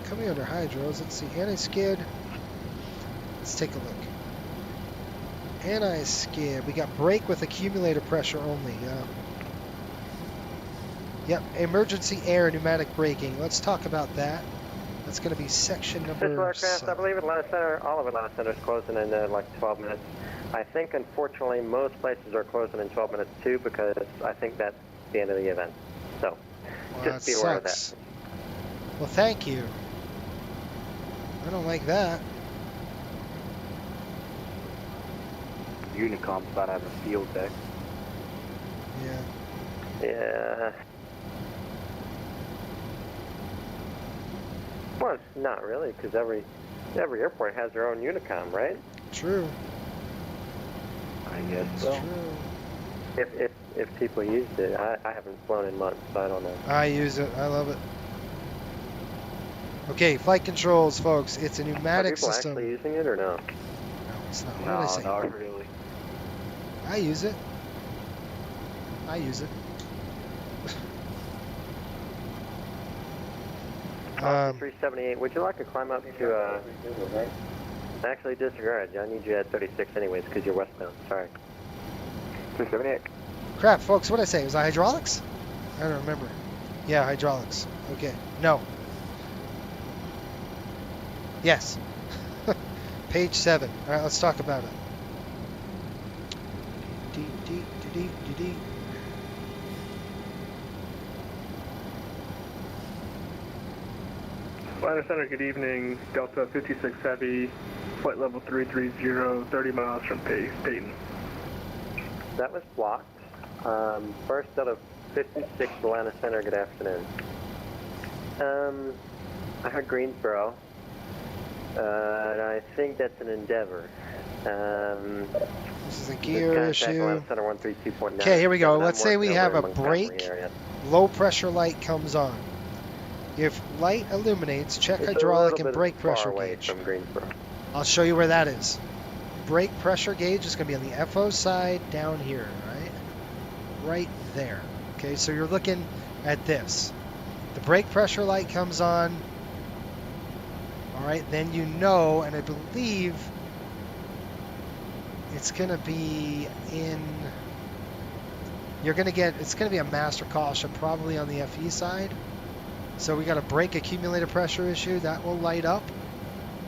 B: coming under hydros. Let's see, anti-skid. Let's take a look. Anti-skid. We got brake with accumulator pressure only. Yep, emergency air pneumatic braking. Let's talk about that. That's going to be section number
D: Aircraft, I believe Atlanta Center, all of Atlanta Center is closing in like 12 minutes. I think, unfortunately, most places are closing in 12 minutes too, because I think that's the end of the event. So,
B: well,
D: just be aware of that.
B: Well, thank you. I don't like that.
E: Unicom's about to have a field day.
B: Yeah.
D: Yeah. Well, it's not really, because every airport has their own Unicom, right?
B: True.
E: I guess
B: It's
E: so.
B: true.
D: If people used it, I haven't flown in months, so I don't know.
B: I use it. I love it. Okay, flight controls, folks. It's a pneumatic
D: Are people
B: system.
D: actually using it or no?
B: No, it's not. What
E: No,
B: did I say?
E: not really.
B: I use it. I use it. Um,
D: 378, would you like to climb up to, actually disregard, I need you at 36 anyways, because you're westbound, sorry. 378.
B: crap, folks, what did I say? Was I hydraulics? I don't remember. Yeah, hydraulics. Okay. No. Yes. Page 7. All right, let's talk about it.
J: Liner Center, good evening. Delta 56 Heavy, flight level 330, 30 miles from Peyton.
D: That was blocked. First out of 56 Atlanta Center, good afternoon. I heard Greensboro. I think that's an Endeavor.
B: This is a gear issue.
D: Center 132.9.
B: Okay, here we go. Let's say we have a brake. Low pressure light comes on. If light illuminates, check hydraulic and brake pressure gauge.
D: From Greensboro.
B: I'll show you where that is. Brake pressure gauge is going to be on the FO side down here, right? Right there. Okay, so you're looking at this. The brake pressure light comes on. All right, then you know, and I believe it's going to be in, it's going to be a master caution probably on the FE side. So we got a brake accumulator pressure issue. That will light up.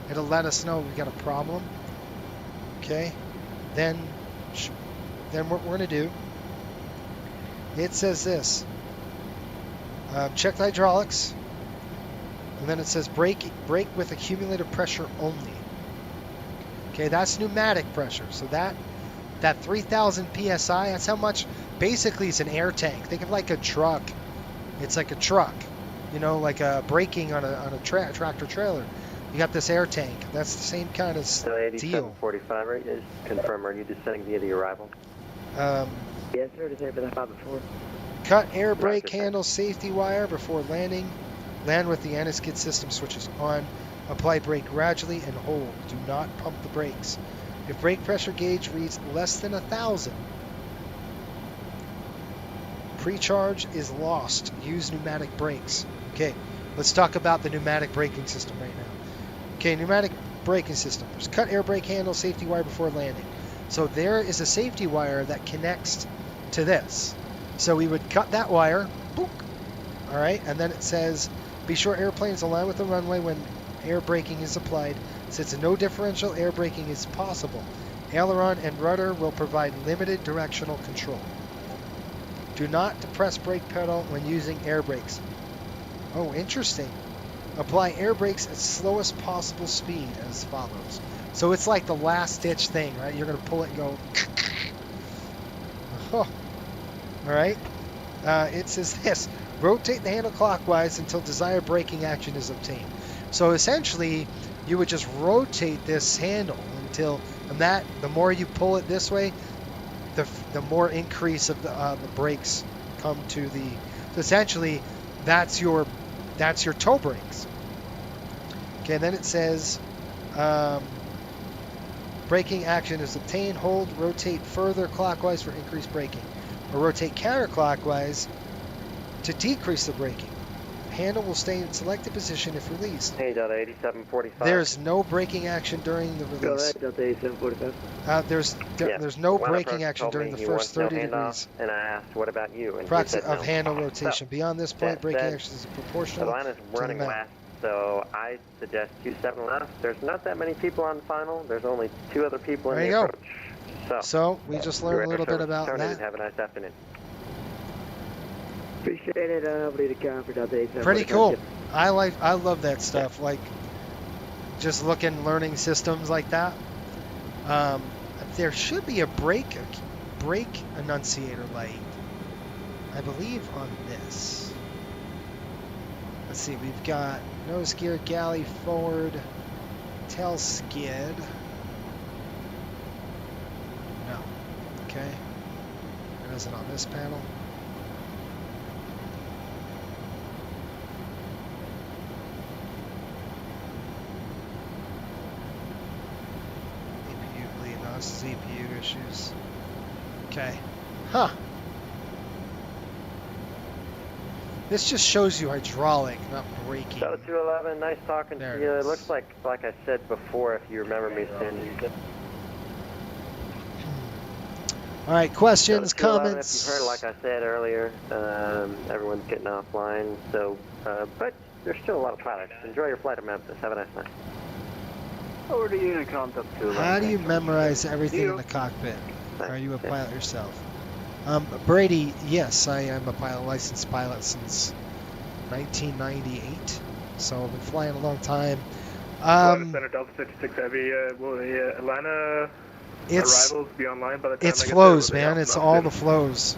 B: It'll let us know we got a problem. Okay. Then what we're going to do, it says this. Check the hydraulics. And then it says brake with accumulator pressure only. Okay, that's pneumatic pressure. So that 3,000 PSI, that's how much, basically it's an air tank. Think of like a truck. It's like a truck. You know, like braking on a tractor trailer. You got this air tank. That's the same kind of deal.
D: 8745, right? Is confirm. Are you descending via the arrival?
H: Yes, sir. Descended by the 5 before.
B: Cut air brake handle safety wire before landing. Land with the anti-skid system switches on. Apply brake gradually and hold. Do not pump the brakes. If brake pressure gauge reads less than 1,000, pre-charge is lost. Use pneumatic brakes. Okay, let's talk about the pneumatic braking system right now. Okay, pneumatic braking system. There's cut air brake handle safety wire before landing. So there is a safety wire that connects to this. So we would cut that wire. Boop, all right, and then it says, be sure airplanes align with the runway when air braking is applied. Since no differential air braking is possible, aileron and rudder will provide limited directional control. Do not depress brake pedal when using air brakes. Oh, interesting. Apply air brakes at slowest possible speed as follows. So it's like the last ditch thing, right? You're going to pull it and go. Oh. All right. It says this. Rotate the handle clockwise until desired braking action is obtained. So essentially, you would just rotate this handle until, and that, the more you pull it this way, the more increase of the brakes come to the. So essentially, that's your toe brakes. Okay, and then it says braking action is obtained. Hold, rotate further clockwise for increased braking, or rotate counterclockwise to decrease the braking. Handle will stay in selected position if released.
D: Hey, Delta 8745.
B: There's no braking action during the release.
H: Go ahead, Delta 8745.
B: There's no braking action during the first 30 degrees.
D: And I asked, what about you? And
B: Approximate of handle rotation. Beyond this point, braking action is proportional.
D: The line is running last, so I suggest 27 left. There's not that many people on final. There's only 2 other people in the approach.
B: So we just learned a little bit about that.
D: Have a nice afternoon.
H: Appreciate it. I'll be the count for Delta 8745.
B: Pretty cool. I love that stuff. Like just learning systems like that. There should be a brake annunciator light, I believe, on this. Let's see. We've got nose gear, galley forward, tail skid. No. Okay. It isn't on this panel. CPU issues. Okay. Huh. This just shows you hydraulic, not braking.
D: So 211, nice talking to you. It looks like I said before, if you remember me saying.
B: All right, questions, comments.
D: If you heard, like I said earlier, everyone's getting offline. So, but there's still a lot of pilots. Enjoy your flight to Memphis. Have a nice night.
J: Over to unit contact 2.
B: How do you memorize everything in the cockpit? Are you a pilot yourself? Brady, yes, I am a pilot, licensed pilot since 1998. So I've been flying a long time.
J: Center Delta 56 Heavy, will the Atlanta arrivals be online by the time
B: it's flows, man. It's all the flows.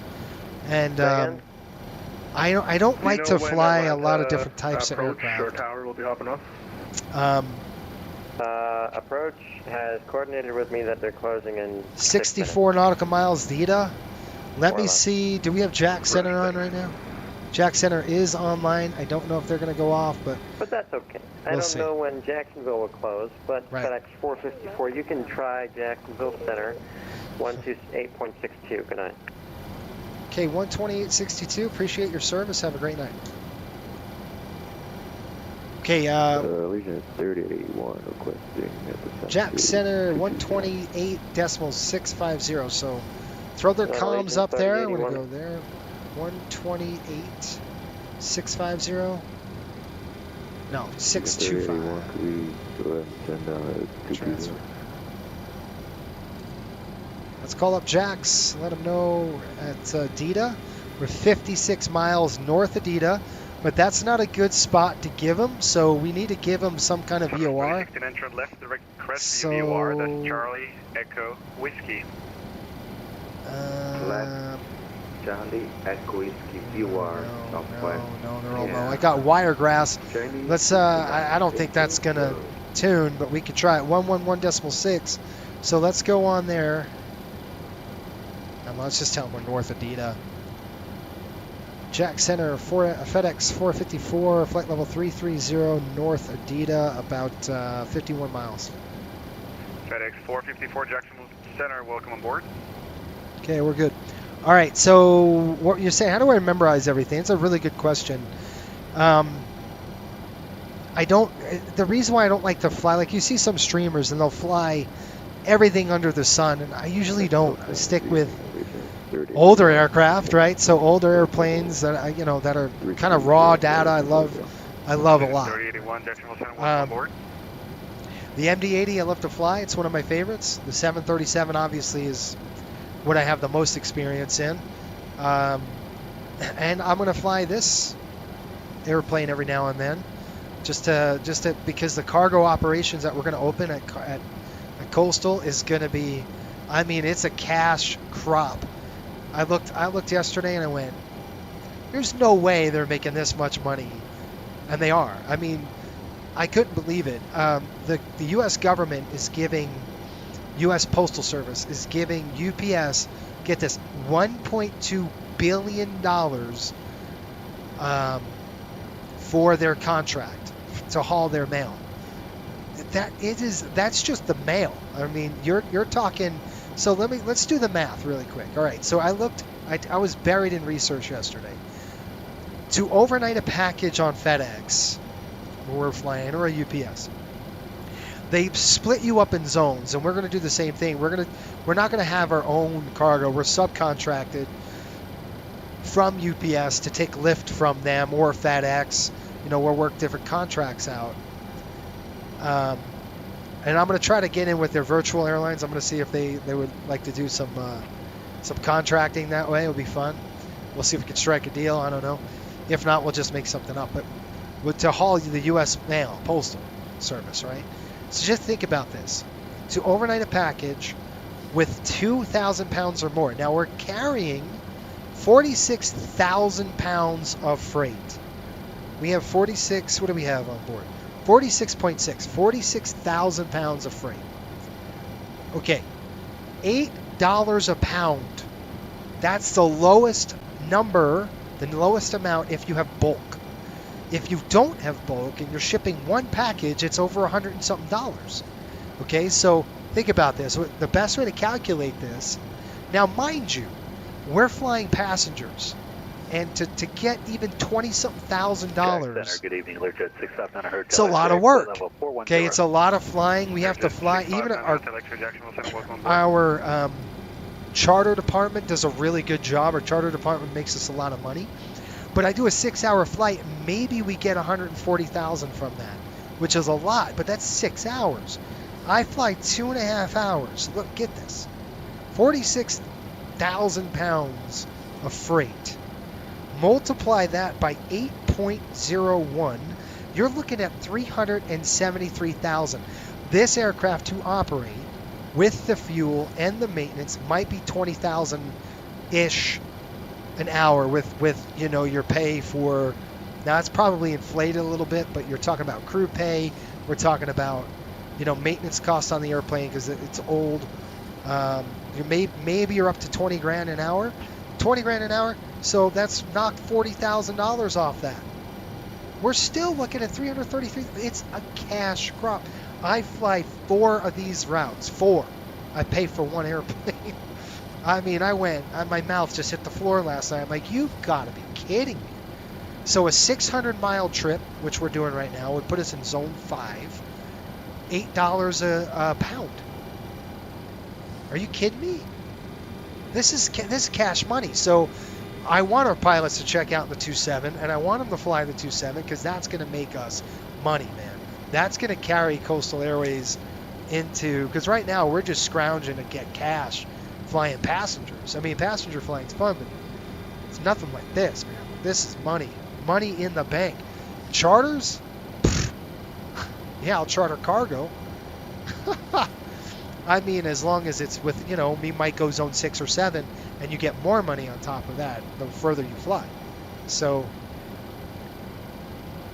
B: And I don't like to fly a lot of different types of aircraft.
J: Short tower will be hopping off.
D: Approach has coordinated with me that they're closing in
B: 64 nautical miles, Dita. Let me see. Do we have Jack Center on right now? Jack Center is online. I don't know if they're going to go off, but
D: that's okay. I don't know when Jacksonville will close, but FedEx 454, you can try Jacksonville Center, 128.62. Good night.
B: Okay, 128.62. Appreciate your service. Have a great night. Okay,
K: Legion 3081 requesting at the
B: Jack Center 128.650. So throw their comms up there. I'm going to go there. 128.650. No, 625. Transfer. Let's call up Jax. Let them know at Dita. We're 56 miles north of Dita. But that's not a good spot to give them, so we need to give them some kind of VOR.
E: Left, direct request for your VOR. That's Charlie Echo Whiskey.
K: Charlie Echo Whiskey VOR.
B: No, they're all low. I got Wiregrass. Let's. I don't think that's gonna tune, but we could try it. 111.6. So let's go on there. And let's just tell them we're north of Dita. Jack Center, FedEx 454, flight level 330, north Adida, about 51 miles.
E: FedEx 454, Jacksonville Center, welcome aboard.
B: Okay, we're good. All right, so what you're saying, how do I memorize everything? It's a really good question. The reason why I don't like to fly, like you see some streamers and they'll fly everything under the sun, and I usually don't. I stick with older aircraft, right? So older airplanes that that are kind of raw data. I love a lot. The MD-80 I love to fly. It's one of my favorites. The 737 obviously is what I have the most experience in, and I'm going to fly this airplane every now and then, just to because the cargo operations that we're going to open at Coastal is going to be, I mean, it's a cash crop. I looked yesterday and I went, there's no way they're making this much money. And they are. I mean, I couldn't believe it. The U.S. government is giving, U.S. Postal Service is giving UPS, get this, $1.2 billion for their contract to haul their mail. That's just the mail. I mean, you're talking. So let's do the math really quick. All right. So I was buried in research yesterday. To overnight a package on FedEx, where we're flying, or a UPS, they split you up in zones, and we're going to do the same thing. We're not going to have our own cargo. We're subcontracted from UPS to take lift from them or FedEx. We'll work different contracts out. And I'm going to try to get in with their virtual airlines. I'm going to see if they would like to do some contracting that way. It'll be fun. We'll see if we can strike a deal. I don't know. If not, we'll just make something up. But to haul the U.S. mail, Postal Service, right? So just think about this. To overnight a package with 2,000 pounds or more. Now we're carrying 46,000 pounds of freight. We have 46, what do we have on board? 46,000 pounds of freight. Okay, $8 a pound. That's the lowest number, the lowest amount if you have bulk. If you don't have bulk and you're shipping one package, it's over $100 and something. Okay, so think about this. The best way to calculate this, now mind you, we're flying passengers. And to get even $20-something thousand,
E: Good evening, Learjet 659.
B: it's a lot of work. Okay, it's a lot of flying. We have to fly. Even our charter department does a really good job. Our charter department makes us a lot of money. But I do a 6-hour flight. Maybe we get $140,000 from that, which is a lot. But that's 6 hours. I fly 2.5 hours. Look, get this. 46,000 pounds of freight. Multiply that by 8.01. You're looking at 373,000. This aircraft to operate with the fuel and the maintenance might be 20,000-ish an hour with you know, your pay for, now it's probably inflated a little bit, but you're talking about crew pay. We're talking about, you know, maintenance costs on the airplane because it's old. Maybe you're up to 20 grand an hour. 20 grand an hour, so that's knocked $40,000 off that. We're still looking at 333. It's a cash crop. I fly 4 of these routes. 4. I pay for 1 airplane. I mean, my mouth just hit the floor last night. I'm like, you've got to be kidding me. So a 600-mile trip, which we're doing right now, would put us in Zone 5. $8 a pound. Are you kidding me? This is cash money. So I want our pilots to check out the 27, and I want them to fly the 27 because that's going to make us money, man. That's going to carry Coastal Airways into, because right now we're just scrounging to get cash flying passengers. I mean, passenger flying's fun, but it's nothing like this, man. This is money. Money in the bank. Charters? Pfft. Yeah, I'll charter cargo. I mean, as long as it's with, you know, we might go Zone 6 or 7, and you get more money on top of that the further you fly. So,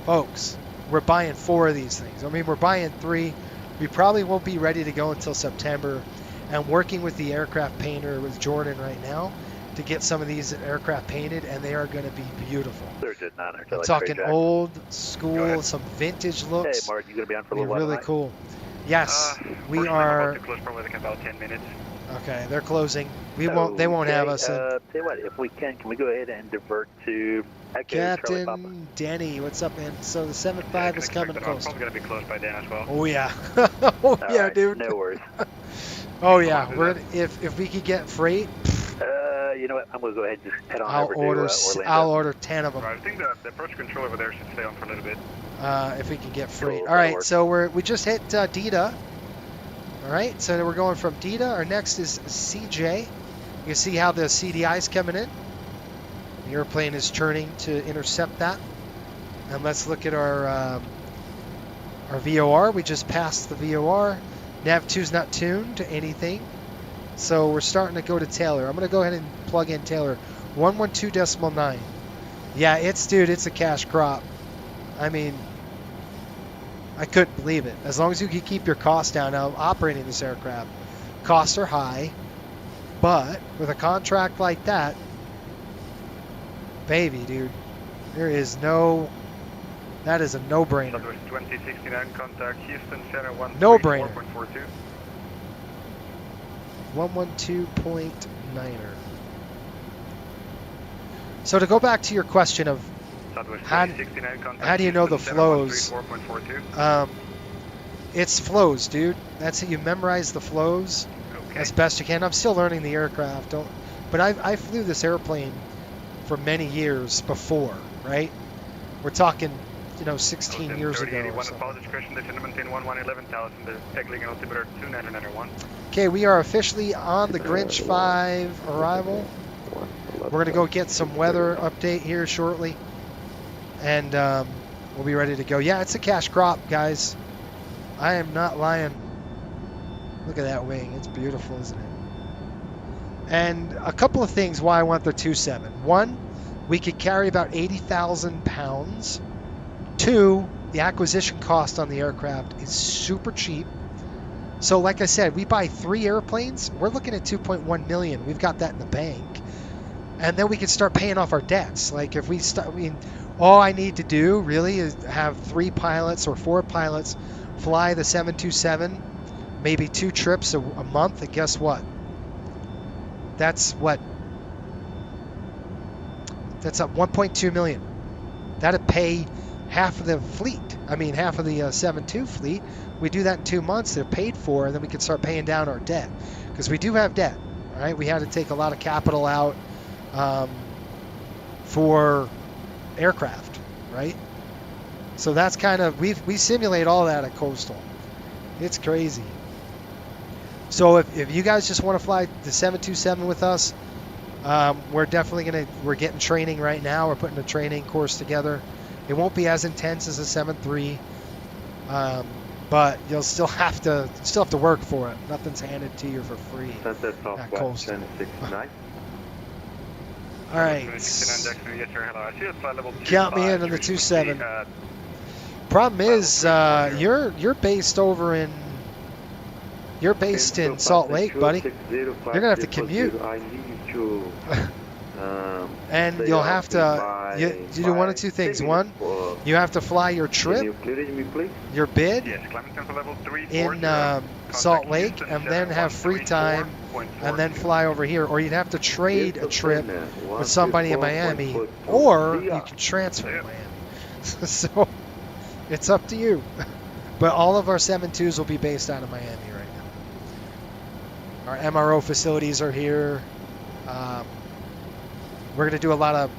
B: folks, we're buying 4 of these things. I mean, we're buying 3. We probably won't be ready to go until September. I'm working with the aircraft painter with Jordan right now to get some of these aircraft painted, and they are going to be beautiful. I'm talking old school, some vintage looks.
E: Hey, Mark, you going to be on for a little
B: while? Really cool. Yes, we are.
E: Close, probably like about 10 minutes.
B: Okay, they're closing. We won't. They won't have us.
E: Tell you what, if we can we go ahead and divert to
B: Captain Denny? What's up, man? So the 7.5 is coming close.
E: Probably going to be close by then as well.
B: Oh yeah. Oh yeah,
E: right,
B: dude.
E: No worries.
B: Oh yeah, we're if we could get freight.
E: You know what? I'm going to go ahead and just head on over to Orlando.
B: I'll order 10 of them.
J: Right, I think the approach control over there should stay on for a little bit.
B: If we can get freight. All right, so we just hit DITA. All right, so we're going from DITA. Our next is CJ. You can see how the CDI is coming in. The airplane is turning to intercept that. And let's look at our VOR. We just passed the VOR. Nav 2's not tuned to anything. So we're starting to go to Taylor. I'm going to go ahead and plug in Taylor. 112.9. Yeah, it's a cash crop. I mean, I couldn't believe it. As long as you can keep your costs down. Now, operating this aircraft, costs are high, but with a contract like that, baby, dude, that is a no-brainer.
J: Southwest 2069, contact Houston Center 134.42.
B: No-brainer. 112.9er. So to go back to your question of how do you know the flows? It's flows, dude. That's it. You memorize the flows as best you can. I'm still learning the aircraft, but I flew this airplane for many years before, right? We're talking, 16 years ago. Okay, we are officially on the Grinch 5 arrival. We're going to go get some weather update here shortly. And we'll be ready to go. Yeah, it's a cash crop, guys. I am not lying. Look at that wing. It's beautiful, isn't it? And a couple of things why I want the 27. One, we could carry about 80,000 pounds. 2, the acquisition cost on the aircraft is super cheap. So like I said, we buy 3 airplanes. We're looking at $2.1 million. We've got that in the bank. And then we can start paying off our debts. Like if we start, all I need to do really is have 3 pilots or 4 pilots fly the 727, maybe 2 trips a month. And guess what? That's up 1.2 million. That'd pay half of the fleet. Half of the 72 fleet. We do that in 2 months. They're paid for, and then we can start paying down our debt because we do have debt. All right, we had to take a lot of capital out for aircraft, right? So that's kind of we simulate all that at Coastal. It's crazy. So if you guys just want to fly the 727 with us, we're definitely we're getting training right now. We're putting a training course together. It won't be as intense as a 7.3, but you'll still have to work for it. Nothing's handed to you for free at Coastal. All right. Count me in on the 27. Problem is, you're based over in. You're based in Salt Lake, buddy. You're gonna have to commute. And you'll have to you do one of two things. One, you have to fly your trip, your bid, in Salt Lake, and then have free time, and then fly over here. Or you'd have to trade a trip with somebody in Miami, or you can transfer to Miami. So it's up to you. But all of our 7.2s will be based out of Miami right now. Our MRO facilities are here. We're going to do a lot of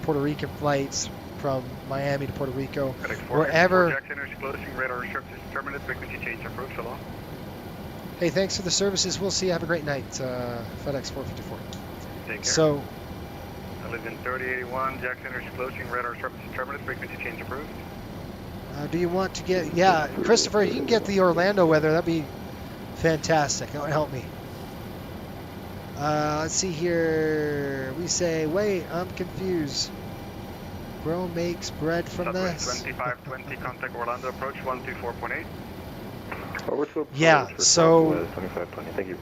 B: Puerto Rican flights from Miami to Puerto Rico, wherever. Hey, thanks for the services. We'll see you. Have a great night, FedEx 454.
E: Take care.
B: So,
E: I live in 3081, Jack Center's closing, radar service terminus, frequency change approved.
B: do you want to get, yeah, Christopher, you can get the Orlando weather. That'd be fantastic. That would help me. Let's see here. We say, wait, I'm confused. Bro makes bread from this.
E: 2520, contact Orlando approach 124.8.
B: Yeah, so
E: 2520, thank you.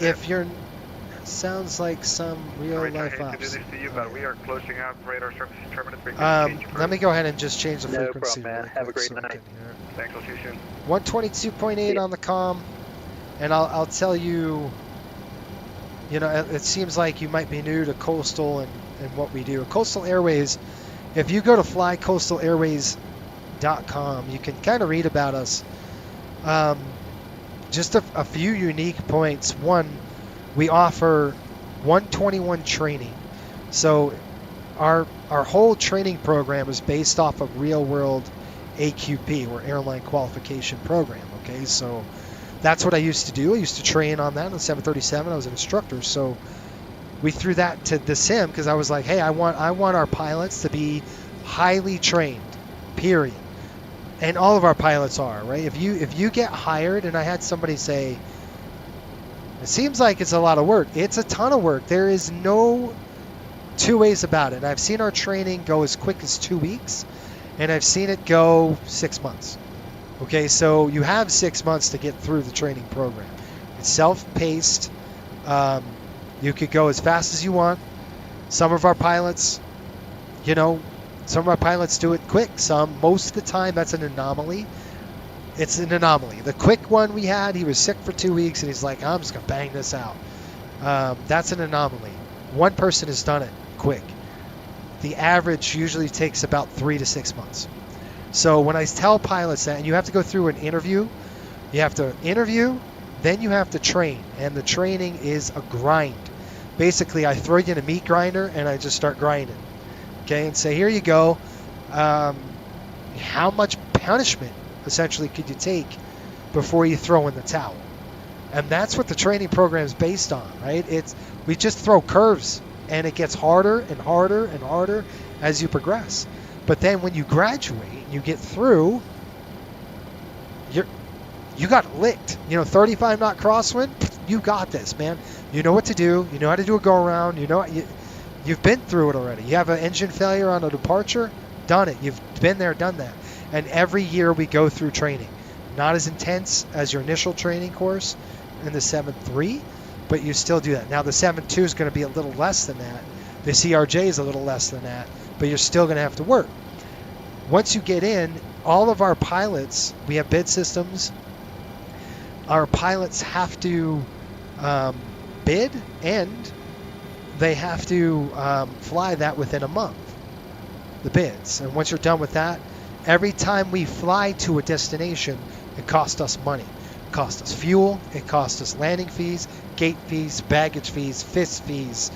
B: if you're, sounds like some real life
E: I hate to do
B: ops.
E: this to you, but we are closing out radar service terminus, frequency change approved.
B: Let me go ahead and just change the
E: No
B: frequency.
E: problem, man.
B: really
E: Have a
B: quick
E: great
B: so we
E: night.
B: can hear it.
E: Thanks, I'll see you soon.
B: 122.8 on the comm, and I'll tell you, it seems like you might be new to Coastal and what we do. Coastal Airways, if you go to flycoastalairways.com, you can kind of read about us. Just a few unique points. One, we offer 121 training. So our whole training program is based off of real world AQP, or airline qualification program. Okay, so that's what I used to do. I used to train on that on the 737. I was an instructor, so we threw that to the sim because I was like, hey, I want our pilots to be highly trained, period. And all of our pilots are, right? If you get hired, and I had somebody say, it seems like it's a lot of work. It's a ton of work. There is no two ways about it. I've seen our training go as quick as 2 weeks, and I've seen it go 6 months. Okay, so you have 6 months to get through the training program. It's self-paced. You could go as fast as you want. Some of our pilots, some of our pilots do it quick. Most of the time, that's an anomaly. It's an anomaly. The quick one we had, he was sick for 2 weeks, and he's like, I'm just going to bang this out. That's an anomaly. One person has done it quick. The average usually takes about 3 to 6 months. So when I tell pilots that, and you have to go through an interview, you have to interview, then you have to train, and the training is a grind. Basically, I throw you in a meat grinder, and I just start grinding. Okay, and say, here you go. How much punishment, essentially, could you take before you throw in the towel? And that's what the training program is based on, right? We just throw curves, and it gets harder and harder and harder as you progress. But then when you graduate, you get through, you got licked. 35 knot crosswind, you got this, man. You know what to do. You know how to do a go around. You've been through it already. You have an engine failure on a departure, done it. You've been there, done that. And every year we go through training. Not as intense as your initial training course in the 7.3, but you still do that. Now the 7.2 is going to be a little less than that. The CRJ is a little less than that, but you're still going to have to work. Once you get in, all of our pilots, we have bid systems. Our pilots have to bid, and they have to fly that within a month, the bids. And once you're done with that, every time we fly to a destination, it costs us money. It costs us fuel, it costs us landing fees, gate fees, baggage fees, FIS fees,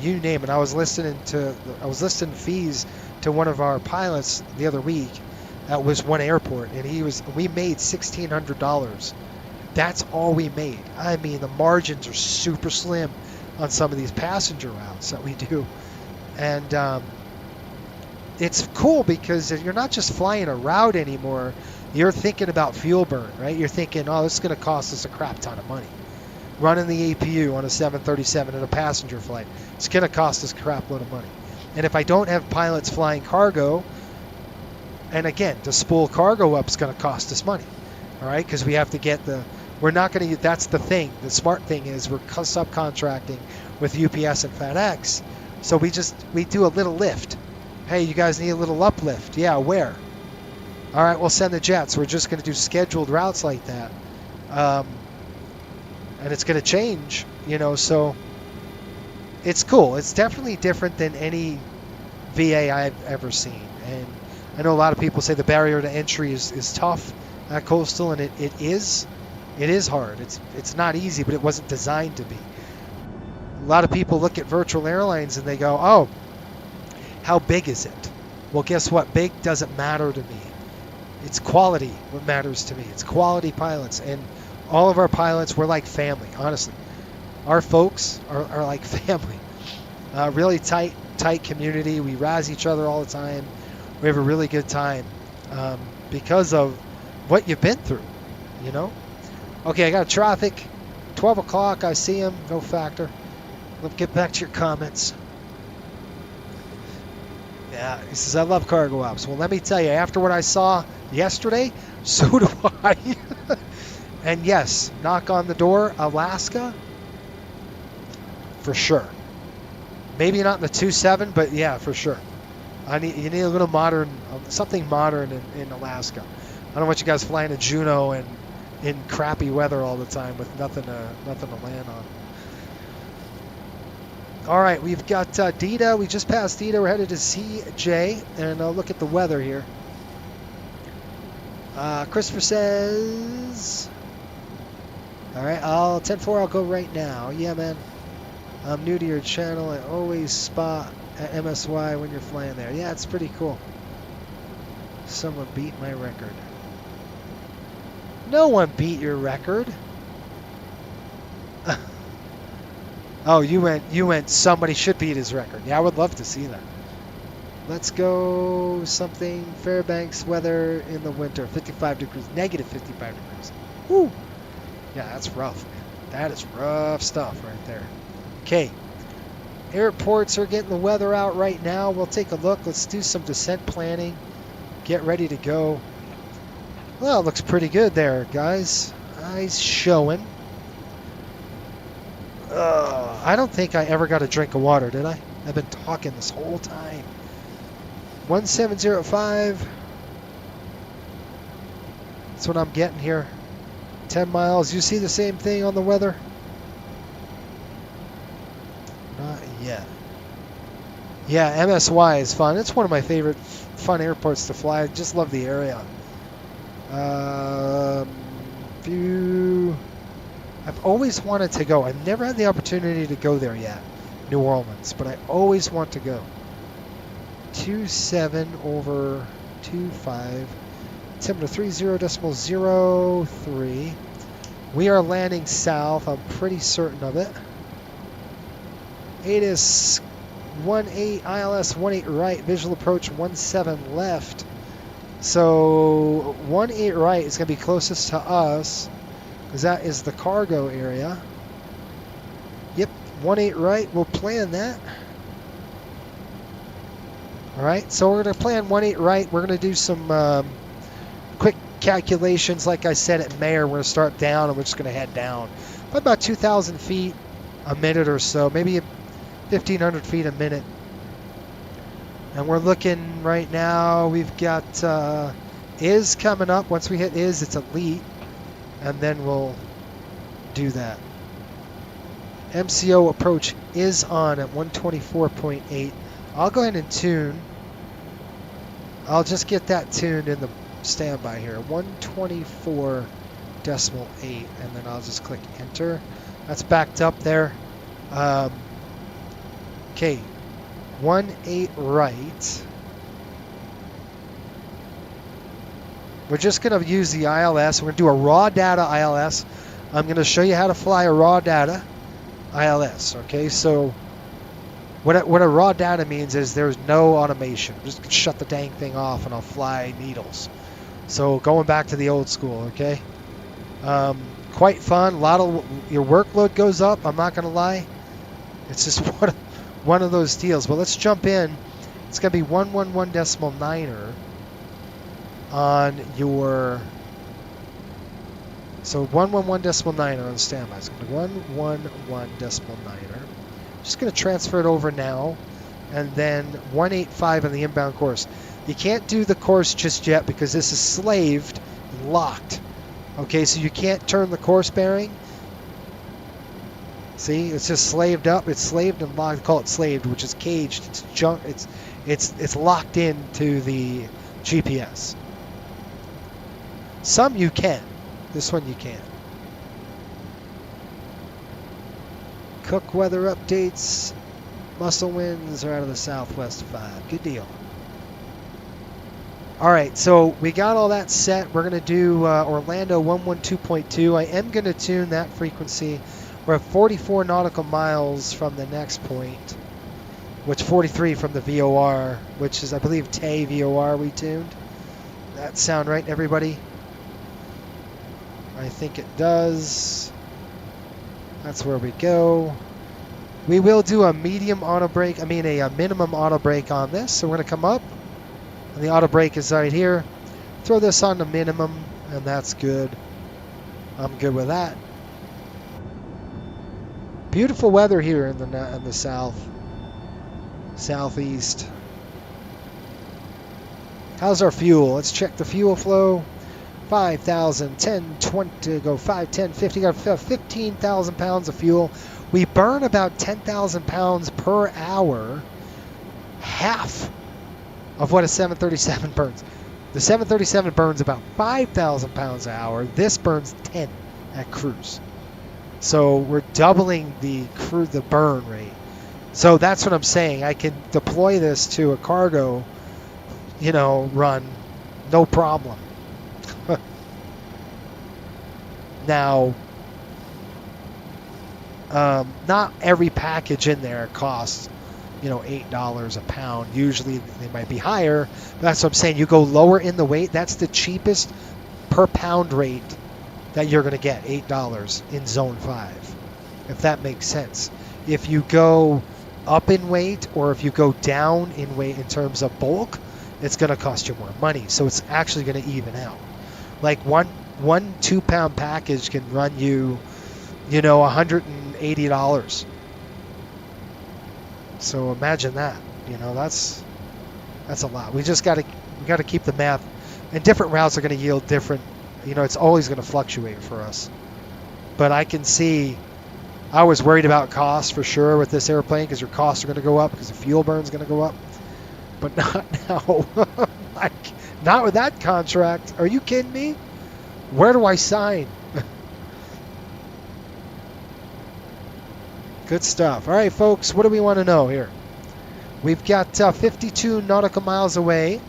B: you name it. I was listening fees to one of our pilots the other week. That was one airport, and we made $1,600 That's all we made. I mean, the margins are super slim on some of these passenger routes that we do. And it's cool because you're not just flying a route anymore. You're thinking about fuel burn, right? You're thinking, oh, this is going to cost us a crap ton of money. Running the APU on a 737 in a passenger flight, it's going to cost us a crap load of money. And if I don't have pilots flying cargo, and again, to spool cargo up is going to cost us money, all right? Because we have to get we're not going to, that's the thing. The smart thing is we're subcontracting with UPS and FedEx. So we do a little lift. Hey, you guys need a little uplift. Yeah, where? All right, we'll send the jets. We're just going to do scheduled routes like that. And it's going to change, so it's cool. It's definitely different than any VA I've ever seen. And I know a lot of people say the barrier to entry is tough at Coastal, and it is. It is hard. It's not easy, but it wasn't designed to be. A lot of people look at virtual airlines and they go, oh, how big is it? Well, guess what? Big doesn't matter to me. It's quality what matters to me. It's quality pilots. And all of our pilots, we're like family, honestly. Our folks are like family. Really tight community. We razz each other all the time. We have a really good time because of what you've been through, Okay, I got traffic. 12 o'clock, I see him. No factor. Let's get back to your comments. Yeah, he says, I love cargo ops. Well, let me tell you, after what I saw yesterday, so do I. And yes, knock on the door, Alaska, for sure. Maybe not in the 2.7, but yeah, for sure. You need a little modern, something modern in Alaska. I don't want you guys flying to Juneau and in crappy weather all the time with nothing to land on. All right, we've got Dita. We just passed Dita. We're headed to CJ, and I'll look at the weather here. Christopher says, all right, 10-4, I'll go right now. Yeah, man. I'm new to your channel. I always spot at MSY when you're flying there. Yeah, it's pretty cool. Someone beat my record. No one beat your record. Oh, you went, somebody should beat his record. Yeah, I would love to see that. Let's go something Fairbanks weather in the winter. 55 degrees, negative 55 degrees. Woo! Yeah, that's rough, man. That is rough stuff right there. Okay. Airports are getting the weather out right now. We'll take a look. Let's do some descent planning. Get ready to go. Well, it looks pretty good there, guys. Eyes showing. I don't think I ever got a drink of water, did I? I've been talking this whole time. 1705. That's what I'm getting here. 10 miles. You see the same thing on the weather? Not yet. Yeah, MSY is fun. It's one of my favorite fun airports to fly. I just love the area. I've always wanted to go. I've never had the opportunity to go there yet, New Orleans, but I always want to go. 27 over 25. Altimeter 30.03. We are landing south. I'm pretty certain of it. ATIS 18, ILS 18 right, visual approach 17 left. So 18 right is going to be closest to us because that is the cargo area. Yep, 18 right. We'll plan that. All right, so we're going to plan 18 right. We're going to do some quick calculations. Like I said at Mayer, we're going to start down and we're just going to head down. About 2,000 feet a minute or so, maybe 1,500 feet a minute. And we're looking right now, we've got IS coming up. Once we hit IS, it's elite. And then we'll do that. MCO approach is on at 124.8. I'll go ahead and tune. I'll just get that tuned in the standby here. 124.8. And then I'll just click enter. That's backed up there. Okay. 18 right. We're just going to use the ILS. We're going to do a raw data ILS. I'm going to show you how to fly a raw data ILS. Okay, so what a raw data means is there's no automation. Just shut the dang thing off and I'll fly needles. So going back to the old school, okay? Quite fun. A lot of your workload goes up. I'm not going to lie. It's just one of those deals. But let's jump in. It's going to be 111.9er on your. So 111.9er on standby. So 111.9er. Just going to transfer it over now, and then 185 on the inbound course. You can't do the course just yet because this is slaved and locked. Okay, so you can't turn the course bearing. See, it's just slaved up. It's slaved and locked. Call it slaved, which is caged. It's junk. It's locked into the GPS. Some you can. This one you can't. Cook weather updates. Muscle winds are out of the southwest 5. Good deal. All right, so we got all that set. We're going to do Orlando 112.2. I am going to tune that frequency. We're at 44 nautical miles from the next point, which 43 from the VOR, which is, I believe, Tay VOR we tuned. That sound right, everybody? I think it does. That's where we go. We will do a medium auto brake, a minimum auto brake on this. So we're going to come up, and the auto brake is right here. Throw this on the minimum, and that's good. I'm good with that. Beautiful weather here in the southeast. How's our fuel? Let's check the fuel flow. 5,000, 10, 20, go 5, 10, 50. Got 15,000 pounds of fuel. We burn about 10,000 pounds per hour. Half of what a 737 burns. The 737 burns about 5,000 pounds an hour. This burns 10 at cruise. So we're doubling the burn rate. So that's what I'm saying. I can deploy this to a cargo, run, no problem. Now, not every package in there costs, $8 a pound. Usually they might be higher. But that's what I'm saying. You go lower in the weight, that's the cheapest per pound rate that you're going to get, $8 in Zone 5, if that makes sense. If you go up in weight or if you go down in weight in terms of bulk, it's going to cost you more money. So it's actually going to even out. Like one 2-pound package can run you, $180. So imagine that. That's a lot. We got to keep the math, and different routes are going to yield different. It's always going to fluctuate for us. But I can see, I was worried about costs for sure with this airplane because your costs are going to go up because the fuel burn is going to go up. But not now. Not with that contract. Are you kidding me? Where do I sign? Good stuff. All right, folks, what do we want to know here? We've got 52 nautical miles away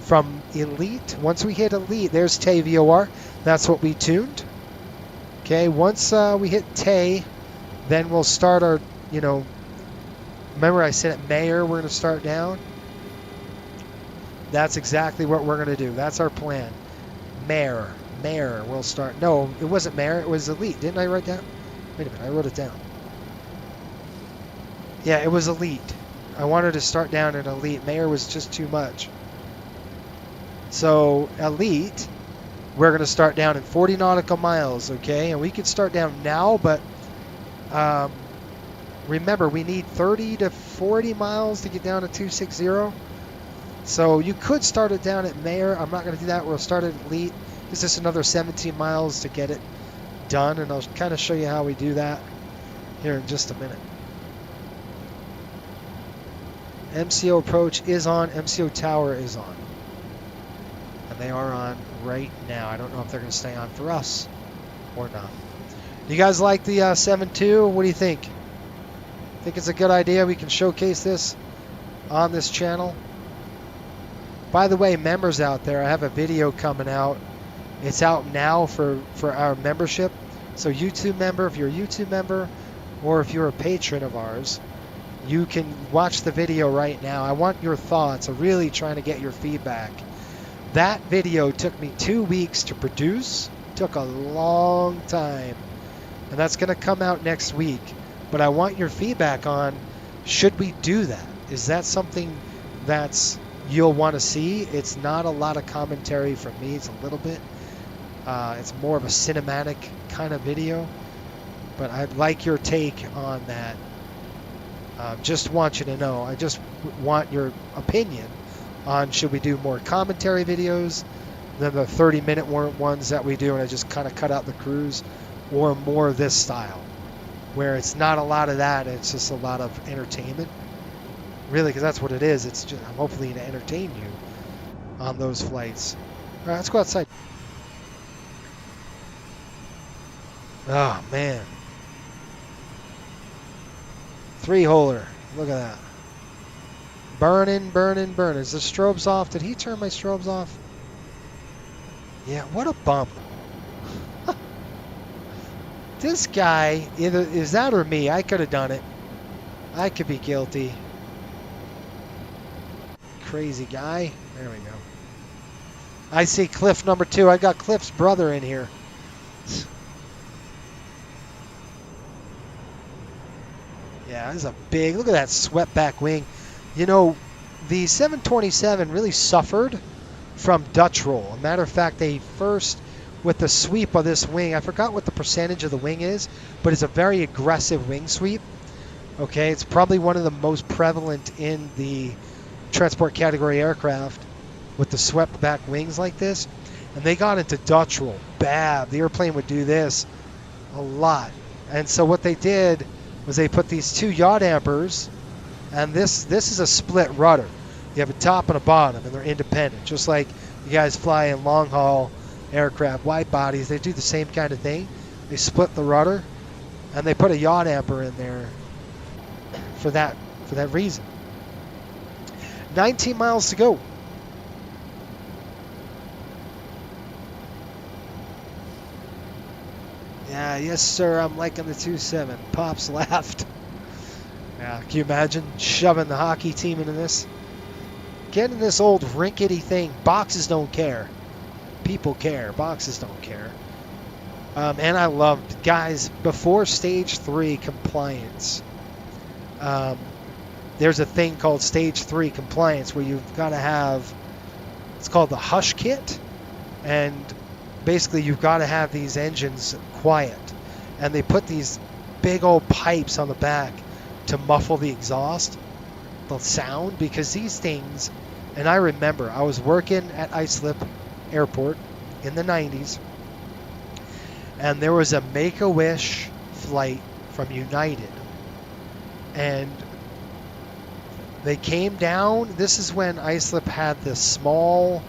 B: from Elite. Once we hit Elite, there's Tay VOR. That's what we tuned. Okay, once we hit Tay, then we'll start our, remember I said at Mayer we're going to start down? That's exactly what we're going to do. That's our plan. Mayer, we'll start. No, it wasn't Mayer, it was Elite. Didn't I write down? Wait a minute, I wrote it down. Yeah, it was Elite. I wanted to start down at Elite. Mayer was just too much. So, Elite, we're going to start down at 40 nautical miles, okay? And we can start down now, but remember, we need 30 to 40 miles to get down to 260. So, you could start it down at Mayer. I'm not going to do that. We'll start at Elite. It's just another 17 miles to get it done, and I'll kind of show you how we do that here in just a minute. MCO approach is on. MCO tower is on. And they are on right now. I don't know if they're going to stay on for us or not. You guys like the 7.2? What do you think? Think it's a good idea? We can showcase this on this channel. By the way, members out there, I have a video coming out. It's out now for our membership. So YouTube member, if you're a YouTube member, or if you're a patron of ours, you can watch the video right now. I want your thoughts. I'm really trying to get your feedback. That video took me 2 weeks to produce. Took a long time. And that's going to come out next week. But I want your feedback on, should we do that? Is that something that's you'll want to see? It's not a lot of commentary from me. It's a little bit. It's more of a cinematic kind of video. But I'd like your take on that. Just want you to know. I just want your opinion on, should we do more commentary videos than the 30-minute ones that we do and I just kind of cut out the cruise, or more of this style where it's not a lot of that, it's just a lot of entertainment, really, because that's what it is. It's just, I'm hopefully to entertain you on those flights. All right, let's go outside. Oh man, 3-holer, look at that. Burning, burning, burning. Is the strobes off? Did he turn my strobes off? Yeah, what a bump. This guy, either is that or me. I could have done it. I could be guilty. Crazy guy. There we go. I see Cliff number 2. I got Cliff's brother in here. Yeah, this is a big, look at that swept back wing. You know, the 727 really suffered from Dutch roll. As a matter of fact, they first, with the sweep of this wing, I forgot what the percentage of the wing is, but it's a very aggressive wing sweep. Okay, it's probably one of the most prevalent in the transport category aircraft with the swept back wings like this. And they got into Dutch roll bad. The airplane would do this a lot. And so what they did was they put these 2 yaw dampers, and this is a split rudder. You have a top and a bottom, and they're independent. Just like you guys fly in long haul aircraft, wide bodies, they do the same kind of thing. They split the rudder, and they put a yaw damper in there for that reason. 19 miles to go. Yeah, yes sir, I'm liking the 2.7. Pops laughed. Yeah, can you imagine shoving the hockey team into this? Getting this old rinkety thing. Boxes don't care. People care. Boxes don't care. And I loved, guys, before stage 3 compliance, there's a thing called stage 3 compliance where you've got to have, it's called the hush kit. And basically you've got to have these engines quiet. And they put these big old pipes on the back to muffle the exhaust, the sound, because these things, and I remember I was working at Islip Airport in the 90s, and there was a Make-A-Wish flight from United, and they came down. This is when Islip had this small,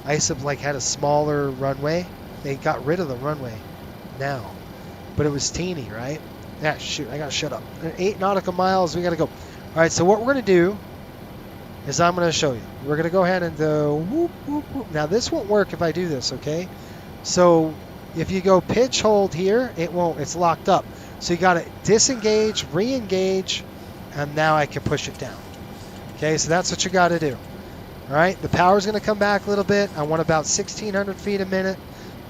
B: Islip like had a smaller runway. They got rid of the runway now, but it was teeny, right? Yeah, shoot, I gotta shut up. 8 nautical miles, we gotta go. All right, so what we're gonna do is I'm gonna show you. We're gonna go ahead and go whoop, whoop, whoop. Now this won't work if I do this, okay? So if you go pitch hold here, it won't, it's locked up. So you gotta disengage, re-engage, and now I can push it down. Okay, so that's what you gotta do. All right, the power's gonna come back a little bit. I want about 1,600 feet a minute.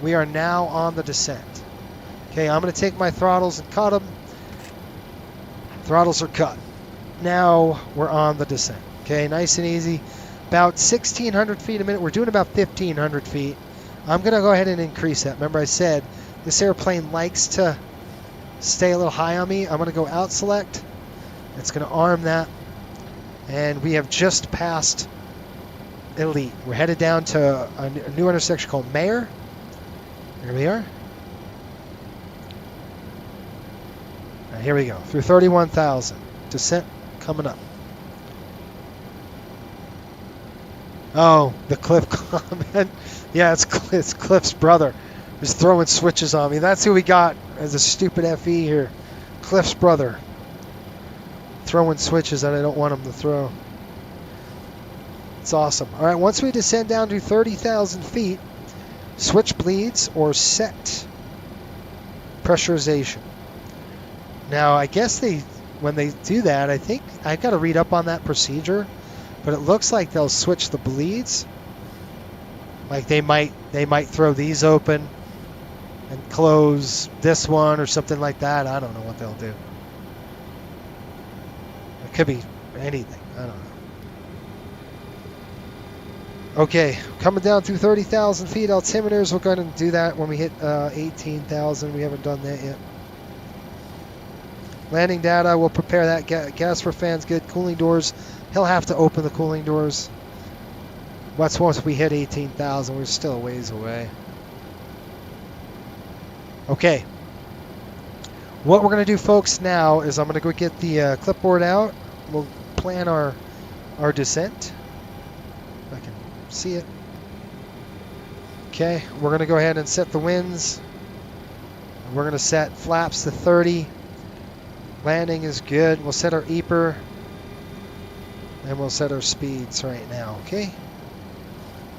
B: We are now on the descent. Okay, I'm gonna take my throttles and cut them. Throttles are cut. Now we're on the descent. Okay, nice and easy. About 1,600 feet a minute. We're doing about 1,500 feet. I'm going to go ahead and increase that. Remember I said this airplane likes to stay a little high on me. I'm going to go out select. It's going to arm that. And we have just passed Elite. We're headed down to a new intersection called Mayer. There we are. Now here we go. Through 31,000. Descent coming up. Oh, the Cliff comment. Yeah, it's Cliff's brother. He's throwing switches on me. That's who we got as a stupid FE here. Cliff's brother. Throwing switches that I don't want him to throw. It's awesome. All right, once we descend down to 30,000 feet, switch bleeds or set pressurization. Now, I guess when they do that, I think I've got to read up on that procedure, but it looks like they'll switch the bleeds. Like they might throw these open and close this one or something like that. I don't know what they'll do. It could be anything. I don't know. Okay, coming down through 30,000 feet altimeters. We're going to do that when we hit 18,000. We haven't done that yet. Landing data, we'll prepare that. Gas for fans, good. Cooling doors, he'll have to open the cooling doors. What's once we hit 18,000? We're still a ways away. Okay. What we're going to do, folks, now is I'm going to go get the clipboard out. We'll plan our descent. If I can see it. Okay, we're going to go ahead and set the winds. We're going to set flaps to 30. Landing is good. We'll set our EPR. And we'll set our speeds right now, okay?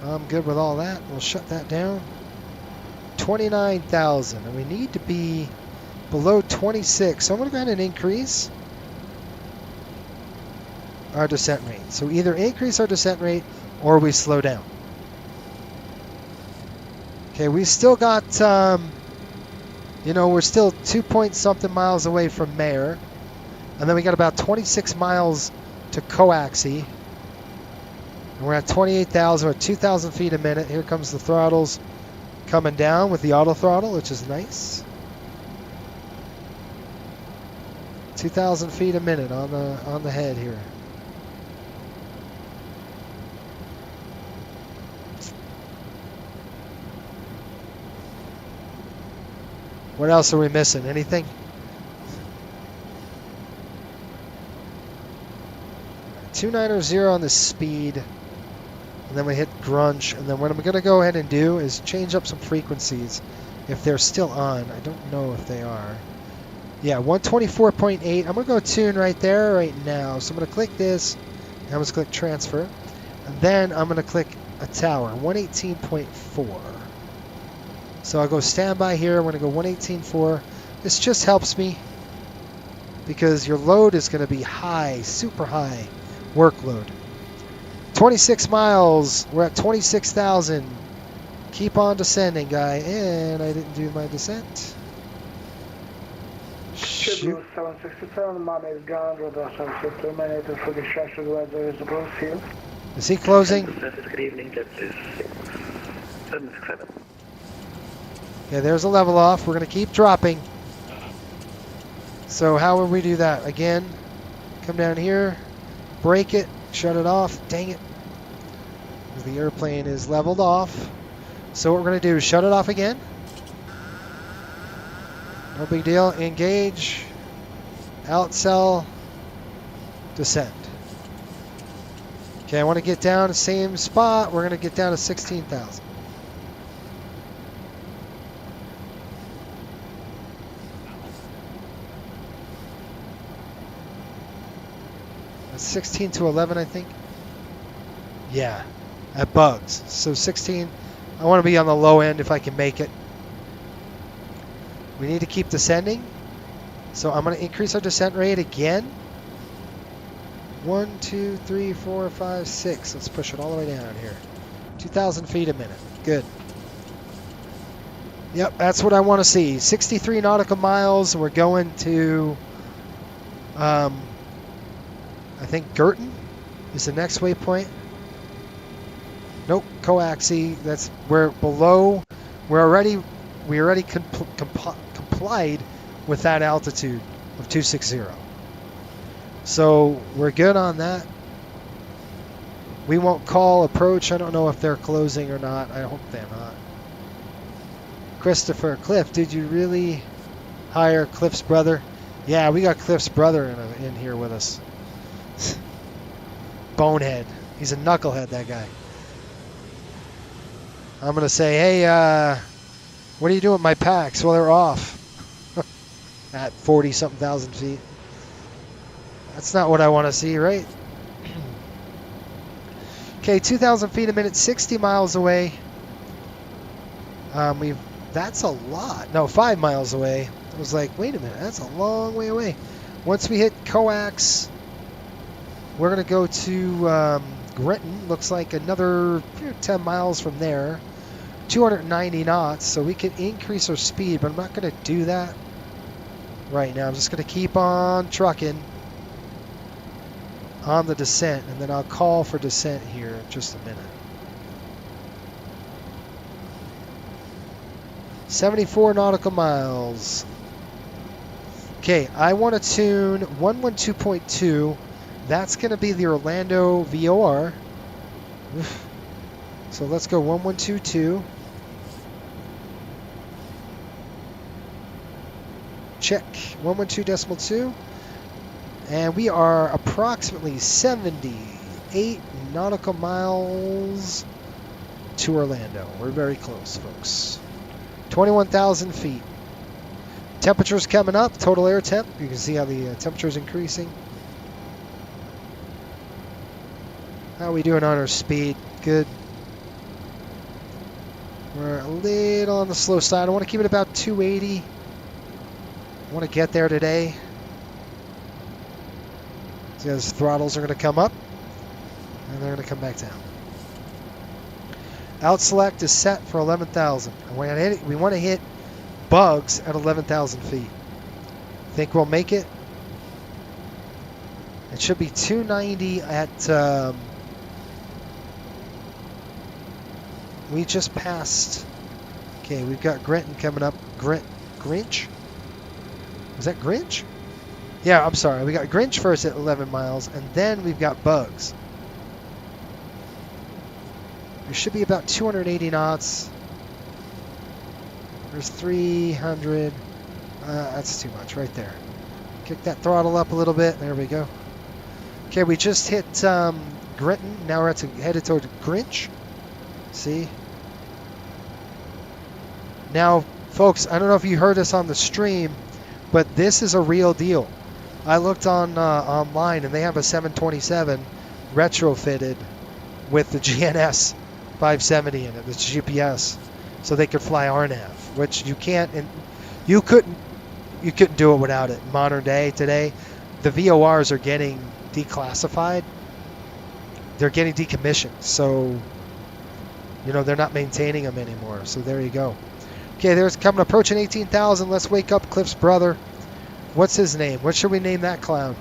B: I'm good with all that. We'll shut that down. 29,000, and we need to be below 26. So I'm going to go ahead and increase our descent rate. So either increase our descent rate or we slow down. Okay, we still got, you know, we're still 2-point-something miles away from Mayer. And then we got about 26 miles to coaxy. And we're at 28,000 or 2,000 feet a minute. Here comes the throttles coming down with the auto throttle, which is nice. 2,000 feet a minute on the head here. What else are we missing? Anything? $290 on the speed. And then we hit grunge. And then what I'm going to go ahead and do is change up some frequencies if they're still on. I don't know if they are. Yeah, 124.8. I'm going to go tune right there right now. So I'm going to click this. And I'm going to click transfer. And then I'm going to click a tower. 118.4. So I'll go standby here. I'm going to go 118.4. This just helps me because your load is going to be high, super high workload. 26 miles. We're at 26,000. Keep on descending, guy. And I didn't do my descent. Shoot.
J: 767, man is ground, radar 767, man, for the structured weather is approach field.
B: Is he closing?
L: Good evening, jet is 767.
B: Okay, there's a level off. We're going to keep dropping. So how will we do that? Again, come down here, break it, shut it off. Dang it. The airplane is leveled off. So what we're going to do is shut it off again. No big deal. Engage. Outcell. Descend. Okay, I want to get down to the same spot. We're going to get down to 16,000. That's 16 to 11, I think. Yeah, at bugs. So 16. I want to be on the low end if I can make it. We need to keep descending. So I'm going to increase our descent rate again. 1, 2, 3, 4, 5, 6. Let's push it all the way down here. 2,000 feet a minute. Good. Yep, that's what I want to see. 63 nautical miles. We're going to, I think Girton is the next waypoint. Nope, coaxy. That's we're below. We already complied with that altitude of 260. So we're good on that. We won't call approach. I don't know if they're closing or not. I hope they're not. Christopher, Cliff, did you really hire Cliff's brother? Yeah, we got Cliff's brother in here with us. Bonehead. He's a knucklehead, that guy. I'm going to say, hey, what are you doing with my packs? Well, they're off. At 40-something thousand feet. That's not what I want to see, right? Okay, 2,000 feet a minute, 60 miles away. That's a lot. No, 5 miles away. was like, wait a minute, that's a long way away. Once we hit coax, we're going to go to Grenton. Looks like another 10 miles from there. 290 knots, so we can increase our speed, but I'm not going to do that right now. I'm just going to keep on trucking on the descent, and then I'll call for descent here in just a minute. 74 nautical miles. Okay, I want to tune 112.2. That's going to be the Orlando VOR. Oof. So let's go 1122. Check 112.2. And we are approximately 78 nautical miles to Orlando. We're very close, folks. 21,000 feet. Temperature's coming up. Total air temp. You can see how the temperature is increasing. How are we doing on our speed? Good. We're a little on the slow side. I want to keep it about 280. I want to get there today. See how those throttles are going to come up, and they're going to come back down. Out select is set for 11,000. We want to hit bugs at 11,000 feet. Think we'll make it? It should be 290 at... we just passed... Okay, we've got Grenton coming up. Grinch? Is that Grinch? Yeah, I'm sorry. We got Grinch first at 11 miles, and then we've got bugs. There should be about 280 knots. There's 300. That's too much right there. Kick that throttle up a little bit. There we go. Okay, we just hit Grenton. Now we're headed toward Grinch. See? Now, folks, I don't know if you heard us on the stream, but this is a real deal. I looked on online, and they have a 727 retrofitted with the GNS 570 in it. It's GPS, so they could fly RNAV, which you can't, and you couldn't do it without it. Modern day today, the VORs are getting declassified. They're getting decommissioned, so they're not maintaining them anymore. So there you go. Okay, there's approaching 18,000. Let's wake up Cliff's brother. What's his name? What should we name that clown?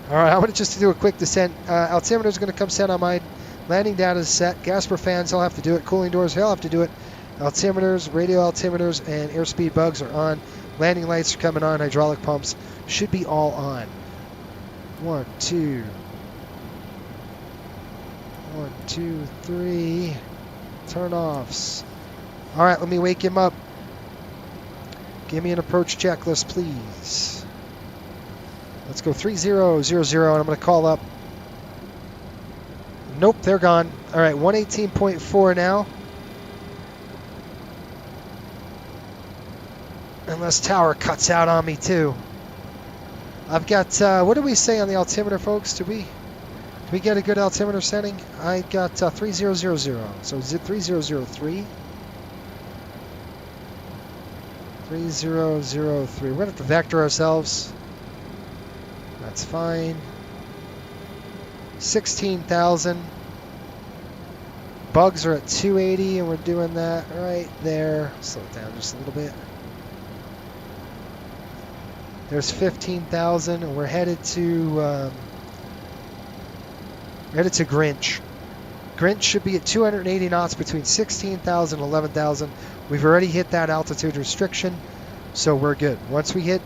B: All right, I'm going to just do a quick descent. Altimeter is going to come set on mine. Landing down is set. Gasper fans, he'll have to do it. Cooling doors, he'll have to do it. Altimeters, radio altimeters, and airspeed bugs are on. Landing lights are coming on. Hydraulic pumps should be all on. 1, 2. 1, 2, 3. Turn-offs. All right, let me wake him up. Give me an approach checklist, please. Let's go 3000, and I'm going to call up. Nope, they're gone. All right, 118.4 now. Unless tower cuts out on me, too. I've got, what did we say on the altimeter, folks? Did we get a good altimeter setting? I got 3000. So is it 3003? 3003. We're going to have to vector ourselves. That's fine. 16,000. Bugs are at 280, and we're doing that right there. Slow it down just a little bit. There's 15,000, and we're headed to Grinch. Grinch should be at 280 knots between 16,000 and 11,000. We've already hit that altitude restriction, so we're good. Once we hit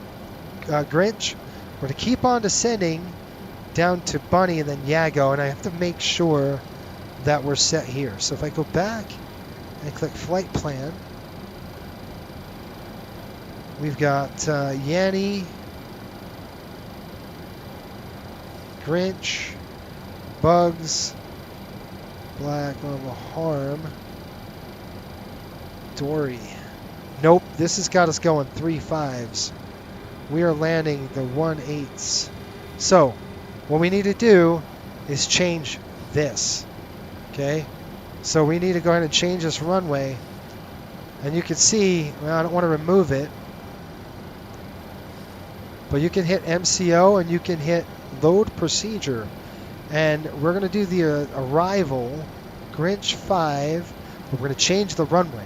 B: Grinch, we're going to keep on descending down to Bunny and then Yago, and I have to make sure that we're set here. So if I go back and click flight plan, we've got Yanni, Grinch, Bugs, Black Level Harm, Dory. Nope, this has got us going 3.5s. We are landing the 1.8s. So, what we need to do is change this. Okay? So we need to go ahead and change this runway And you can see, well, I don't want to remove it, but you can hit MCO and you can hit load procedure. And we're going to do the arrival, Grinch 5, but we're going to change the runway.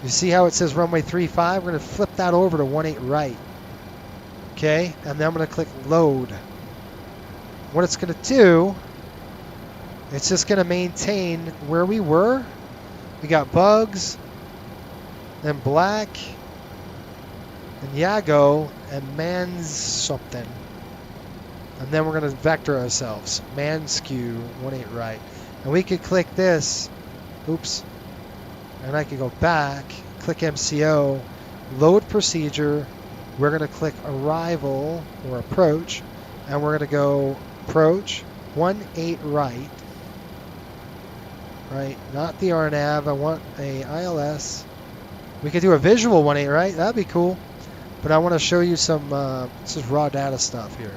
B: You see how it says runway 35? We're going to flip that over to 18 right. Okay, and then I'm going to click load. What it's going to do, it's just going to maintain where we were. We got bugs, then black, and Yago, and man's something. And then we're going to vector ourselves. Man skew 18 right. And we could click this. Oops. And I could go back, click MCO, load procedure. We're going to click arrival or approach. And we're going to go approach 18 right. Right, not the RNAV. I want a ILS. We could do a visual 18 right. That'd be cool. But I want to show you some, this is raw data stuff here.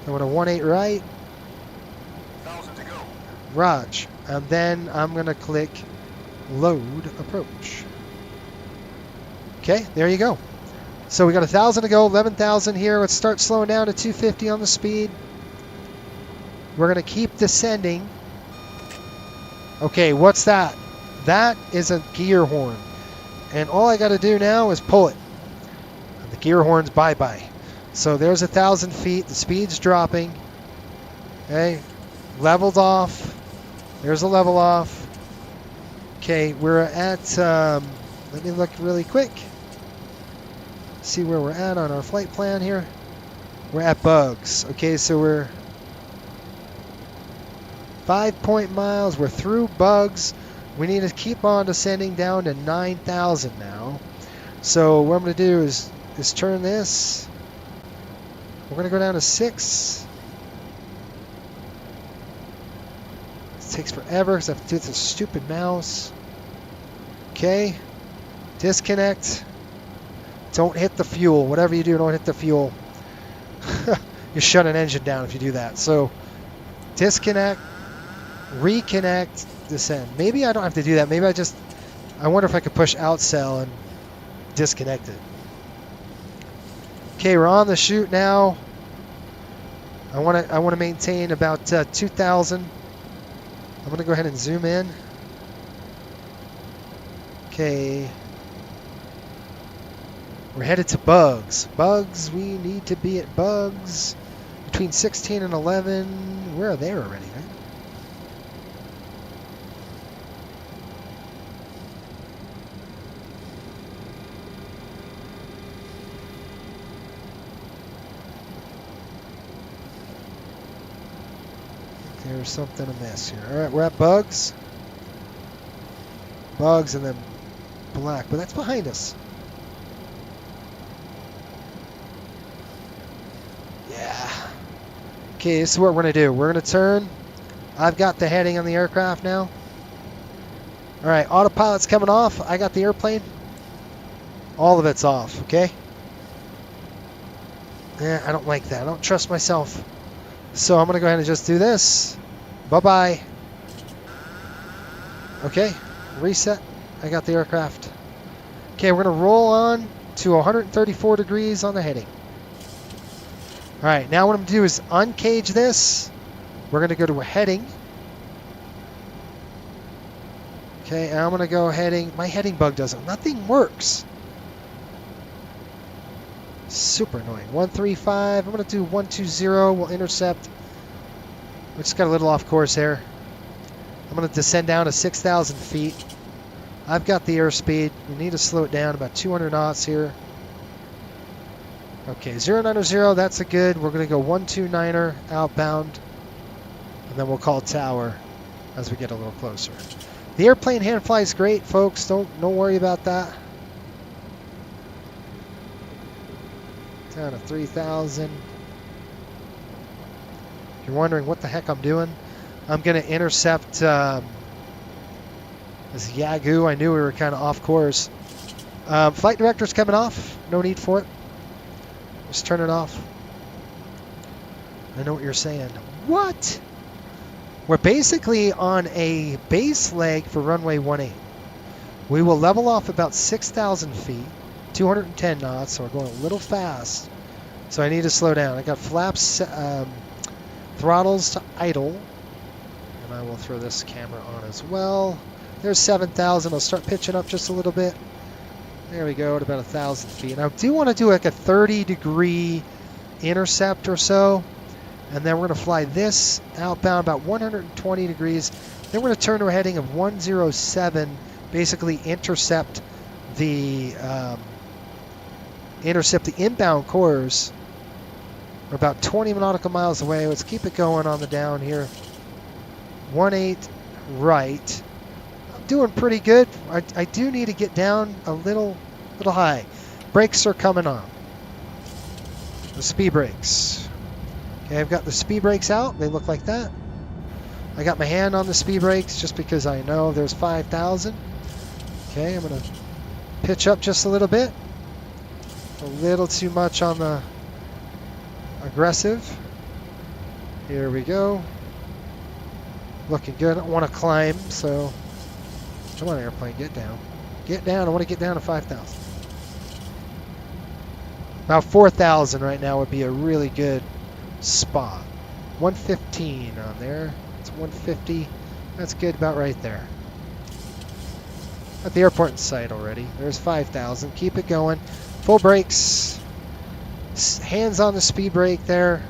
B: I want a 18 right.
A: 1,000 to go.
B: Raj. And then I'm going to click load approach. Okay, there you go. So we got 1,000 to go, 11,000 here. Let's start slowing down to 250 on the speed. We're going to keep descending. Okay, what's that? That is a gear horn. And all I got to do now is pull it. And the gear horn's bye-bye. So there's 1,000 feet. The speed's dropping. Okay, leveled off. There's a level off. Okay, we're at, let me look really quick. See where we're at on our flight plan here. We're at bugs. Okay, so we're 5 miles. We're through bugs. We need to keep on descending down to 9,000 now. So what I'm going to do is turn this. We're going to go down to 6. It takes forever because I have to do this stupid mouse. Okay. Disconnect. Don't hit the fuel. Whatever you do, don't hit the fuel. You shut an engine down if you do that. So disconnect, reconnect, descend. Maybe I don't have to do that. Maybe I wonder if I could push out cell and disconnect it. Okay, we're on the chute now. I want to maintain about 2,000. I'm going to go ahead and zoom in. Okay. We're headed to bugs. Bugs, we need to be at bugs between 16 and 11. We're there already, right? There's something amiss here. All right, we're at bugs. Bugs and then black, but that's behind us. Yeah. Okay, this is what we're going to do. We're going to turn. I've got the heading on the aircraft now. All right, autopilot's coming off. I got the airplane. All of it's off, okay? Yeah, I don't like that. I don't trust myself. So I'm going to go ahead and just do this. Bye-bye. Okay, reset. I got the aircraft. Okay, we're going to roll on to 134 degrees on the heading. All right, now what I'm going to do is uncage this. We're going to go to a heading. Okay, and I'm going to go heading. My heading bug doesn't. Nothing works. Super annoying. 135. I'm going to do 120. We'll intercept. We just got a little off course here. I'm going to descend down to 6,000 feet. I've got the airspeed. We need to slow it down about 200 knots here. Okay, 090, that's a good. We're going to go 129er outbound. And then we'll call tower as we get a little closer. The airplane hand flies great, folks. Don't worry about that. Down to 3,000. If you're wondering what the heck I'm doing, I'm going to intercept this Yagoo. I knew we were kind of off course. Flight director's coming off. No need for it. Just turn it off. I know what you're saying. What? We're basically on a base leg for runway 18. We will level off about 6,000 feet, 210 knots, so we're going a little fast. So I need to slow down. I got flaps, throttles to idle. And I will throw this camera on as well. There's 7,000. I'll start pitching up just a little bit. There we go, at about 1,000 feet. And I do want to do like a 30-degree intercept or so. And then we're going to fly this outbound about 120 degrees. Then we're going to turn to a heading of 107, basically intercept the inbound course. We're about 20 nautical miles away. Let's keep it going on the down here. 18 right. I'm doing pretty good. I do need to get down a little high. Brakes are coming on. The speed brakes. Okay, I've got the speed brakes out. They look like that. I got my hand on the speed brakes just because I know there's 5,000. Okay, I'm going to pitch up just a little bit. A little too much on the aggressive. Here we go. Looking good. I want to climb, so come on, airplane, get down. Get down. I want to get down to 5,000. About 4,000 right now would be a really good spot. 115 on there. It's 150. That's good, about right there. At the airport in sight already. There's 5,000. Keep it going. Full brakes. Hands on the speed brake there.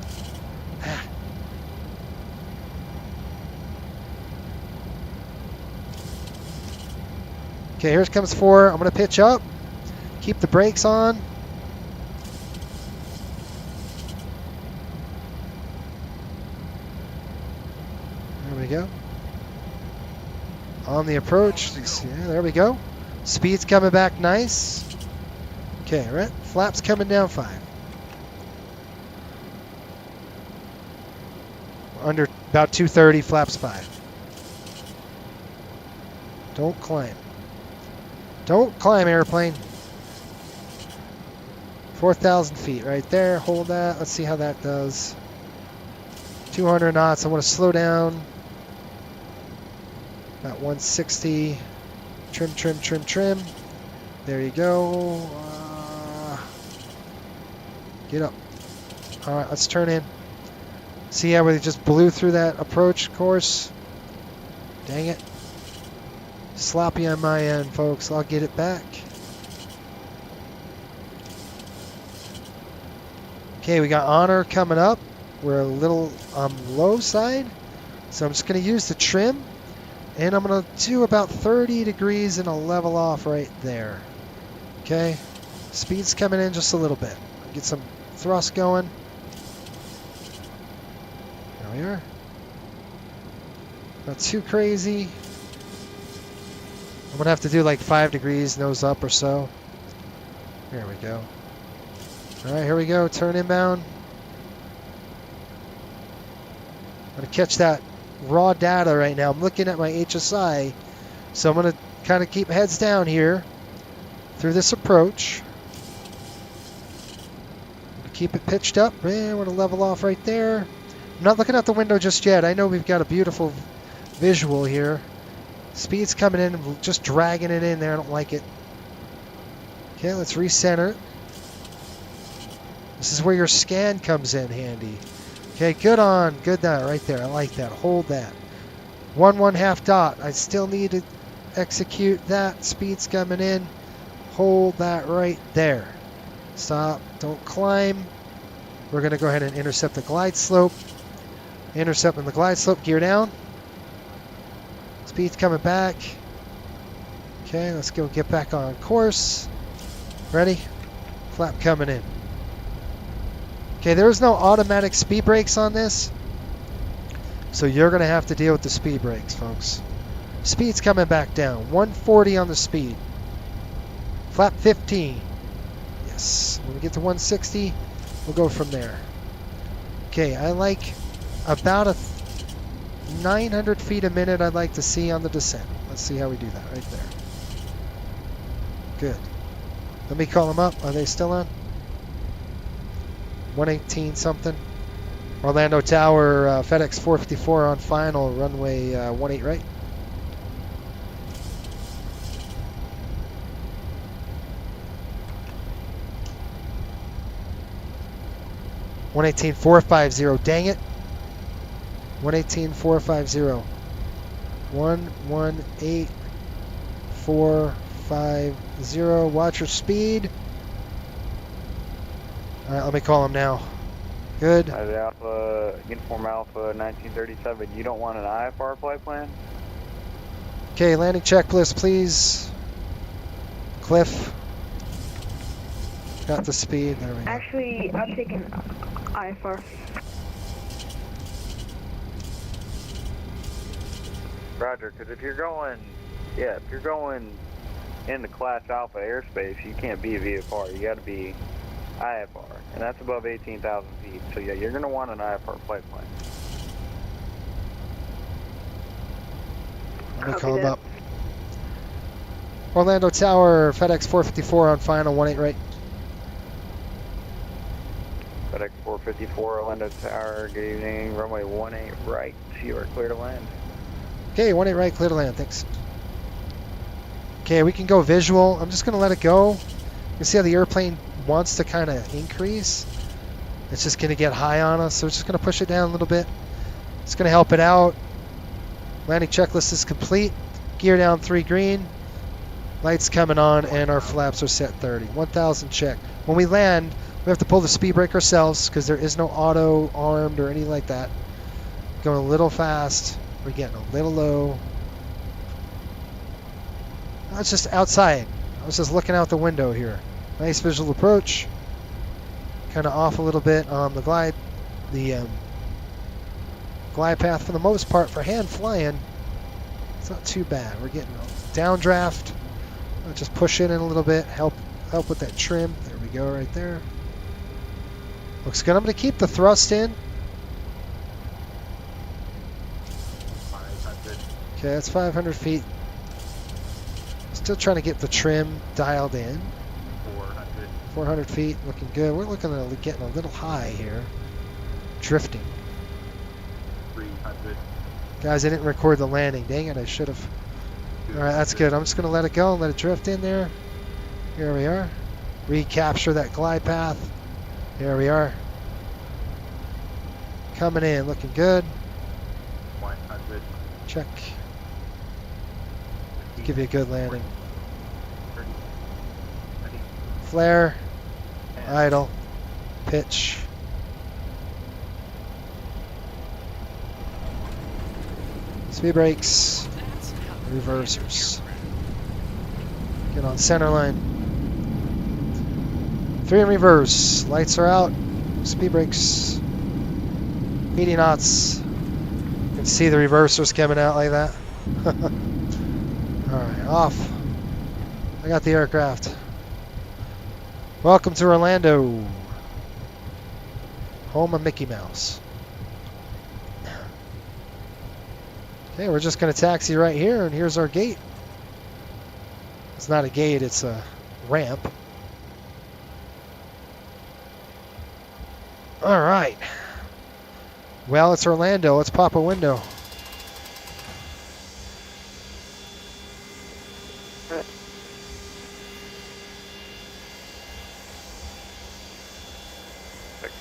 B: Okay, here comes 4. I'm going to pitch up. Keep the brakes on. There we go. On the approach. Yeah, there we go. Speed's coming back nice. Okay, right. Flaps coming down 5. Under about 230, flaps 5. Don't climb. Don't climb, airplane. 4,000 feet right there. Hold that. Let's see how that does. 200 knots. I want to slow down. About 160. Trim, trim, trim, trim. There you go. Get up. All right, let's turn in. See how we just blew through that approach course? Dang it. Sloppy on my end, folks. I'll get it back. Okay, we got honor coming up. We're a little on the low side. So I'm just going to use the trim. And I'm going to do about 30 degrees and a level off right there. Okay. Speed's coming in just a little bit. Get some thrust going. There we are. Not too crazy. I'm going to have to do like 5 degrees nose up or so. There we go. All right, here we go. Turn inbound. I'm going to catch that raw data right now. I'm looking at my HSI. So I'm going to kind of keep heads down here through this approach. Keep it pitched up. And we're going to level off right there. I'm not looking out the window just yet. I know we've got a beautiful visual here. Speed's coming in. I'm just dragging it in there. I don't like it. Okay, let's recenter. This is where your scan comes in handy. Okay, good on. Good that right there. I like that. Hold that. 1/2 dot. I still need to execute that. Speed's coming in. Hold that right there. Stop. Don't climb. We're going to go ahead and intercept the glide slope. Intercepting the glide slope. Gear down. Speed's coming back. Okay, let's go get back on course. Ready? Flap coming in. Okay, there's no automatic speed brakes on this. So you're going to have to deal with the speed brakes, folks. Speed's coming back down. 140 on the speed. Flap 15. Yes. When we get to 160, we'll go from there. Okay, I like about 900 feet a minute I'd like to see on the descent. Let's see how we do that right there. Good. Let me call them up. Are they still on? 118 something. Orlando Tower, FedEx 454 on final, runway 18 right. 118,450. Dang it. 118,450. 118,450. Watch your speed. All right, let me call him now. Good.
E: Alpha, Uniform Alpha 1937. You don't want an IFR flight plan?
B: Okay, landing checklist, please. Cliff. Got the speed. There we go.
M: Actually, I'm taking IFR.
E: Roger, because if you're going into Class Alpha airspace, you can't be a VFR. You got to be IFR, and that's above 18,000 feet. So yeah, you're going to want an IFR flight plan.
B: Let me call him up. Orlando Tower, FedEx 454 on final, 18 right.
E: FedEx 454, Orlando Tower, good evening. Runway 18 right, you are clear to land.
B: Okay, 18 right, clear to land, thanks. Okay, we can go visual. I'm just going to let it go. You can see how the airplane wants to kind of increase. It's just going to get high on us, so we're just going to push it down a little bit. It's going to help it out. Landing checklist is complete. Gear down 3 green. Lights coming on, and our flaps are set 30. 1,000 check. When we land, we have to pull the speed brake ourselves because there is no auto armed or anything like that. Going a little fast. We're getting a little low. That's just outside. I was just looking out the window here. Nice visual approach. Kind of off a little bit on the glide path for the most part. For hand flying, it's not too bad. We're getting a downdraft. I'll just push it in a little bit. Help with that trim. There we go, right there. Looks good. I'm going to keep the thrust in. Okay, that's 500 feet. Still trying to get the trim dialed in. 400 feet, looking good. We're looking at getting a little high here. Drifting.
C: 300.
B: Guys, I didn't record the landing. Dang it, I should have. All right, that's good. I'm just going to let it go and let it drift in there. Here we are. Recapture that glide path. Here we are. Coming in, looking good.
C: 100.
B: Check. Give you a good landing. Flare. Idle. Pitch. Speed brakes. Reversers. Get on center line. 3 in reverse. Lights are out. Speed brakes. 80 knots. You can see the reversers coming out like that. Alright, off. I got the aircraft. Welcome to Orlando. Home of Mickey Mouse. Okay, we're just going to taxi right here, and here's our gate. It's not a gate, it's a ramp. Alright. Well, it's Orlando. Let's pop a window.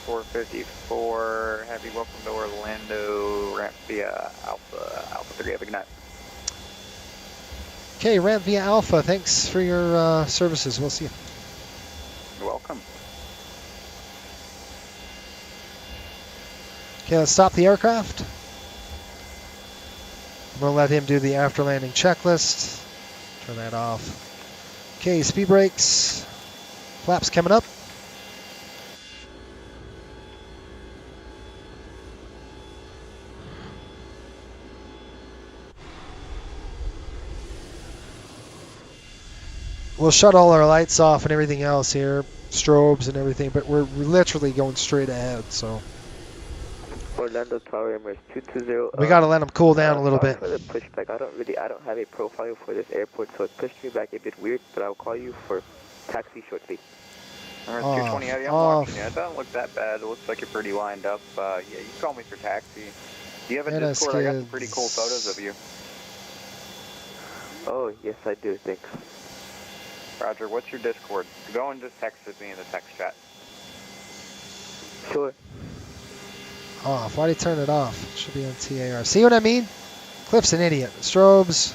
E: X454, happy welcome to Orlando, ramp via Alpha 3, have a good night.
B: Okay, ramp via Alpha, thanks for your services. We'll see you.
E: You're welcome.
B: Okay, let's stop the aircraft. I'm going to let him do the after landing checklist. Turn that off. Okay, speed brakes. Flaps coming up. We'll shut all our lights off and everything else here, strobes and everything, but we're literally going straight ahead, so.
D: Orlando Tower, Emirates 220.
B: We got to let them cool down a little bit.
D: For the pushback, I don't have a profile for this airport, so it pushed me back a bit weird, but I'll call you for taxi shortly.
E: Alright, 220 Heavy, I'm watching you. It doesn't look that bad. It looks like you're pretty lined up. Yeah, you can call me for taxi. Do you have a Discord? I got some pretty cool photos of you.
D: Oh, yes, I do, thanks.
E: Roger, what's your Discord? Go and just text it me in the text chat.
D: Sure.
B: Off. Why'd he turn it off? It should be on TAR. See what I mean? Cliff's an idiot. Strobes.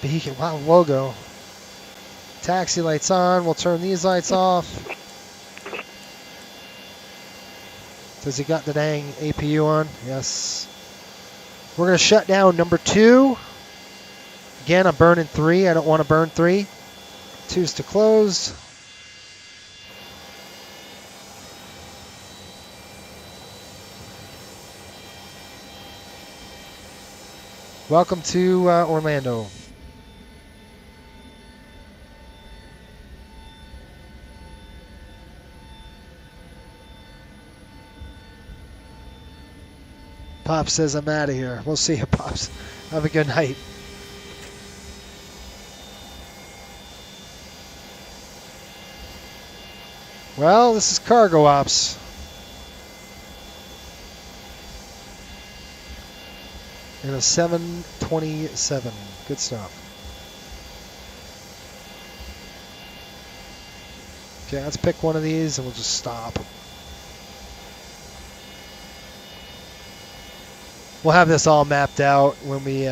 B: Beacon. Wow, logo. Taxi lights on. We'll turn these lights off. Does he got the dang APU on? Yes. We're going to shut down number 2. Again, I'm burning 3. I don't want to burn 3. 2's to close. Welcome to Orlando. Pop says I'm out of here. We'll see you, Pops. Have a good night. Well, this is cargo ops. In a 727. Good stuff. Okay, let's pick one of these and we'll just stop. We'll have this all mapped out when we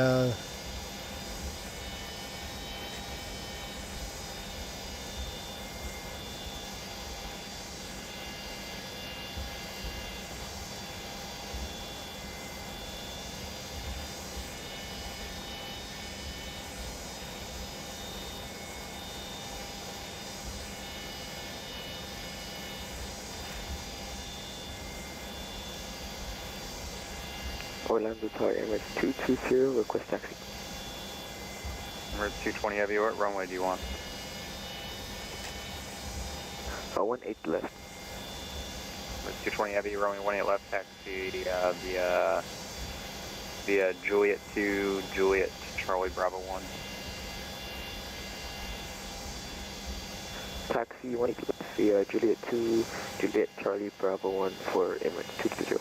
K: Orlando Tower, Emirates 220, request taxi.
E: Emirates 220 Heavy, what runway do you want?
K: 18 left.
E: Emirates 220 Heavy, runway 18 left, taxi via Juliet 2, Juliet Charlie Bravo 1.
K: Taxi 18 left via Juliet 2, Juliet Charlie Bravo 1 for Emirates 220.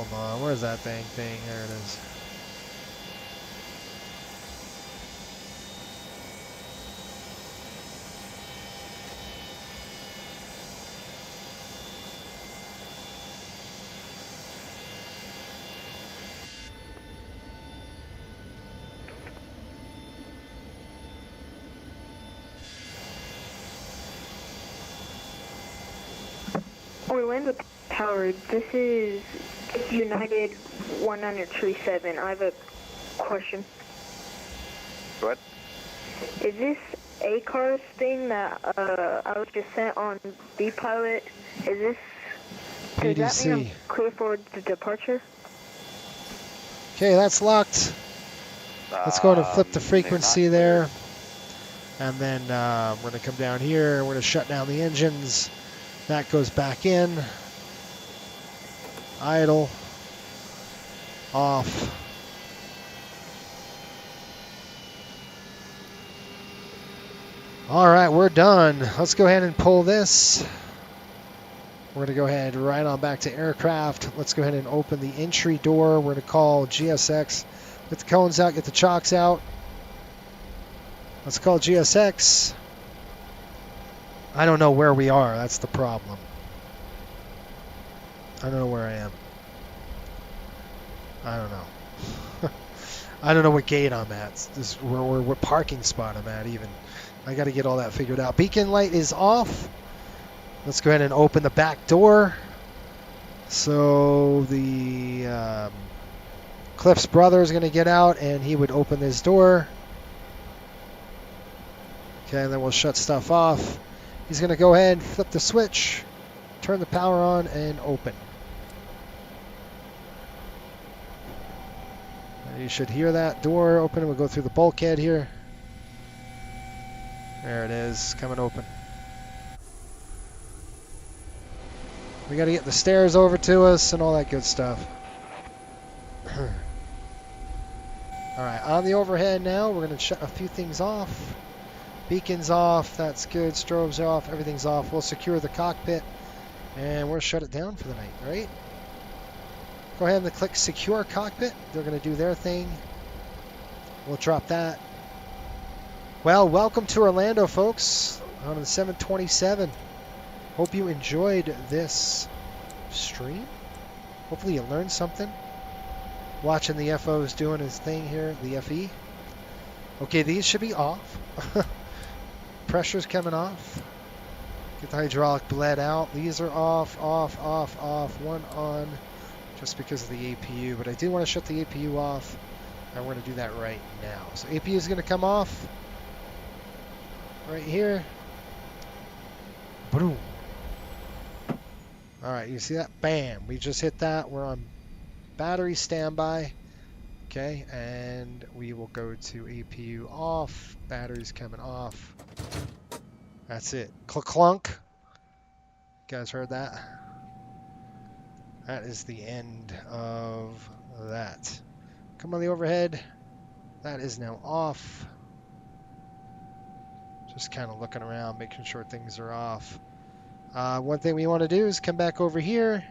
B: hold on, where's that dang thing? There it is.
M: Orlando Tower, this is United 137. I have a question.
E: What?
M: Is this ACARS thing that I was just sent on B-Pilot? Is this... Does that mean I'm clear for the departure?
B: Okay, that's locked. Let's go ahead and flip the frequency there. And then we're going to come down here. We're going to shut down the engines. That goes back in. Idle. Off. All right, we're done. Let's go ahead and pull this. We're going to go ahead right on back to aircraft. Let's go ahead and open the entry door. We're going to call GSX. Get the cones out, get the chocks out. Let's call GSX. I don't know where we are. That's the problem. I don't know where I am. I don't know. I don't know what gate I'm at. This is what parking spot I'm at even. I got to get all that figured out. Beacon light is off. Let's go ahead and open the back door. So the Cliff's brother is going to get out and he would open this door. Okay, and then we'll shut stuff off. He's going to go ahead and flip the switch, turn the power on, and open. And you should hear that door open. We'll go through the bulkhead here. There it is, coming open. We got to get the stairs over to us and all that good stuff. All right, on the overhead now, we're going to shut a few things off. Beacon's off, that's good. Strobes off, everything's off. We'll secure the cockpit and we'll shut it down for the night, right? Go ahead and click Secure Cockpit. They're going to do their thing. We'll drop that. Well, welcome to Orlando, folks, on the 727. Hope you enjoyed this stream. Hopefully you learned something. Watching the FOs doing his thing here, the FE. Okay, these should be off. Pressure's coming off. Get the hydraulic bled out. These are off, off, off, off. One on, just because of the APU. But I do want to shut the APU off. And we're going to do that right now. So APU is going to come off. Right here. Boom. All right, you see that? Bam. We just hit that. We're on battery standby. Okay, and we will go to APU off. Batteries coming off. That's it. Clunk. You guys heard that? That is the end of that. Come on the overhead. That is now off. Just kind of looking around, making sure things are off. One thing we want to do is come back over here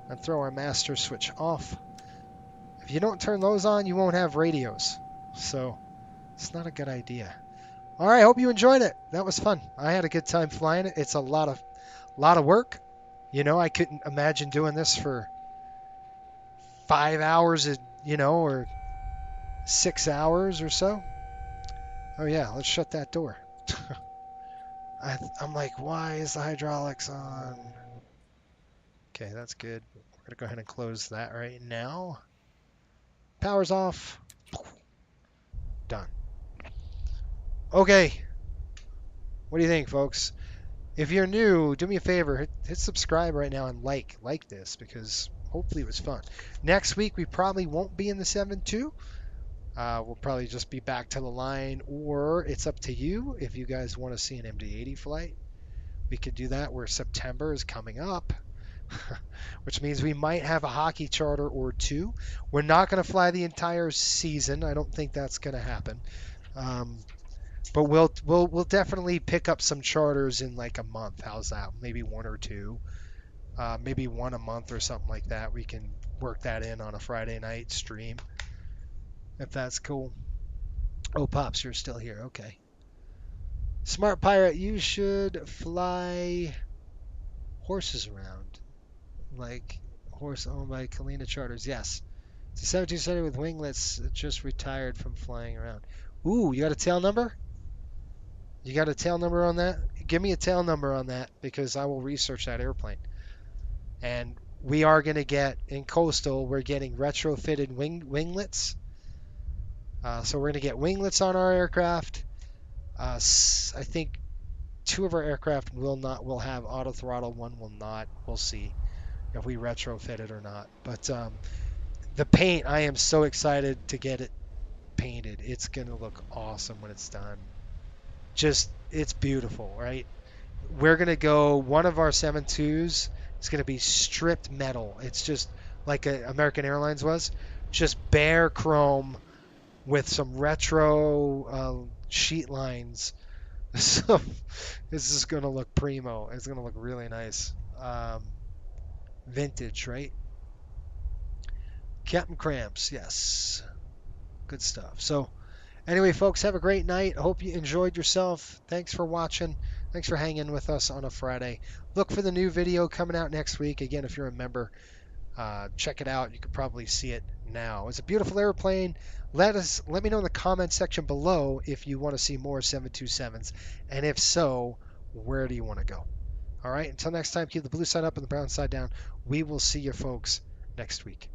B: and throw our master switch off. If you don't turn those on, you won't have radios. So it's not a good idea. All right, hope you enjoyed it. That was fun. I had a good time flying it. It's a lot of work. You know, I couldn't imagine doing this for 5 hours, or 6 hours or so. Oh yeah, let's shut that door. I'm like, why is the hydraulics on? Okay, that's good. We're gonna go ahead and close that right now. Power's off. Done. Okay. What do you think, folks? If you're new, do me a favor, hit subscribe right now and like this, because hopefully it was fun. Next week we probably won't be in the 7.2. We'll probably just be back to the line, or it's up to you if you guys want to see an MD-80 flight. We could do that where September is coming up, which means we might have a hockey charter or two. We're not going to fly the entire season. I don't think that's going to happen. But we'll definitely pick up some charters in like a month. How's that? Maybe one or two. Maybe one a month or something like that. We can work that in on a Friday night stream, if that's cool. Oh, Pops, you're still here. Okay. Smart Pirate, you should fly horses around. Like horse owned by Kalina Charters. Yes. It's a 727 with winglets, just retired from flying around. Ooh, you got a tail number? You got a tail number on that? Give me a tail number on that, because I will research that airplane. And we are going to get, in coastal, we're getting retrofitted winglets. So we're going to get winglets on our aircraft. I think 2 of our aircraft will have auto throttle, 1 will not. We'll see if we retrofit it or not. But the paint, I am so excited to get it painted. It's going to look awesome when it's done. Just, it's beautiful, right? We're going to go, one of our 7.2s is going to be stripped metal. It's just like American Airlines was, just bare chrome with some retro sheet lines. So this is going to look primo. It's going to look really nice. Vintage, right? Captain Cramps, yes. Good stuff. So anyway, folks, have a great night. I hope you enjoyed yourself. Thanks for watching. Thanks for hanging with us on a Friday. Look for the new video coming out next week. Again, if you're a member, check it out. You could probably see it now. It's a beautiful airplane. Let me know in the comment section below if you want to see more 727s, and if so, where do you want to go? All right, until next time, keep the blue side up and the brown side down. We will see you folks next week.